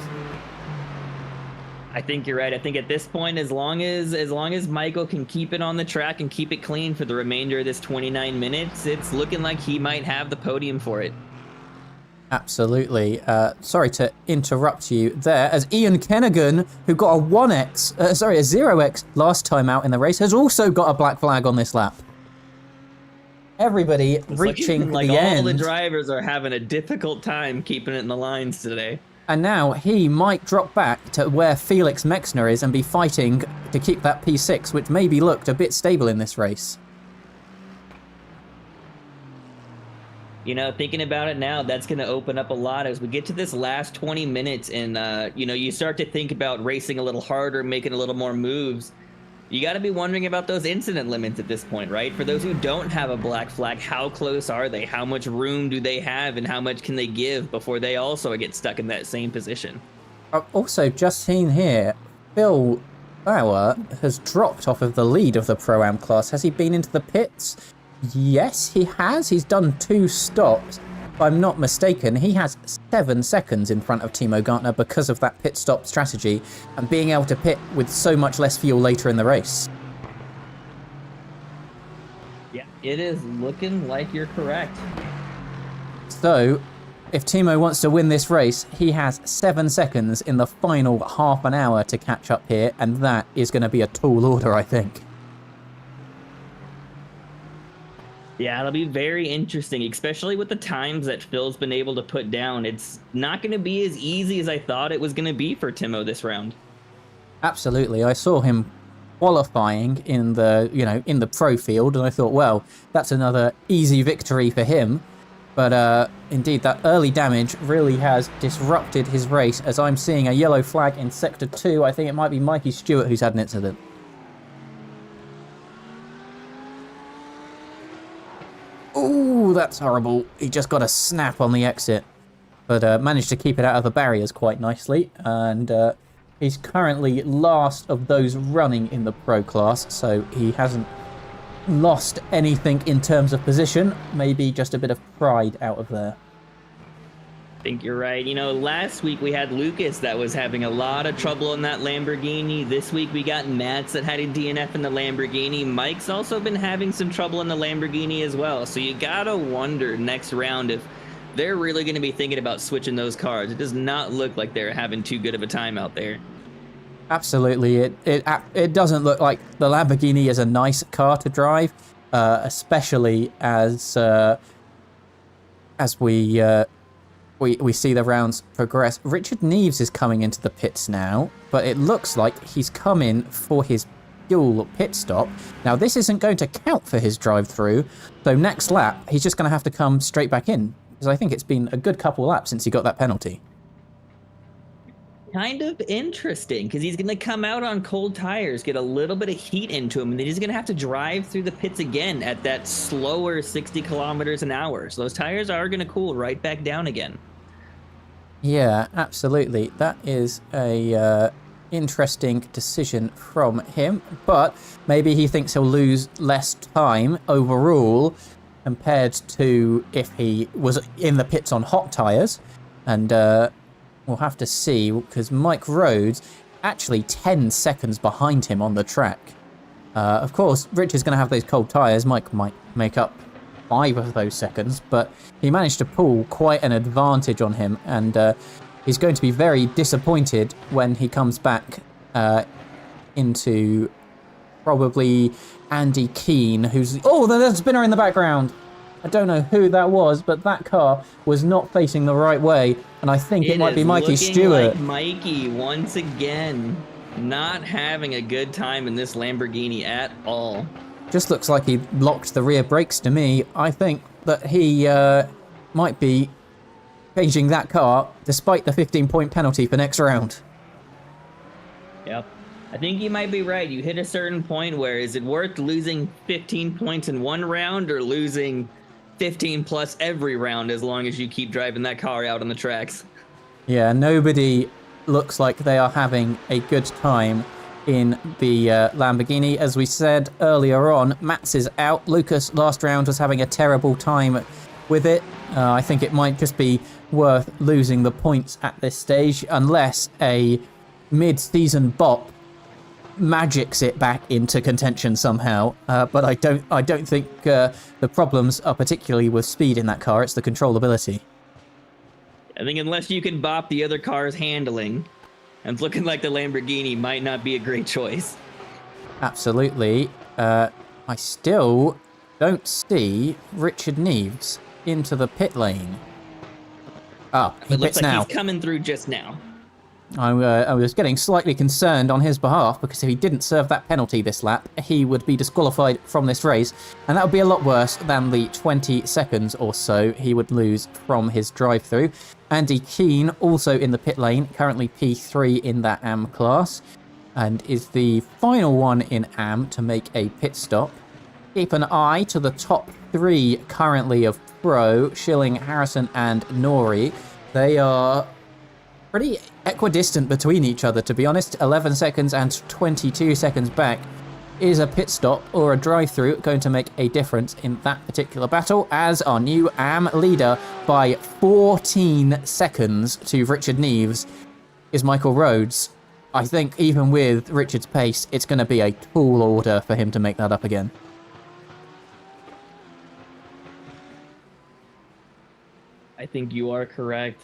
I think you're right. I think at this point, as long as Michael can keep it on the track and keep it clean for the remainder of this 29 minutes, it's looking like he might have the podium for it. Absolutely. Sorry to interrupt you there, as Ian Kennigan, who got a 0x last time out in the race, has also got a black flag on this lap. Everybody reaching like the all end. the drivers are having a difficult time keeping it in the lines today. And now he might drop back to where Felix Mexner is and be fighting to keep that P6, which maybe looked a bit stable in this race. You know, thinking about it now, that's going to open up a lot as we get to this last 20 minutes and, you know, you start to think about racing a little harder, making a little more moves. You got to be wondering about those incident limits at this point, right? For those who don't have a black flag, how close are they? How much room do they have and how much can they give before they also get stuck in that same position? I've also just seen here, Bill Bauer has dropped off of the lead of the Pro-Am class. Has he been into the pits? Yes, he has. He's done 2 stops. if I'm not mistaken, he has 7 seconds in front of Timo Gartner because of that pit stop strategy and being able to pit with so much less fuel later in the race. Yeah, it is looking like you're correct. So, if Timo wants to win this race, he has 7 seconds in the final half an hour to catch up here, and that is going to be a tall order, I think. Yeah, it'll be very interesting, especially with the times that Phil's been able to put down. It's not going to be as easy as I thought it was going to be for Timo this round. Absolutely. I saw him qualifying in the, in the pro field, and I thought, well, that's another easy victory for him. But indeed, that early damage really has disrupted his race, as I'm seeing a yellow flag in Sector 2. I think it might be Mikey Stewart who's had an incident. Ooh, that's horrible. He just got a snap on the exit, but managed to keep it out of the barriers quite nicely. And he's currently last of those running in the pro class, so he hasn't lost anything in terms of position. Maybe just a bit of pride out of there. I think you're right. Last week we had Lucas that was having a lot of trouble in that Lamborghini. This week we got Mats that had a DNF in the Lamborghini. Mike's also been having some trouble in the Lamborghini as well. So you gotta wonder next round if they're really going to be thinking about switching those cars. It does not look like they're having too good of a time out there. Absolutely. It doesn't look like the Lamborghini is a nice car to drive, especially as we see the rounds progress. Richard Neves is coming into the pits now, but it looks like he's come in for his fuel pit stop. Now, this isn't going to count for his drive-through, so next lap, he's just going to have to come straight back in, because I think it's been a good couple laps since he got that penalty. Kind of interesting, because he's going to come out on cold tires, get a little bit of heat into him, and then he's going to have to drive through the pits again at that slower 60 kilometers an hour. So those tires are going to cool right back down again. Yeah, absolutely. That is a interesting decision from him, but maybe he thinks he'll lose less time overall compared to if he was in the pits on hot tires, and we'll have to see, because Mike Rhodes actually 10 seconds behind him on the track. Of course, Richard's going to have those cold tyres. Mike might make up 5 of those seconds, but he managed to pull quite an advantage on him, and he's going to be very disappointed when he comes back into probably Andy Keane, who's... Oh, there's a spinner in the background. I don't know who that was, but that car was not facing the right way, and I think it might be Mikey Stewart. Like Mikey, once again, not having a good time in this Lamborghini at all. Just looks like he locked the rear brakes to me. I think that he might be changing that car, despite the 15-point penalty for next round. Yep. I think you might be right. You hit a certain point where is it worth losing 15 points in one round or losing 15 plus every round as long as you keep driving that car out on the tracks? Yeah, nobody looks like they are having a good time in the Lamborghini. As we said earlier on, Mats is out. Lucas last round was having a terrible time with it. I think it might just be worth losing the points at this stage, unless a mid-season bop magics it back into contention somehow. But I don't think the problems are particularly with speed in that car. It's the controllability. I think unless you can bop the other car's handling, and it's looking like the Lamborghini might not be a great choice. Absolutely. I still don't see Richard Neves into the pit lane. Oh, he looks pits like now. He's coming through just now. I was getting slightly concerned on his behalf, because if he didn't serve that penalty this lap, he would be disqualified from this race, and that would be a lot worse than the 20 seconds or so he would lose from his drive-through. Andy Keane also in the pit lane, currently P3 in that AM class, and is the final one in AM to make a pit stop. Keep an eye to the top 3 currently of Pro, Schilling, Harrison and Nori. They are pretty equidistant between each other, to be honest. 11 seconds and 22 seconds back. is a pit stop or a drive-through going to make a difference in that particular battle, as our new AM leader by 14 seconds to Richard Neves is Michael Rhodes. I think even with Richard's pace, it's going to be a tall order for him to make that up again. I think you are correct.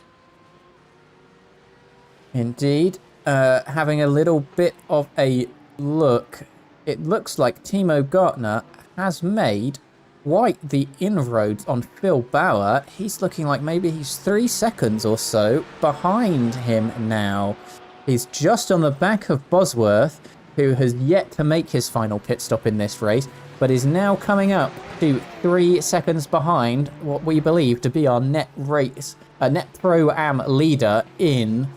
Indeed. Having a little bit of a look, it looks like Timo Gartner has made quite the inroads on Phil Bauer. He's looking like maybe he's 3 seconds or so behind him now. He's just on the back of Bosworth, who has yet to make his final pit stop in this race, but is now coming up to 3 seconds behind what we believe to be our net Pro-Am leader in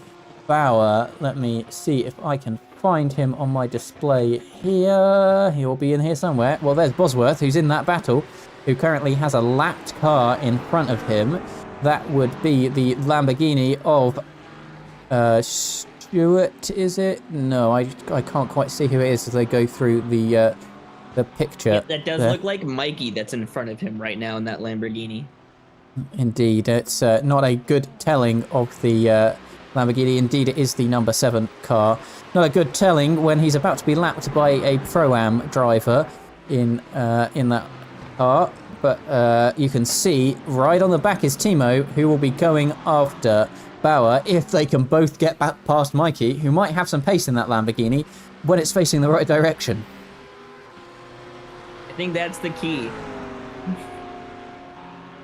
Bauer. Let me see if I can find him on my display here. He'll be in here somewhere. Well, there's Bosworth, who's in that battle, who currently has a lapped car in front of him. That would be the Lamborghini of Stewart, is it? No, I can't quite see who it is as they go through the picture. Yeah, that does there. look like Mikey that's in front of him right now in that Lamborghini. Indeed, it's not a good telling of the Lamborghini. Indeed, it is the number 7 car. Not a good telling when he's about to be lapped by a Pro-Am driver in that car. But you can see right on the back is Timo, who will be going after Bauer if they can both get back past Mikey, who might have some pace in that Lamborghini when it's facing the right direction. I think that's the key.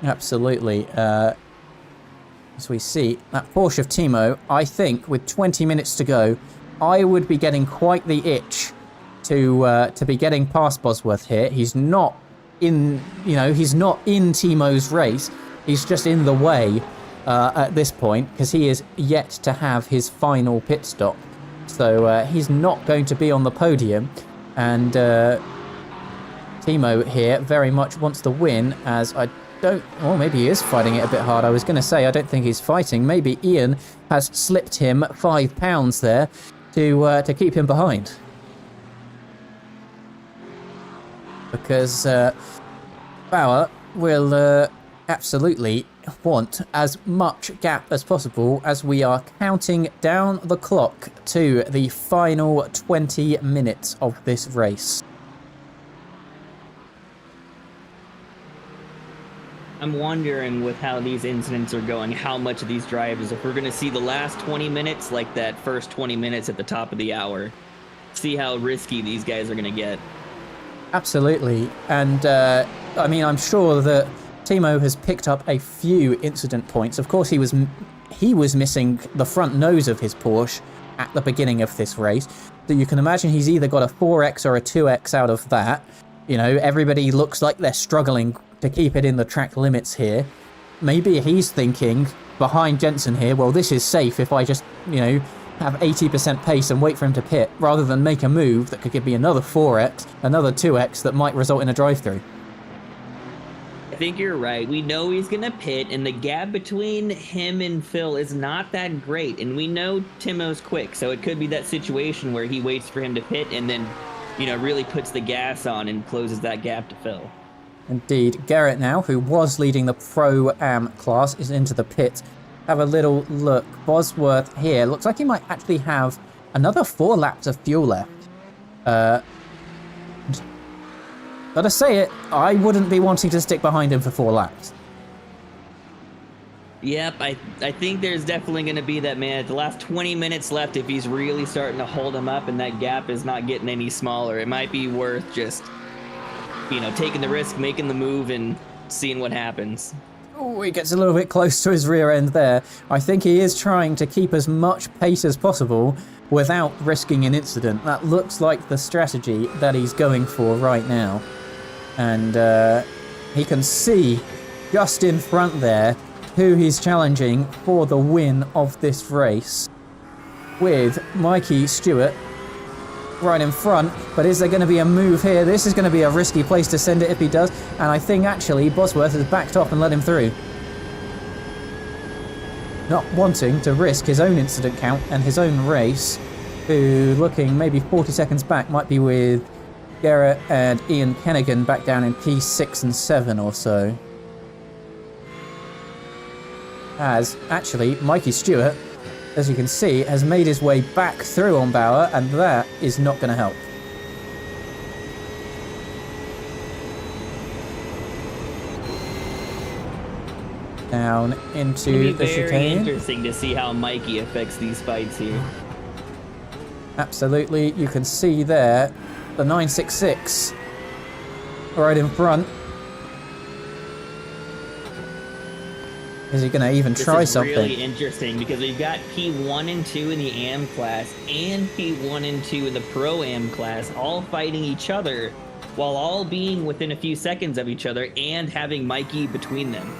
Absolutely. As we see, that Porsche of Timo, I think with 20 minutes to go, I would be getting quite the itch to be getting past Bosworth here. He's not in, he's not in Timo's race. He's just in the way at this point, because he is yet to have his final pit stop. So he's not going to be on the podium, and Timo here very much wants to win, as maybe he is fighting it a bit hard. I was going to say, I don't think he's fighting. Maybe Ian has slipped him £5 there to keep him behind. Because Bauer will absolutely want as much gap as possible as we are counting down the clock to the final 20 minutes of this race. I'm wondering with how these incidents are going, how much of these drivers, if we're going to see the last 20 minutes like that first 20 minutes at the top of the hour, see how risky these guys are going to get. Absolutely. And I mean, I'm sure that Timo has picked up a few incident points. Of course, he was missing the front nose of his Porsche at the beginning of this race. So you can imagine he's either got a 4X or a 2X out of that. Everybody looks like they're struggling to keep it in the track limits here. Maybe he's thinking behind Jensen here, well, this is safe if I just, have 80% pace and wait for him to pit, rather than make a move that could give me another 4X, another 2X that might result in a drive-through. I think you're right. We know he's going to pit, and the gap between him and Phil is not that great. And we know Timo's quick, so it could be that situation where he waits for him to pit and then, really puts the gas on and closes that gap to Phil. Indeed. Garrett now, who was leading the Pro-Am class, is into the pit. Have a little look. Bosworth here. Looks like he might actually have another 4 laps of fuel left. Gotta say it, I wouldn't be wanting to stick behind him for 4 laps. Yep, I think there's definitely going to be that, man. At the last 20 minutes left, if he's really starting to hold him up and that gap is not getting any smaller, it might be worth just, taking the risk, making the move, and seeing what happens. Oh, he gets a little bit close to his rear end there. I think he is trying to keep as much pace as possible without risking an incident. That looks like the strategy that he's going for right now. And he can see just in front there who he's challenging for the win of this race, with Mikey Stewart right in front. But is there going to be a move here? This is going to be a risky place to send it if he does, and I think actually Bosworth has backed off and let him through, not wanting to risk his own incident count and his own race, who, looking maybe 40 seconds back, might be with Garrett and Ian Kennigan back down in P6 and 7 or so. As, actually, Mikey Stewart, as you can see, has made his way back through on Bauer, and that is not going to help. Down into the chicane. Very interesting to see how Mikey affects these fights here. Absolutely, you can see there the 966 right in front. Is he going to even try something? This is really interesting because we've got P1 and 2 in the AM class and P1 and 2 in the Pro Am class all fighting each other while all being within a few seconds of each other and having Mikey between them.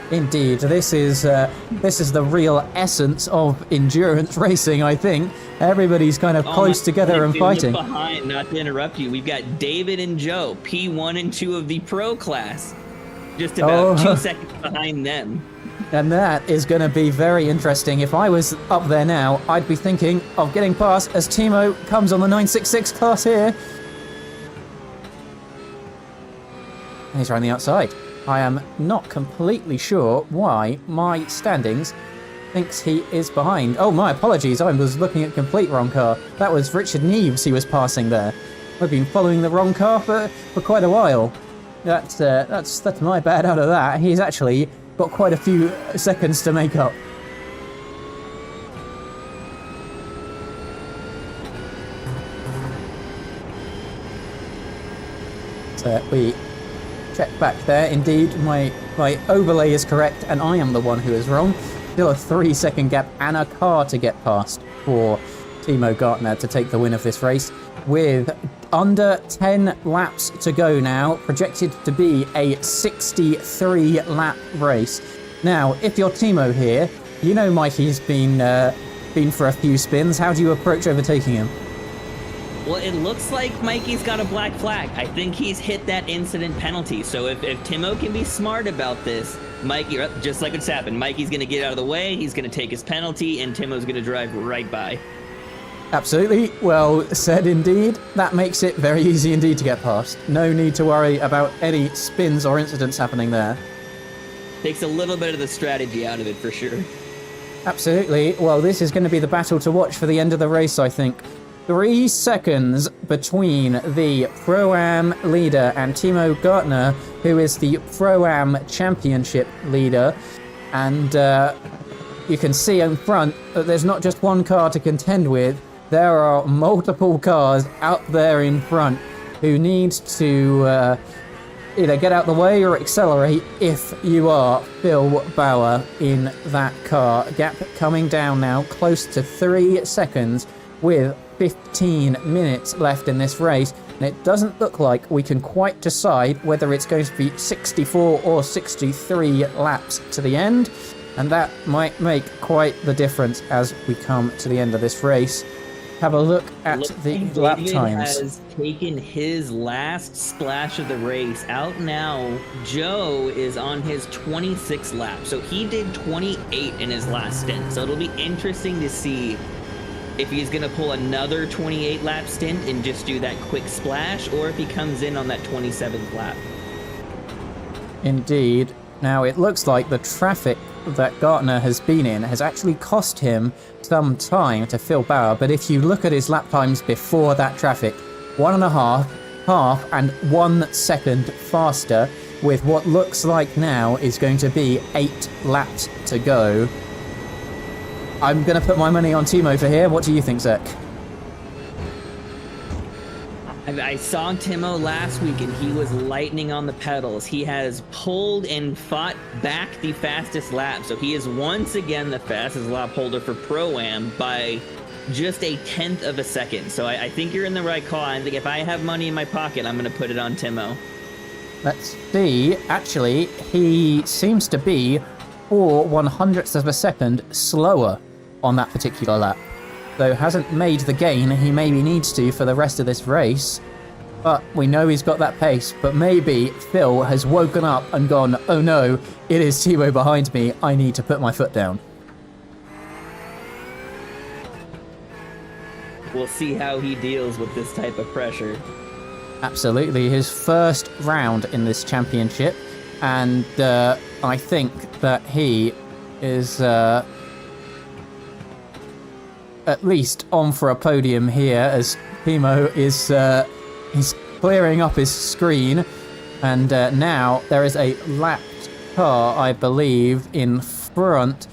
Indeed, this is the real essence of endurance racing, I think. Everybody's kind of close together and fighting. Behind, not to interrupt you, we've got David and Joe, P1 and 2 of the Pro class, just about 2 seconds behind them. And that is going to be very interesting. If I was up there now, I'd be thinking of getting past as Timo comes on the 966 class here. And he's around the outside. I am not completely sure why my standings thinks he is behind. Oh, my apologies. I was looking at complete wrong car. That was Richard Neves he was passing there. I've been following the wrong car for quite a while. That's my bad out of that. He's actually got quite a few seconds to make up. So we check back there. Indeed, my overlay is correct, and I am the one who is wrong. Still a 3-second gap and a car to get past for Timo Gartner to take the win of this race, with under 10 laps to go now, projected to be a 63-lap race. Now, if you're Timo here, you know Mikey's been for a few spins. How do you approach overtaking him? Well, it looks like Mikey's got a black flag. I think he's hit that incident penalty. So if Timo can be smart about this, Mikey, just like what's happened, Mikey's going to get out of the way, he's going to take his penalty, and Timo's going to drive right by. Absolutely. Well said indeed. That makes it very easy indeed to get past. No need to worry about any spins or incidents happening there. Takes a little bit of the strategy out of it for sure. Absolutely. Well, this is going to be the battle to watch for the end of the race, I think. 3 seconds between the Pro-Am leader and Timo Gartner, who is the Pro-Am Championship leader. And you can see in front that there's not just one car to contend with. There are multiple cars out there in front who need to either get out the way or accelerate if you are Phil Bauer in that car. Gap coming down now, close to 3 seconds with 15 minutes left in this race. And it doesn't look like we can quite decide whether it's going to be 64 or 63 laps to the end. And that might make quite the difference as we come to the end of this race. Have a look at the lap times. David has taken his last splash of the race. Out now, Joe is on his 26th lap. So he did 28 in his last stint. So it'll be interesting to see if he's going to pull another 28 lap stint and just do that quick splash, or if he comes in on that 27th lap. Indeed. Now it looks like the traffic that Gartner has been in has actually cost him some time to Phil Bauer, but if you look at his lap times before that traffic, 1.5, half and 1 second faster, with what looks like now is going to be 8 laps to go. I'm going to put my money on Timo for here. What do you think, Zach? I saw Timo last week and he was lightning on the pedals. He has pulled and fought back the fastest lap. So he is once again the fastest lap holder for Pro-Am by just a 1/10 of a second. So I think you're in the right call. I think if I have money in my pocket, I'm going to put it on Timo. Let's see. Actually, he seems to be 4/100ths of a second slower on that particular lap. So hasn't made the gain he maybe needs to for the rest of this race. But we know he's got that pace. But maybe Phil has woken up and gone, oh no, it is Timo behind me. I need to put my foot down. We'll see how he deals with this type of pressure. Absolutely, his first round in this championship, and I think that he is at least on for a podium here, as Timo is he's clearing up his screen, and now there is a lapped car, I believe, in front.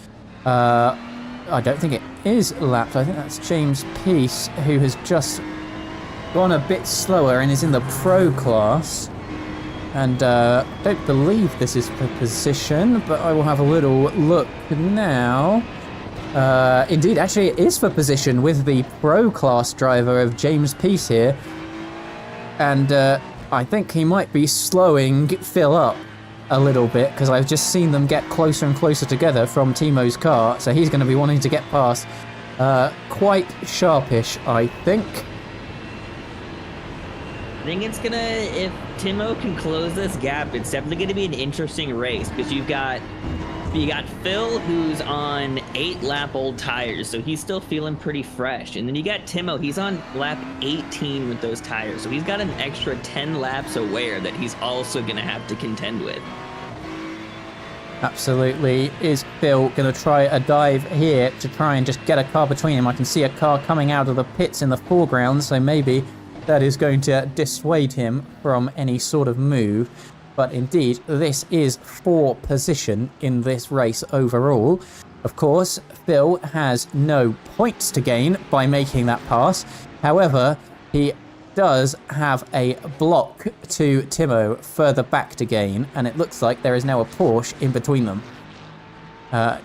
I don't think it is lapped. I think that's James Peace, who has just gone a bit slower and is in the pro class. And don't believe this is for position, but I will have a little look now. Indeed, actually it is for position with the pro class driver of James Peace here. And I think he might be slowing Phil up a little bit, because I've just seen them get closer and closer together from Timo's car, so he's going to be wanting to get past quite sharpish, I think. I think it's gonna, if Timo can close this gap, it's definitely gonna be an interesting race, because you got Phil, who's on 8-lap-old tires, so he's still feeling pretty fresh. And then you got Timo, he's on lap 18 with those tires, so he's got an extra 10 laps aware that he's also gonna have to contend with. Absolutely. Is Phil going to try a dive here to try and just get a car between him? I can see a car coming out of the pits in the foreground, so maybe that is going to dissuade him from any sort of move. But indeed, this is for position in this race overall. Of course, Phil has no points to gain by making that pass. However, he does have a block to Timo further back to gain, and it looks like there is now a Porsche in between them.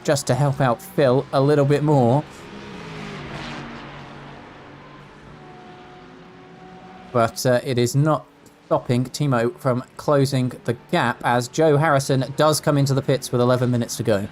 Just to help out Phil a little bit more. But it is not stopping Timo from closing the gap, as Joe Harrison does come into the pits with 11 minutes to go.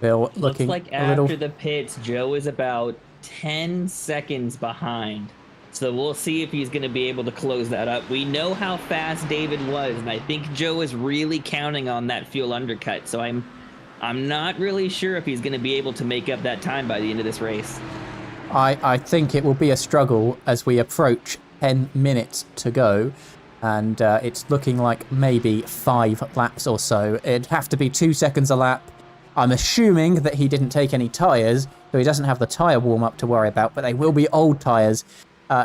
Phil looking looks like a little... after the pits, Joe is about 10 seconds behind. So we'll see if he's going to be able to close that up. We know how fast David was, and I think Joe is really counting on that fuel undercut. So I'm not really sure if he's going to be able to make up that time by the end of this race. I think it will be a struggle as we approach 10 minutes to go. And it's looking like maybe 5 laps or so. It'd have to be 2 seconds a lap. I'm assuming that he didn't take any tyres, so he doesn't have the tyre warm-up to worry about, but they will be old tyres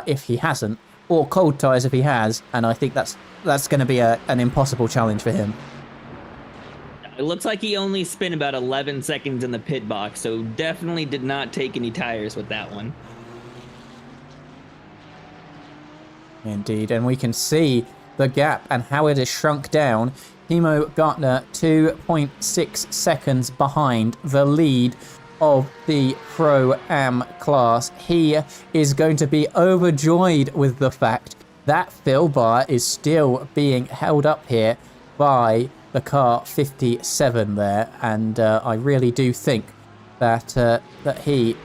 if he hasn't, or cold tyres if he has, and I think that's going to be an impossible challenge for him. It looks like he only spent about 11 seconds in the pit box, so definitely did not take any tyres with that one. Indeed, and we can see the gap and how it has shrunk down. Timo Gartner 2.6 seconds behind the lead of the Pro-Am class. He is going to be overjoyed with the fact that Phil Barr is still being held up here by the car 57 there, and I really do think that that he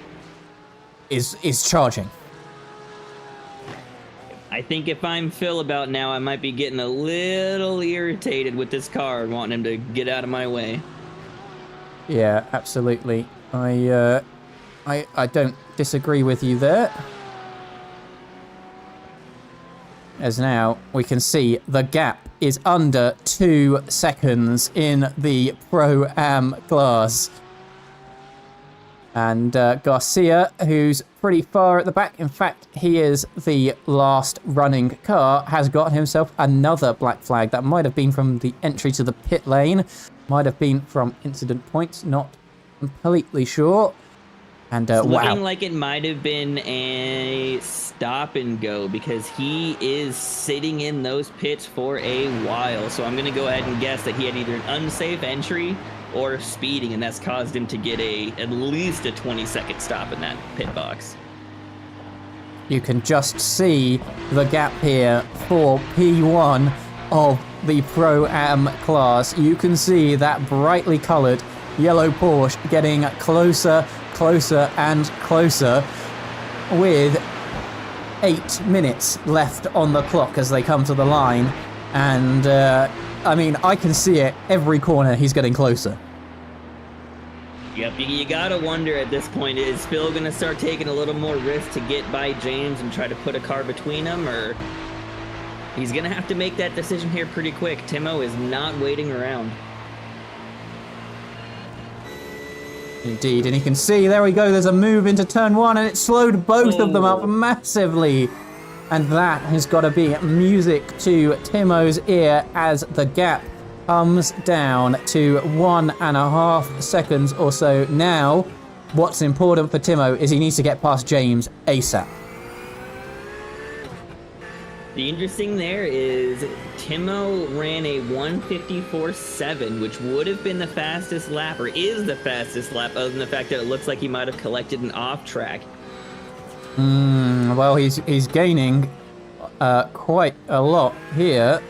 is charging. I think if I'm Phil about now, I might be getting a little irritated with this car and wanting him to get out of my way. Yeah, absolutely. I don't disagree with you there. As now we can see the gap is under 2 seconds in the Pro-Am class. And Garcia, who's pretty far at the back, in fact, he is the last running car, has got himself another black flag. That might have been from the entry to the pit lane, might have been from incident points, not completely sure. And it's wow. looking like it might have been a stop and go, because he is sitting in those pits for a while. So I'm going to go ahead and guess that he had either an unsafe entry or speeding, and that's caused him to get at least a 20-second stop in that pit box. You can just see the gap here for P1 of the Pro-Am class. You can see that brightly coloured yellow Porsche getting closer, closer and closer, with 8 minutes left on the clock as they come to the line. And I mean, I can see it every corner. He's getting closer. Yep, you gotta wonder at this point, is Phil gonna start taking a little more risk to get by James and try to put a car between them, or he's gonna have to make that decision here pretty quick. Timo is not waiting around. Indeed, and you can see, there we go, there's a move into turn 1, and it slowed both of them up massively. And that has got to be music to Timo's ear as the gap comes down to 1.5 seconds or so. Now, what's important for Timo is he needs to get past James ASAP. The interesting there is Timo ran a 1:54.7, which would have been the fastest lap, or is the fastest lap, other than the fact that it looks like he might have collected an off track. Well, he's gaining quite a lot here.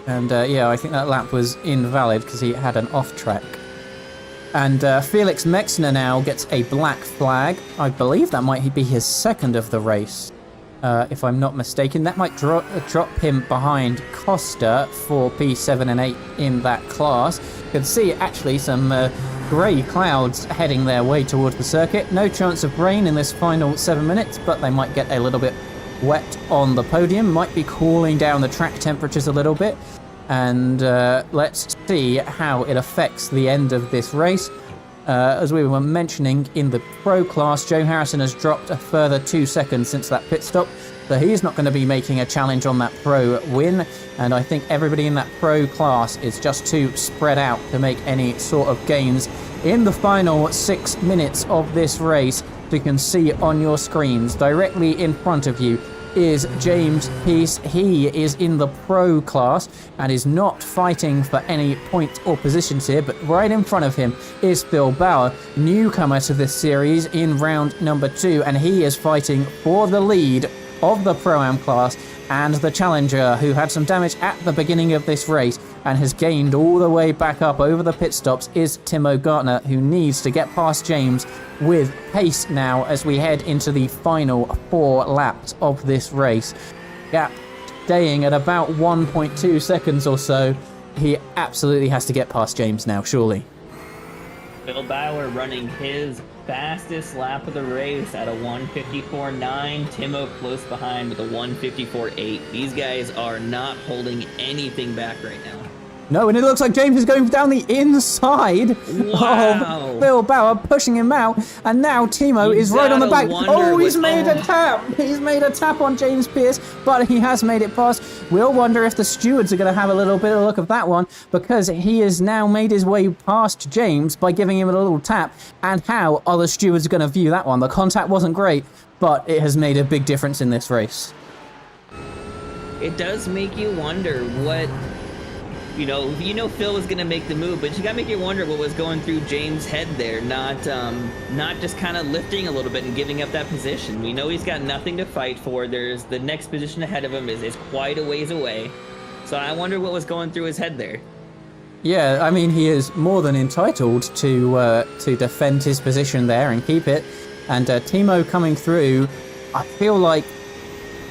And yeah, I think that lap was invalid because he had an off track. And Felix Mexner now gets a black flag. I believe that might be his second of the race. If I'm not mistaken. That might drop him behind Costa for P7 and 8 in that class. You can see actually some grey clouds heading their way towards the circuit. No chance of rain in this final 7 minutes, but they might get a little bit wet on the podium. Might be cooling down the track temperatures a little bit. And let's see how it affects the end of this race. As we were mentioning in the pro class, Joe Harrison has dropped a further 2 seconds since that pit stop, so he's not going to be making a challenge on that pro win, and I think everybody in that pro class is just too spread out to make any sort of gains in the final 6 minutes of this race. So you can see on your screens directly in front of you is James Peace. He is in the pro class and is not fighting for any points or positions here, but right in front of him is Phil Bauer, newcomer to this series in round number 2, and he is fighting for the lead of the Pro-Am class. And the challenger, who had some damage at the beginning of this race and has gained all the way back up over the pit stops, is Timo Gartner, who needs to get past James with pace now as we head into the final 4 laps of this race. Gap staying at about 1.2 seconds or so. He absolutely has to get past James now, surely. Phil Bauer running his fastest lap of the race at a 1:54.9. Timo close behind with a 1:54.8. These guys are not holding anything back right now. No, and it looks like James is going down the inside of Phil Bauer, pushing him out, and now Timo is right on the back. Oh, he's made a tap! He's made a tap on James Pearce, but he has made it past. We'll wonder if the stewards are going to have a little bit of a look at that one, because he has now made his way past James by giving him a little tap, and how are the stewards going to view that one? The contact wasn't great, but it has made a big difference in this race. It does make you wonder what... You know Phil was going to make the move, but you got to make you wonder what was going through James' head there, not just kind of lifting a little bit and giving up that position. We know he's got nothing to fight for. There's the next position ahead of him is quite a ways away. So I wonder what was going through his head there. Yeah, I mean, he is more than entitled to defend his position there and keep it. And Timo coming through, I feel like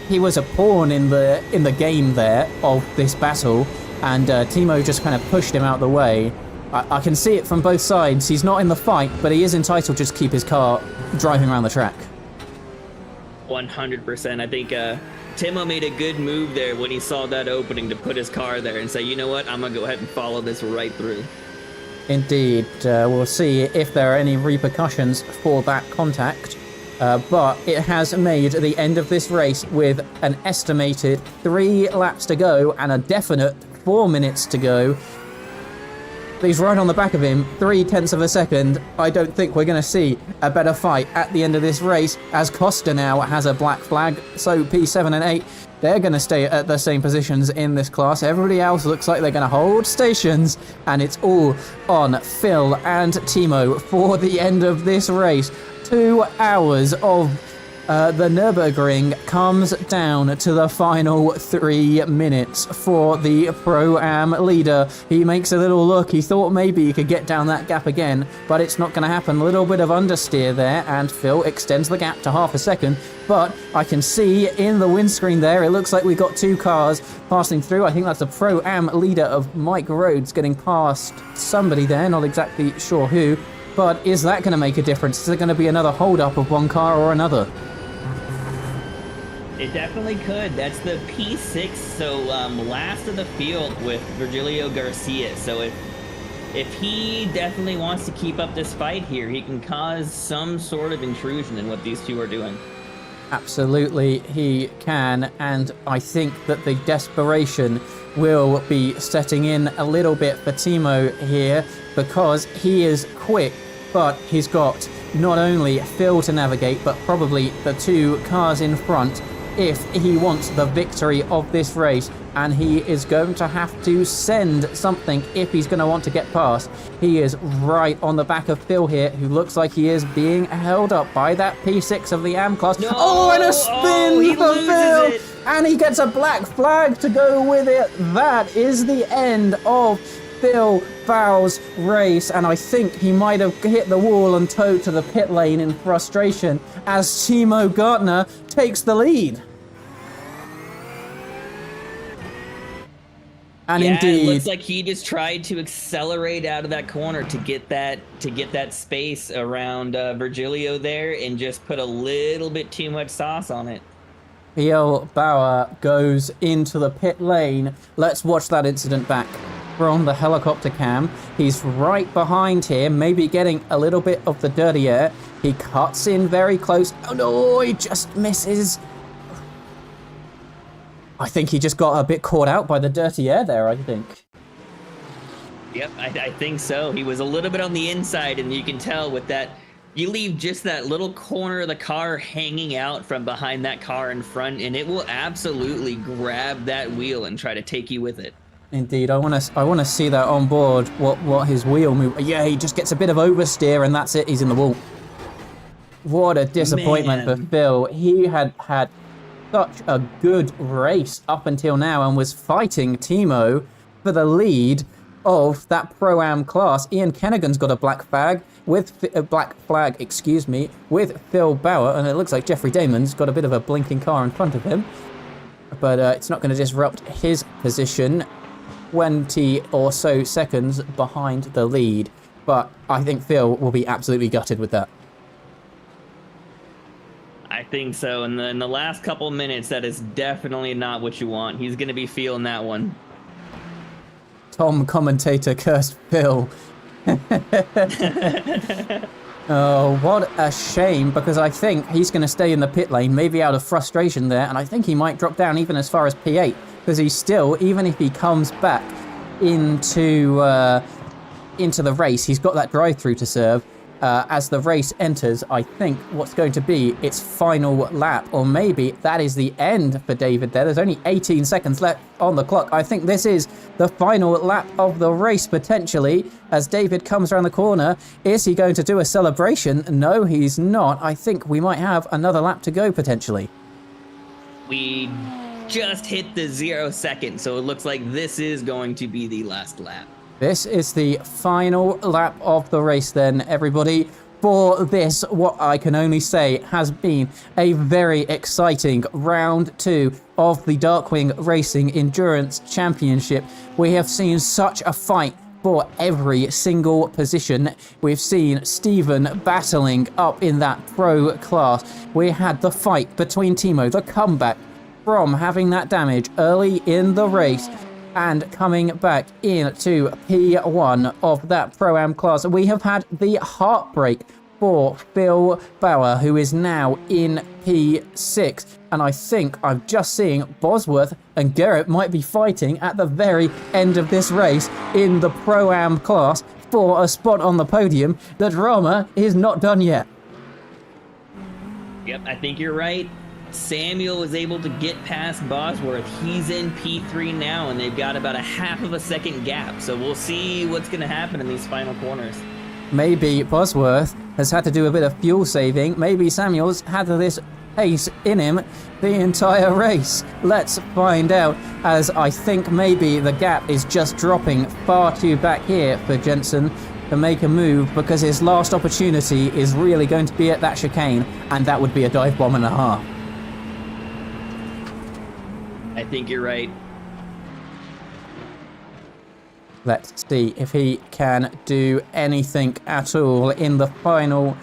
he was a pawn in the game there of this battle. And Timo just kind of pushed him out the way. I can see it from both sides. He's not in the fight, but he is entitled to just keep his car driving around the track. 100%. I think Timo made a good move there when he saw that opening to put his car there and say, you know what, I'm going to go ahead and follow this right through. Indeed. We'll see if there are any repercussions for that contact. But it has made the end of this race with an estimated 3 laps to go and a definite 4 minutes to go. He's right on the back of him, 0.3 of a second. I don't think we're going to see a better fight at the end of this race, as Costa now has a black flag. So P7 and 8, they're going to stay at the same positions in this class. Everybody else looks like they're going to hold stations, and it's all on Phil and Timo for the end of this race. 2 hours of the Nürburgring comes down to the final 3 minutes for the Pro-Am leader. He makes a little look. He thought maybe he could get down that gap again, but it's not going to happen. A little bit of understeer there, and Phil extends the gap to half a second. But I can see in the windscreen there, it looks like we got 2 cars passing through. I think that's the Pro-Am leader of Mike Rhodes getting past somebody there, not exactly sure who. But is that going to make a difference? Is it going to be another hold-up of one car or another? It definitely could. That's the P6, so last of the field with Virgilio Garcia. So if he definitely wants to keep up this fight here, he can cause some sort of intrusion in what these two are doing. Absolutely, he can, and I think that the desperation will be setting in a little bit for Timo here, because he is quick, but he's got not only Phil to navigate, but probably the 2 cars in front if he wants the victory of this race, and he is going to have to send something if he's going to want to get past. He is right on the back of Phil here, who looks like he is being held up by that P6 of the AM class. No! Oh, and a spin for Phil! It. And he gets a black flag to go with it. That is the end of Phil Bauer's race, and I think he might have hit the wall and towed to the pit lane in frustration as Timo Gartner takes the lead. And yeah, indeed, it looks like he just tried to accelerate out of that corner to get that space around Virgilio there, and just put a little bit too much sauce on it. Phil Bauer goes into the pit lane. Let's watch that incident back from the helicopter cam. He's right behind here, maybe getting a little bit of the dirty air. He cuts in very close. Oh no, he just misses. I think he just got a bit caught out by the dirty air there, I think. Yep, I think so. He was a little bit on the inside, and you can tell with that, you leave just that little corner of the car hanging out from behind that car in front, and it will absolutely grab that wheel and try to take you with it. Indeed, I want to see that on board. What his wheel move? Yeah, he just gets a bit of oversteer, and that's it. He's in the wall. What a disappointment for Phil. He had such a good race up until now and was fighting Timo for the lead of that Pro-Am class. Ian Kennigan's got a black flag with with Phil Bauer, and it looks like Jeffrey Damon's got a bit of a blinking car in front of him, but it's not going to disrupt his position. 20 or so seconds behind the lead, but I think Phil will be absolutely gutted with that. I think so. And in the last couple minutes, that is definitely not what you want. He's going to be feeling that one. Tom commentator cursed Phil. Oh, what a shame, because I think he's going to stay in the pit lane, maybe out of frustration there, and I think he might drop down even as far as P8, because he's still, even if he comes back into the race, he's got that drive-through to serve. As the race enters, I think what's going to be its final lap, or maybe that is the end for David there. There's only 18 seconds left on the clock. I think this is the final lap of the race, potentially, as David comes around the corner. Is he going to do a celebration? No, he's not. I think we might have another lap to go, potentially. We just hit the 0 second, so it looks like this is going to be the last lap. This is the final lap of the race then, everybody. For this, what I can only say has been a very exciting round 2 of the Darkwing Racing Endurance Championship. We have seen such a fight for every single position. We've seen Stephen battling up in that pro class. We had the fight between Timo, the comeback from having that damage early in the race, and coming back into P1 of that Pro-Am class. We have had the heartbreak for Phil Bauer, who is now in P6. And I think I'm just seeing Bosworth and Garrett might be fighting at the very end of this race in the Pro-Am class for a spot on the podium. The drama is not done yet. Yep, I think you're right. Samuel was able to get past Bosworth. He's in P3 now, and they've got about a half of a second gap. So we'll see what's going to happen in these final corners. maybe Bosworth has had to do a bit of fuel saving. Maybe Samuel's had this pace in him the entire race. Let's find out, as I think maybe the gap is just dropping far too back here for Jensen to make a move, because his last opportunity is really going to be at that chicane, and that would be a dive bomb and a half. I think you're right. Let's see if he can do anything at all in the final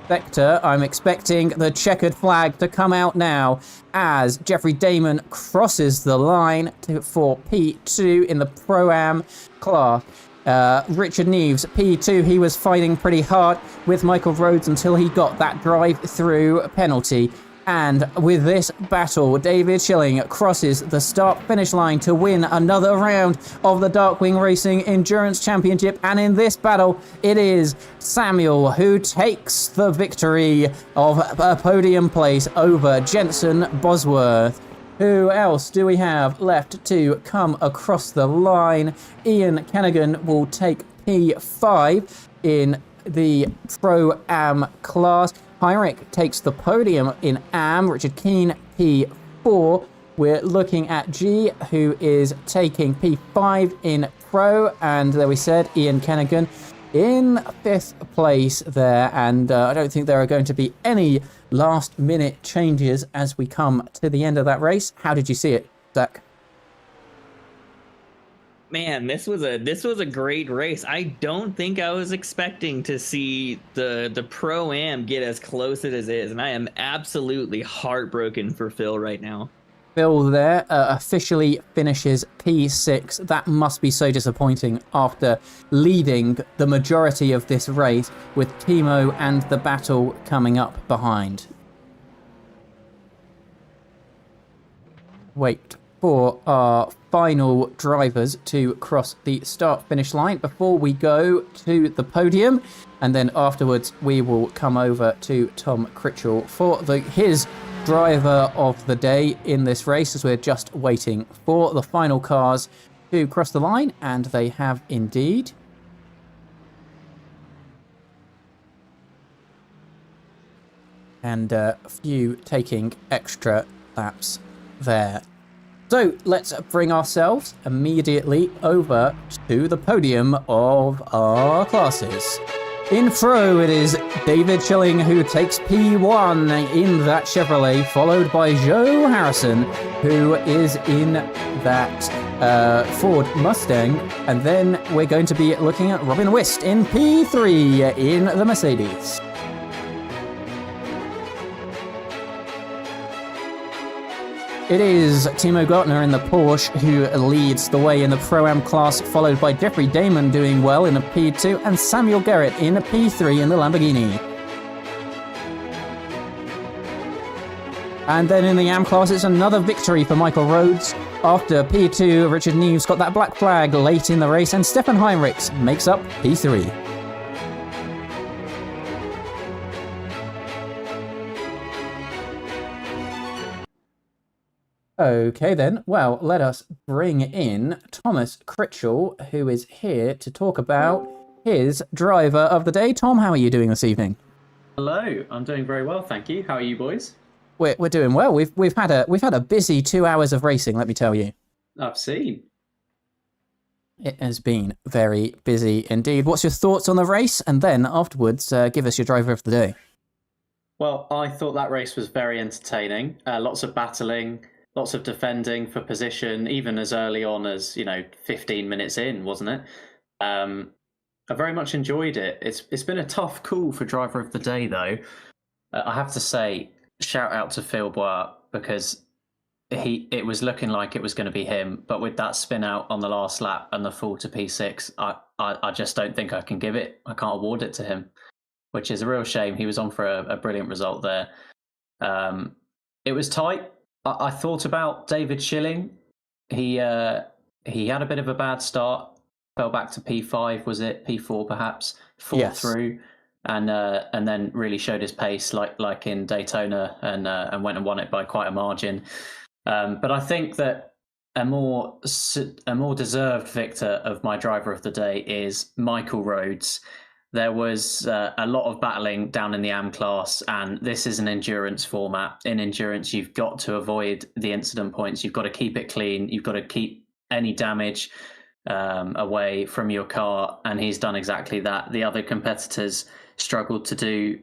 sector. I'm expecting the checkered flag to come out now as Jeffrey Damon crosses the line for P2 in the Pro-Am class. Richard Neves, P2, he was fighting pretty hard with Michael Rhodes until he got that drive-through penalty. And with this battle, David Schilling crosses the start-finish line to win another round of the Darkwing Racing Endurance Championship. And in this battle, it is Samuel who takes the victory of a podium place over Jensen Bosworth. Who else do we have left to come across the line? Ian Kennigan will take P5 in the Pro-Am class. Heinrich takes the podium in Am. Richard Keane, P4. We're looking at G, who is taking P5 in Pro. And there we said, Ian Kennigan in 5th place there. And I don't think there are going to be any last-minute changes as we come to the end of that race. How did you see it, Zach? Man, this was a great race. I don't think I was expecting to see the Pro-Am get as close as it is, and I am absolutely heartbroken for Phil right now. Phil there officially finishes P6. That must be so disappointing after leading the majority of this race with Timo and the battle coming up behind. Wait for our final drivers to cross the start-finish line before we go to the podium, and then afterwards we will come over to Tom Critchell for his driver of the day in this race, as we're just waiting for the final cars to cross the line, and they have indeed. And a few taking extra laps there. So let's bring ourselves immediately over to the podium of our classes. In Pro, it is David Schilling who takes P1 in that Chevrolet, followed by Joe Harrison, who is in that Ford Mustang. And then we're going to be looking at Robin Wist in P3 in the Mercedes. It is Timo Gartner in the Porsche who leads the way in the Pro-Am class, followed by Jeffrey Damon doing well in a P2 and Samuel Garrett in a P3 in the Lamborghini. And then in the Am class, it's another victory for Michael Rhodes. After P2, Richard Neves got that black flag late in the race, and Stefan Heinrichs makes up P3. Okay then, well, let us bring in Thomas Critchell, who is here to talk about his driver of the day. Tom, how are you doing this evening? Hello, I'm doing very well, thank you. How are you boys? We're doing well. We've had a busy 2 hours of racing, let me tell you. I've seen. It has been very busy indeed. What's your thoughts on the race? And then afterwards, give us your driver of the day. Well, I thought that race was very entertaining. Lots of battling. Lots of defending for position, even as early on as, 15 minutes in, wasn't it? I very much enjoyed it. It's been a tough call for driver of the day, though. I have to say, shout out to Phil Bois, because it was looking like it was going to be him, but with that spin out on the last lap and the fall to P6, I just don't think I can give it. I can't award it to him, which is a real shame. He was on for a brilliant result there. It was tight. I thought about David Schilling. He had a bit of a bad start, fell back to P5, was it? P4 perhaps, fought through, and then really showed his pace like in Daytona, and went and won it by quite a margin. But I think that a more deserved victor of my driver of the day is Michael Rhodes. there was a lot of battling down in the AM class, and this is an endurance format. In endurance, you've got to avoid the incident points. You've got to keep it clean. You've got to keep any damage away from your car, and he's done exactly that. The other competitors struggled to do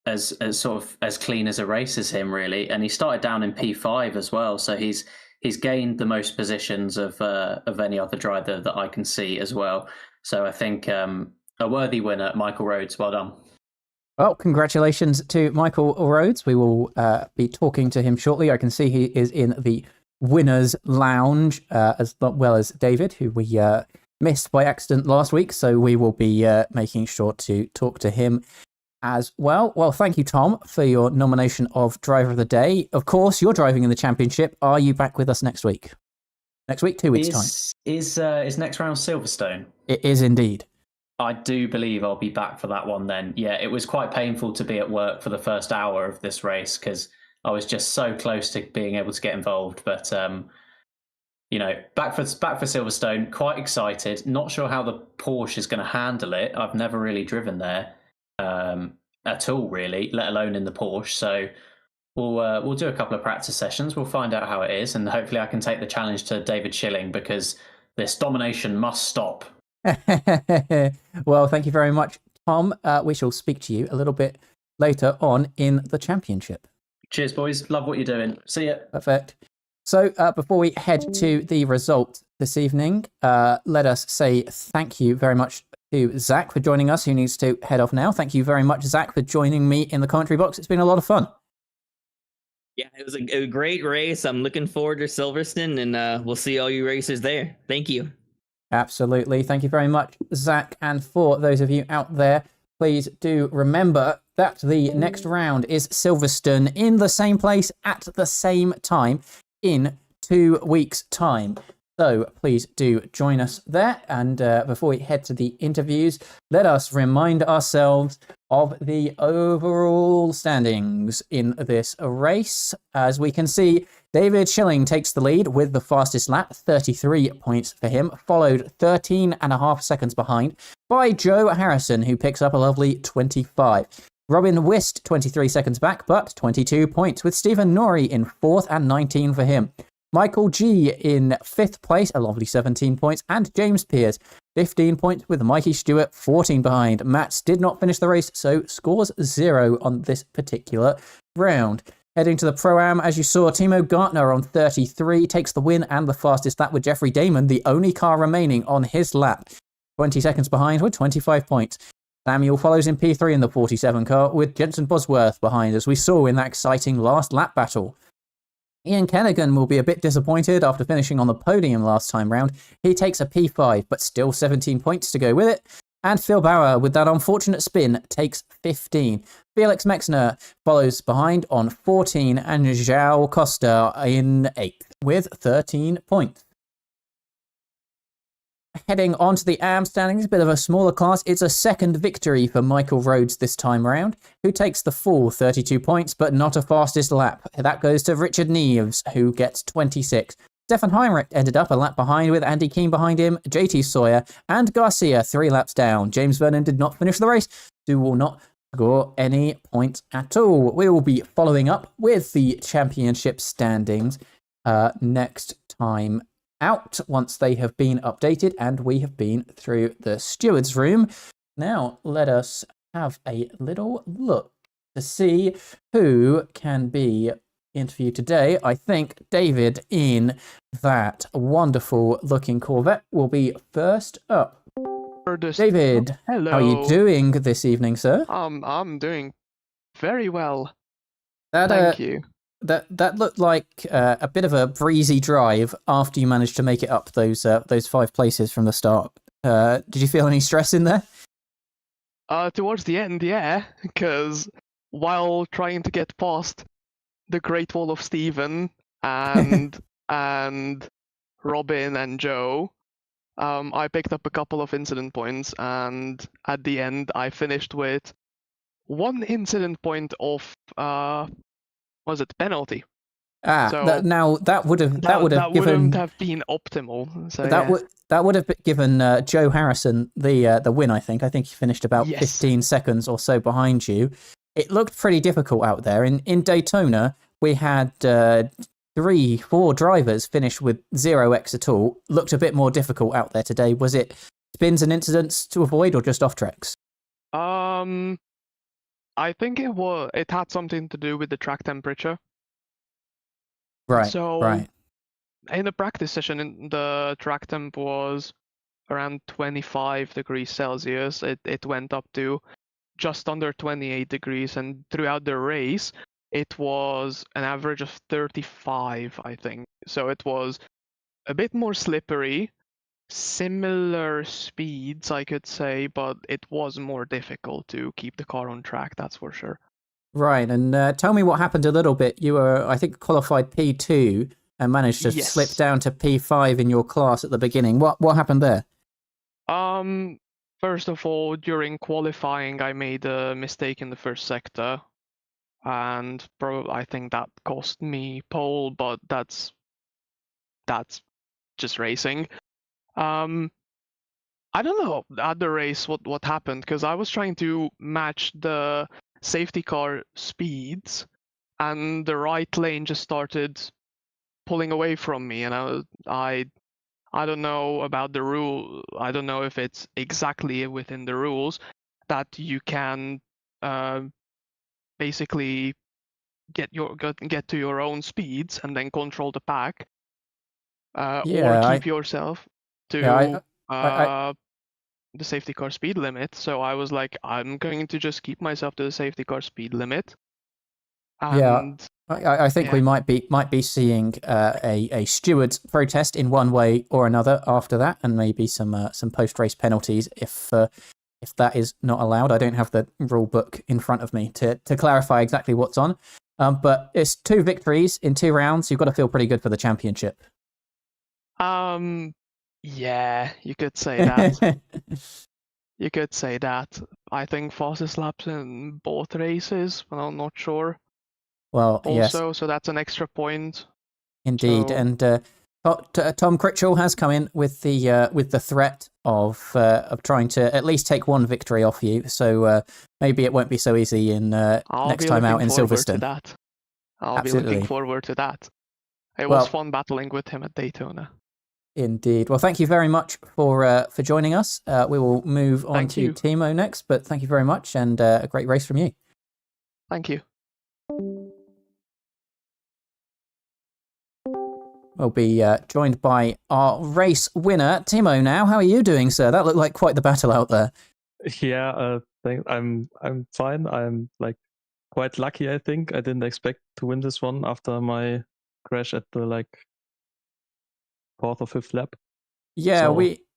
as sort of as clean as a race as him, really, and he started down in P5 as well. So he's gained the most positions of any other driver that I can see as well. So I think a worthy winner, Michael Rhodes. Well done. Well, congratulations to Michael Rhodes. We will be talking to him shortly. I can see he is in the winner's lounge, as well as David, who we missed by accident last week. So we will be making sure to talk to him as well. Well, thank you, Tom, for your nomination of Driver of the Day. Of course, you're driving in the championship. Are you back with us next week? Next week, 2 weeks' time. Is next round Silverstone? It is indeed. I do believe I'll be back for that one then. Yeah, it was quite painful to be at work for the first hour of this race because I was just so close to being able to get involved. But back for Silverstone, quite excited. Not sure how the Porsche is going to handle it. I've never really driven there at all, really, let alone in the Porsche. So we'll do a couple of practice sessions. We'll find out how it is, and hopefully I can take the challenge to David Schilling because this domination must stop. Well, thank you very much, Tom. We shall speak to you a little bit later on in the championship. Cheers, boys. Love what you're doing. See ya. Perfect. So before we head to the result this evening, let us say thank you very much to Zach for joining us, who needs to head off now. Thank you very much, Zach, for joining me in the commentary box. It's been a lot of fun. Yeah, it was a great race. I'm looking forward to Silverstone, and we'll see all you racers there. Thank you. Absolutely. Thank you very much, Zach. And for those of you out there, please do remember that the next round is Silverstone in the same place at the same time in 2 weeks' time. So please do join us there. And before we head to the interviews, let us remind ourselves of the overall standings in this race. As we can see, David Schilling takes the lead with the fastest lap, 33 points for him, followed 13.5 seconds behind by Joe Harrison, who picks up a lovely 25. Robin Wist, 23 seconds back, but 22 points, with Stephen Norrie in 4th and 19 for him. Michael G in 5th place, a lovely 17 points, and James Pearce, 15 points, with Mikey Stewart 14 behind. Mats did not finish the race, so scores 0 on this particular round. Heading to the Pro-Am, as you saw, Timo Gartner on 33 takes the win and the fastest lap, with Jeffrey Damon, the only car remaining on his lap, 20 seconds behind with 25 points. Samuel follows in P3 in the 47 car, with Jensen Bosworth behind, as we saw in that exciting last lap battle. Ian Kennigan will be a bit disappointed after finishing on the podium last time round. He takes a P5, but still 17 points to go with it. And Phil Bauer, with that unfortunate spin, takes 15. Felix Mexner follows behind on 14, and João Costa in 8th with 13 points. Heading on to the AM standings, a bit of a smaller class. It's a second victory for Michael Rhodes this time round, who takes the full 32 points, but not a fastest lap. That goes to Richard Neves, who gets 26. Stefan Heinrich ended up a lap behind, with Andy Keane behind him, JT Sawyer and Garcia 3 laps down. James Vernon did not finish the race, so will not score any points at all. We will be following up with the championship standings next time out, once they have been updated and we have been through the stewards room. Now let us have a little look to see who can be interviewed today. I think David in that wonderful looking Corvette will be first up. David, hello. How are you doing this evening, sir? I'm doing very well. Thank you. That looked like a bit of a breezy drive after you managed to make it up those 5 places from the start. Did you feel any stress in there? Towards the end, yeah, because while trying to get past the Great Wall of Stephen and and Robin and Joe, I picked up a couple of incident points, and at the end I finished with 1 incident point of penalty. So now that would have that given wouldn't have been optimal. So that yeah. would that would have given Joe Harrison the win. I think he finished about Yes. 15 seconds or so behind you. It looked pretty difficult out there. In Daytona, we had 3-4 drivers finish with 0x at all. Looked a bit more difficult out there today. Was it spins and incidents to avoid, or just off tracks? I think it had something to do with the track temperature. Right. So right. in the practice session, the track temp was around 25 degrees Celsius. It went up to just under 28 degrees, and throughout the race, it was an average of 35, I think. So it was a bit more slippery, similar speeds, I could say, but it was more difficult to keep the car on track, that's for sure. Right, and tell me what happened a little bit. You were, I think, qualified P2 and managed to slip down to P5 in your class at the beginning. What happened there? First of all, during qualifying, I made a mistake in the first sector, and I think that cost me pole, but that's just racing. I don't know at the race what happened, because I was trying to match the safety car speeds, and the right lane just started pulling away from me, and I don't know about the rule. I don't know if it's exactly within the rules that you can basically get to your own speeds and then control the pack, or keep yourself to the safety car speed limit. So I was like, I'm going to just keep myself to the safety car speed limit. And I think we might be seeing a stewards protest in one way or another after that, and maybe some post race penalties if that is not allowed. I don't have the rule book in front of me to clarify exactly what's on, but it's 2 victories in 2 rounds. You've got to feel pretty good for the championship. Yeah, you could say that. You could say that. I think fastest laps in both races, but I'm not sure. Well, also, yes. So that's an extra point. Indeed, So... and Tom Critchell has come in with the threat of trying to at least take 1 victory off you. So maybe it won't be so easy in next time out in Silverstone. I'll be looking forward to that. It was fun battling with him at Daytona. Indeed. Well, thank you very much for joining us. We will move on to Timo next, but thank you very much, and a great race from you. Thank you. We'll be joined by our race winner, Timo. Now, how are you doing, sir? That looked like quite the battle out there. Yeah, I'm fine. I'm like quite lucky. I think I didn't expect to win this one after my crash at the 4th or 5th lap. Yeah, so...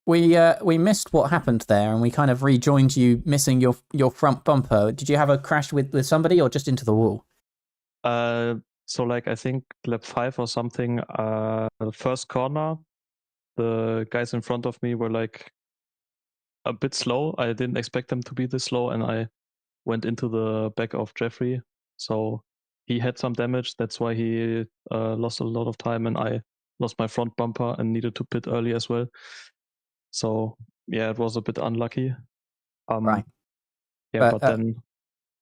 we missed what happened there, and we kind of rejoined you missing your front bumper. Did you have a crash with somebody, or just into the wall? So I think lap 5 or something, the first corner, the guys in front of me were a bit slow. I didn't expect them to be this slow, and I went into the back of Jeffrey. So he had some damage. That's why he lost a lot of time, and I lost my front bumper and needed to pit early as well. So yeah, it was a bit unlucky. Right. Yeah, but then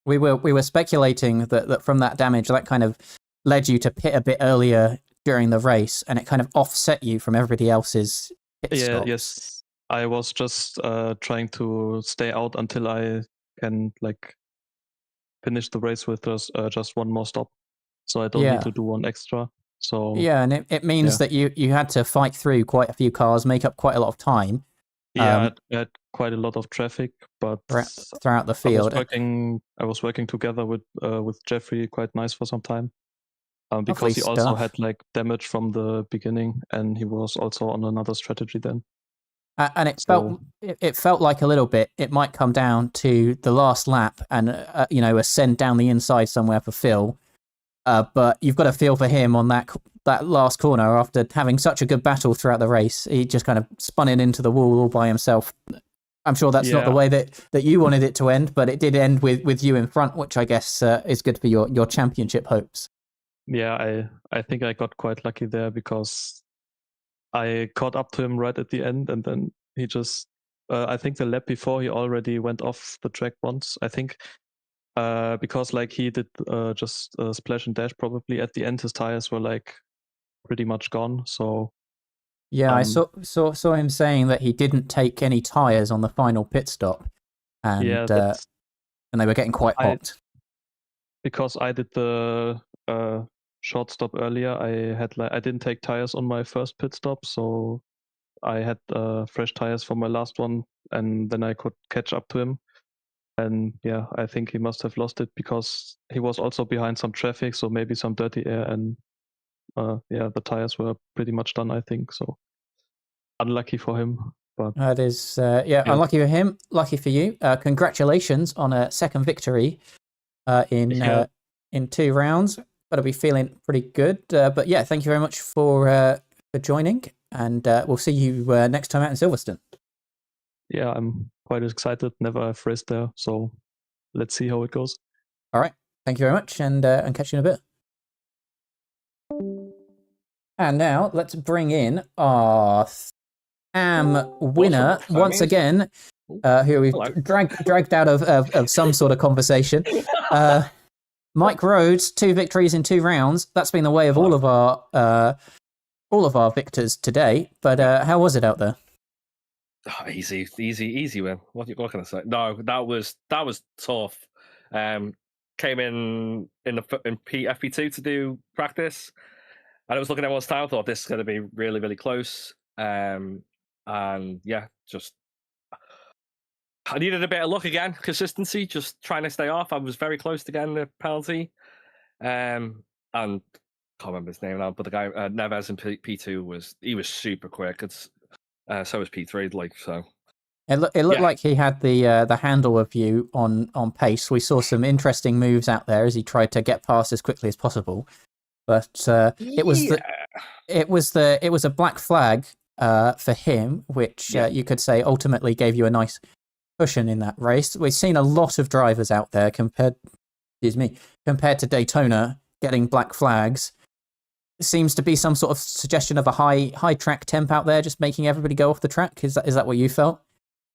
we were speculating that from that damage, that kind of led you to pit a bit earlier during the race, and it kind of offset you from everybody else's pit stops. Yes. I was just trying to stay out until I can finish the race with just 1 more stop, so I don't need to do 1 extra. So yeah, and it means that you had to fight through quite a few cars, make up quite a lot of time. Yeah, I had quite a lot of traffic, but throughout the field, I was working together with Jeffrey quite nice for some time. Because he also had damage from the beginning, and he was also on another strategy then. And it felt like a little bit it might come down to the last lap and a send down the inside somewhere for Phil. But you've got to feel for him on that last corner after having such a good battle throughout the race. He just kind of spun it into the wall all by himself. I'm sure that's not the way that you wanted it to end, but it did end with you in front, which I guess is good for your championship hopes. Yeah, I think I got quite lucky there because I caught up to him right at the end, and then he just I think the lap before he already went off the track once. I think because like he did just splash and dash probably at the end. His tires were like pretty much gone. So Yeah, I saw him saying that he didn't take any tires on the final pit stop, and yeah, and they were getting quite hot. Because I did the short stop earlier, I didn't take tires on my first pit stop, so I had fresh tires for my last one, and then I could catch up to him. And yeah, I think he must have lost it because he was also behind some traffic, so maybe some dirty air, and yeah, the tires were pretty much done, I think. So unlucky for him. But That is, unlucky for him, lucky for you. Congratulations on a second victory in 2 rounds. Got to be feeling pretty good. But yeah, thank you very much for joining, and we'll see you next time out in Silverstone. Yeah, I'm quite excited. Never have raced there, so let's see how it goes. All right, thank you very much, and catch you in a bit. And now let's bring in our winner once again, who we've dragged out of some sort of conversation. Mike Rhodes, 2 victories in 2 rounds. That's been the way of all of our victors today. But how was it out there? Oh, easy win. What can I say? No, that was tough. Came in FP2 to do practice, and I was looking at everyone's time. Thought this is going to be really, really close. And yeah, just I needed a bit of luck again, consistency, just trying to stay off. I was very close to getting the penalty. And I can't remember his name now, but the guy Neves in P2 was super quick. So was P3, like so. It looked like he had the handle of you on pace. We saw some interesting moves out there as he tried to get past as quickly as possible. But it was a black flag for him, which you could say ultimately gave you a nice cushion in that race. We've seen a lot of drivers out there compared to Daytona getting black flags. It seems to be some sort of suggestion of a high track temp out there, just making everybody go off the track. Is that what you felt?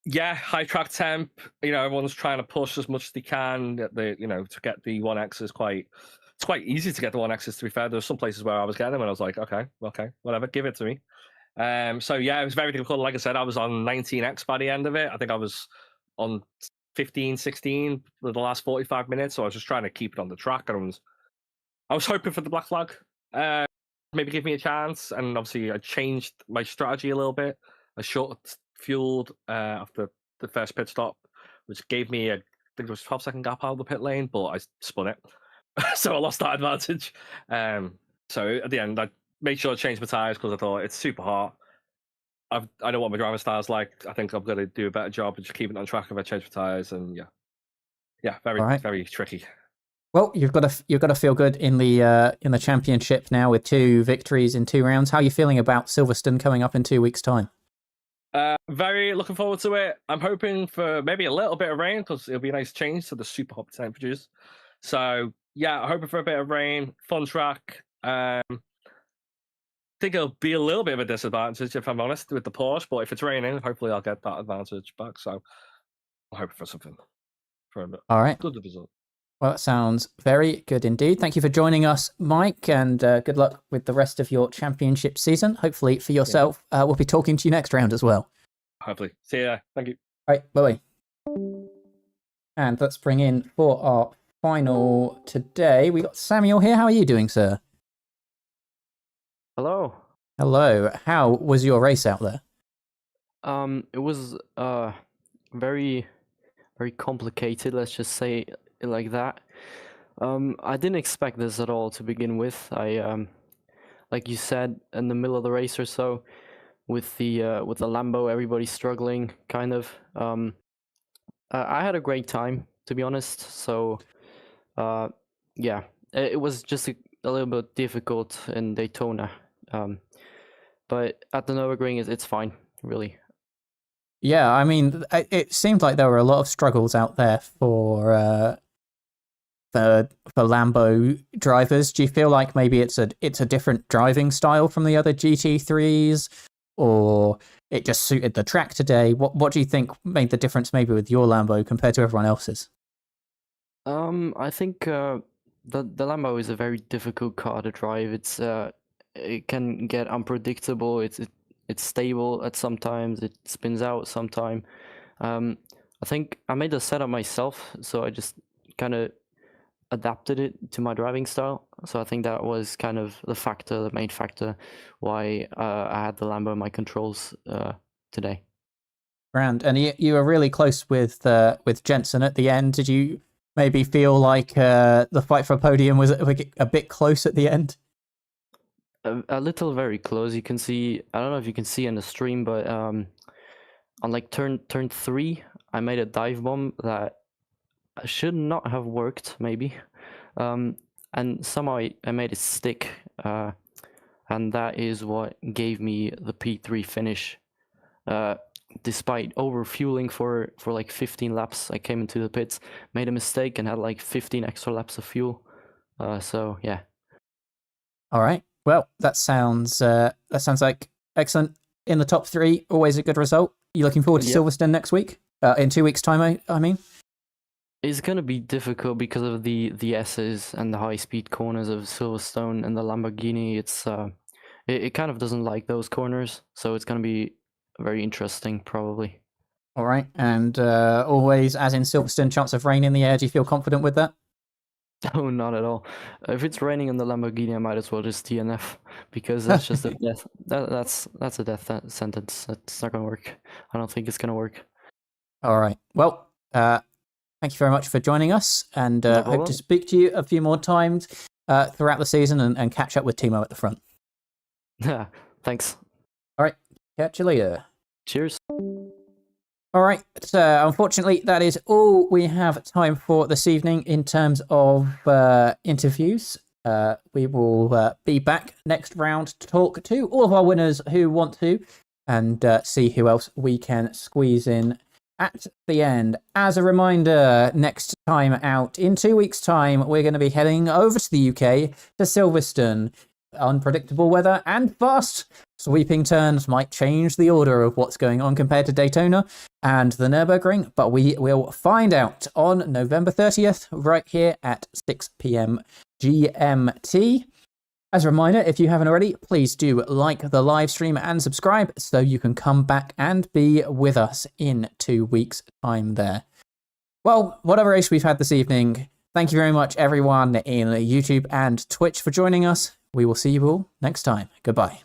Yeah, high track temp. Everyone's trying to push as much as they can. To get the 1X is it's quite easy to get the 1Xs, to be fair. There's some places where I was getting them and I was like, okay, whatever, give it to me. So yeah, it was very difficult. Like I said, I was on 19X by the end of it. I think I was on 15, 16 for the last 45 minutes. So I was just trying to keep it on the track. And I was hoping for the black flag. Maybe give me a chance. And obviously I changed my strategy a little bit. I short fueled after the first pit stop, which gave me I think it was 12-second gap out of the pit lane, but I spun it. So I lost that advantage. So at the end, I made sure I changed my tyres because I thought it's super hot. I know what my driving style's like. I think I'm going to do a better job of just keeping it on track if I change my tyres. And very tricky. Well, you've got to feel good in the championship now with 2 victories in 2 rounds. How are you feeling about Silverstone coming up in 2 weeks' time? Very looking forward to it. I'm hoping for maybe a little bit of rain because it'll be a nice change to the super hot temperatures. So yeah, hoping for a bit of rain, fun track. I think it'll be a little bit of a disadvantage if I'm honest with the Porsche, but if it's raining, hopefully I'll get that advantage back. So I'm hoping for something for a All right. Good result. Well, that sounds very good indeed. Thank you for joining us, Mike, and good luck with the rest of your championship season. Hopefully for yourself, we'll be talking to you next round as well. Hopefully. See ya. Thank you. All right, bye-bye. And let's bring in for our final today. We got Samuel here. How are you doing, sir? Hello. Hello. How was your race out there? It was very, very complicated. Let's just say it like that. I didn't expect this at all to begin with. I, like you said, in the middle of the race or so, with the Lambo, everybody's struggling, kind of. I had a great time, to be honest. So, yeah, it was just a little bit difficult in Daytona. But at the Nürburgring, it's fine, really. Yeah, I mean, it seemed like there were a lot of struggles out there for for Lambo drivers? Do you feel like maybe it's a different driving style from the other GT3s, or it just suited the track today? What do you think made the difference maybe with your Lambo compared to everyone else's? I think the Lambo is a very difficult car to drive. It can get unpredictable. It's stable at sometimes. It spins out sometime. I think I made the setup myself, so I just kind of adapted it to my driving style. So I think that was kind of the main factor why I had the Lambo in my controls today. Grand. And you were really close with Jensen at the end. Did you maybe feel like the fight for a podium was a bit close at the end? A little very close. You can see, I don't know if you can see in the stream, but on like turn 3, I made a dive bomb that should not have worked, maybe. And somehow I made it stick. And that is what gave me the P3 finish. Despite overfueling for like 15 laps, I came into the pits, made a mistake, and had like 15 extra laps of fuel. So yeah. All right. Well, that sounds like excellent. In the top 3, always a good result. You looking forward to Silverstone next week? In 2 weeks' time, I mean. It's gonna be difficult because of the S's and the high-speed corners of Silverstone and the Lamborghini. It kind of doesn't like those corners, so it's gonna be very interesting, probably. All right, and always, as in Silverstone, chance of rain in the air. Do you feel confident with that? Oh, not at all. If it's raining in the Lamborghini, I might as well just DNF, because that's just a death. That's a death sentence. That's not gonna work. I don't think it's gonna work. All right. Well, thank you very much for joining us, and hope to speak to you a few more times throughout the season and catch up with Timo at the front. Yeah. Thanks. All right. Catch you later. Cheers. All right. So unfortunately, that is all we have time for this evening in terms of interviews. We will be back next round to talk to all of our winners who want to, and see who else we can squeeze in at the end. As a reminder, next time out, in 2 weeks' time, we're going to be heading over to the UK to Silverstone. Unpredictable weather and fast sweeping turns might change the order of what's going on compared to Daytona and the Nürburgring, but we will find out on November 30th right here at 6 p.m. GMT. As a reminder, if you haven't already, please do like the live stream and subscribe so you can come back and be with us in 2 weeks' time there. Well, whatever race we've had this evening, thank you very much everyone in YouTube and Twitch for joining us. We will see you all next time. Goodbye.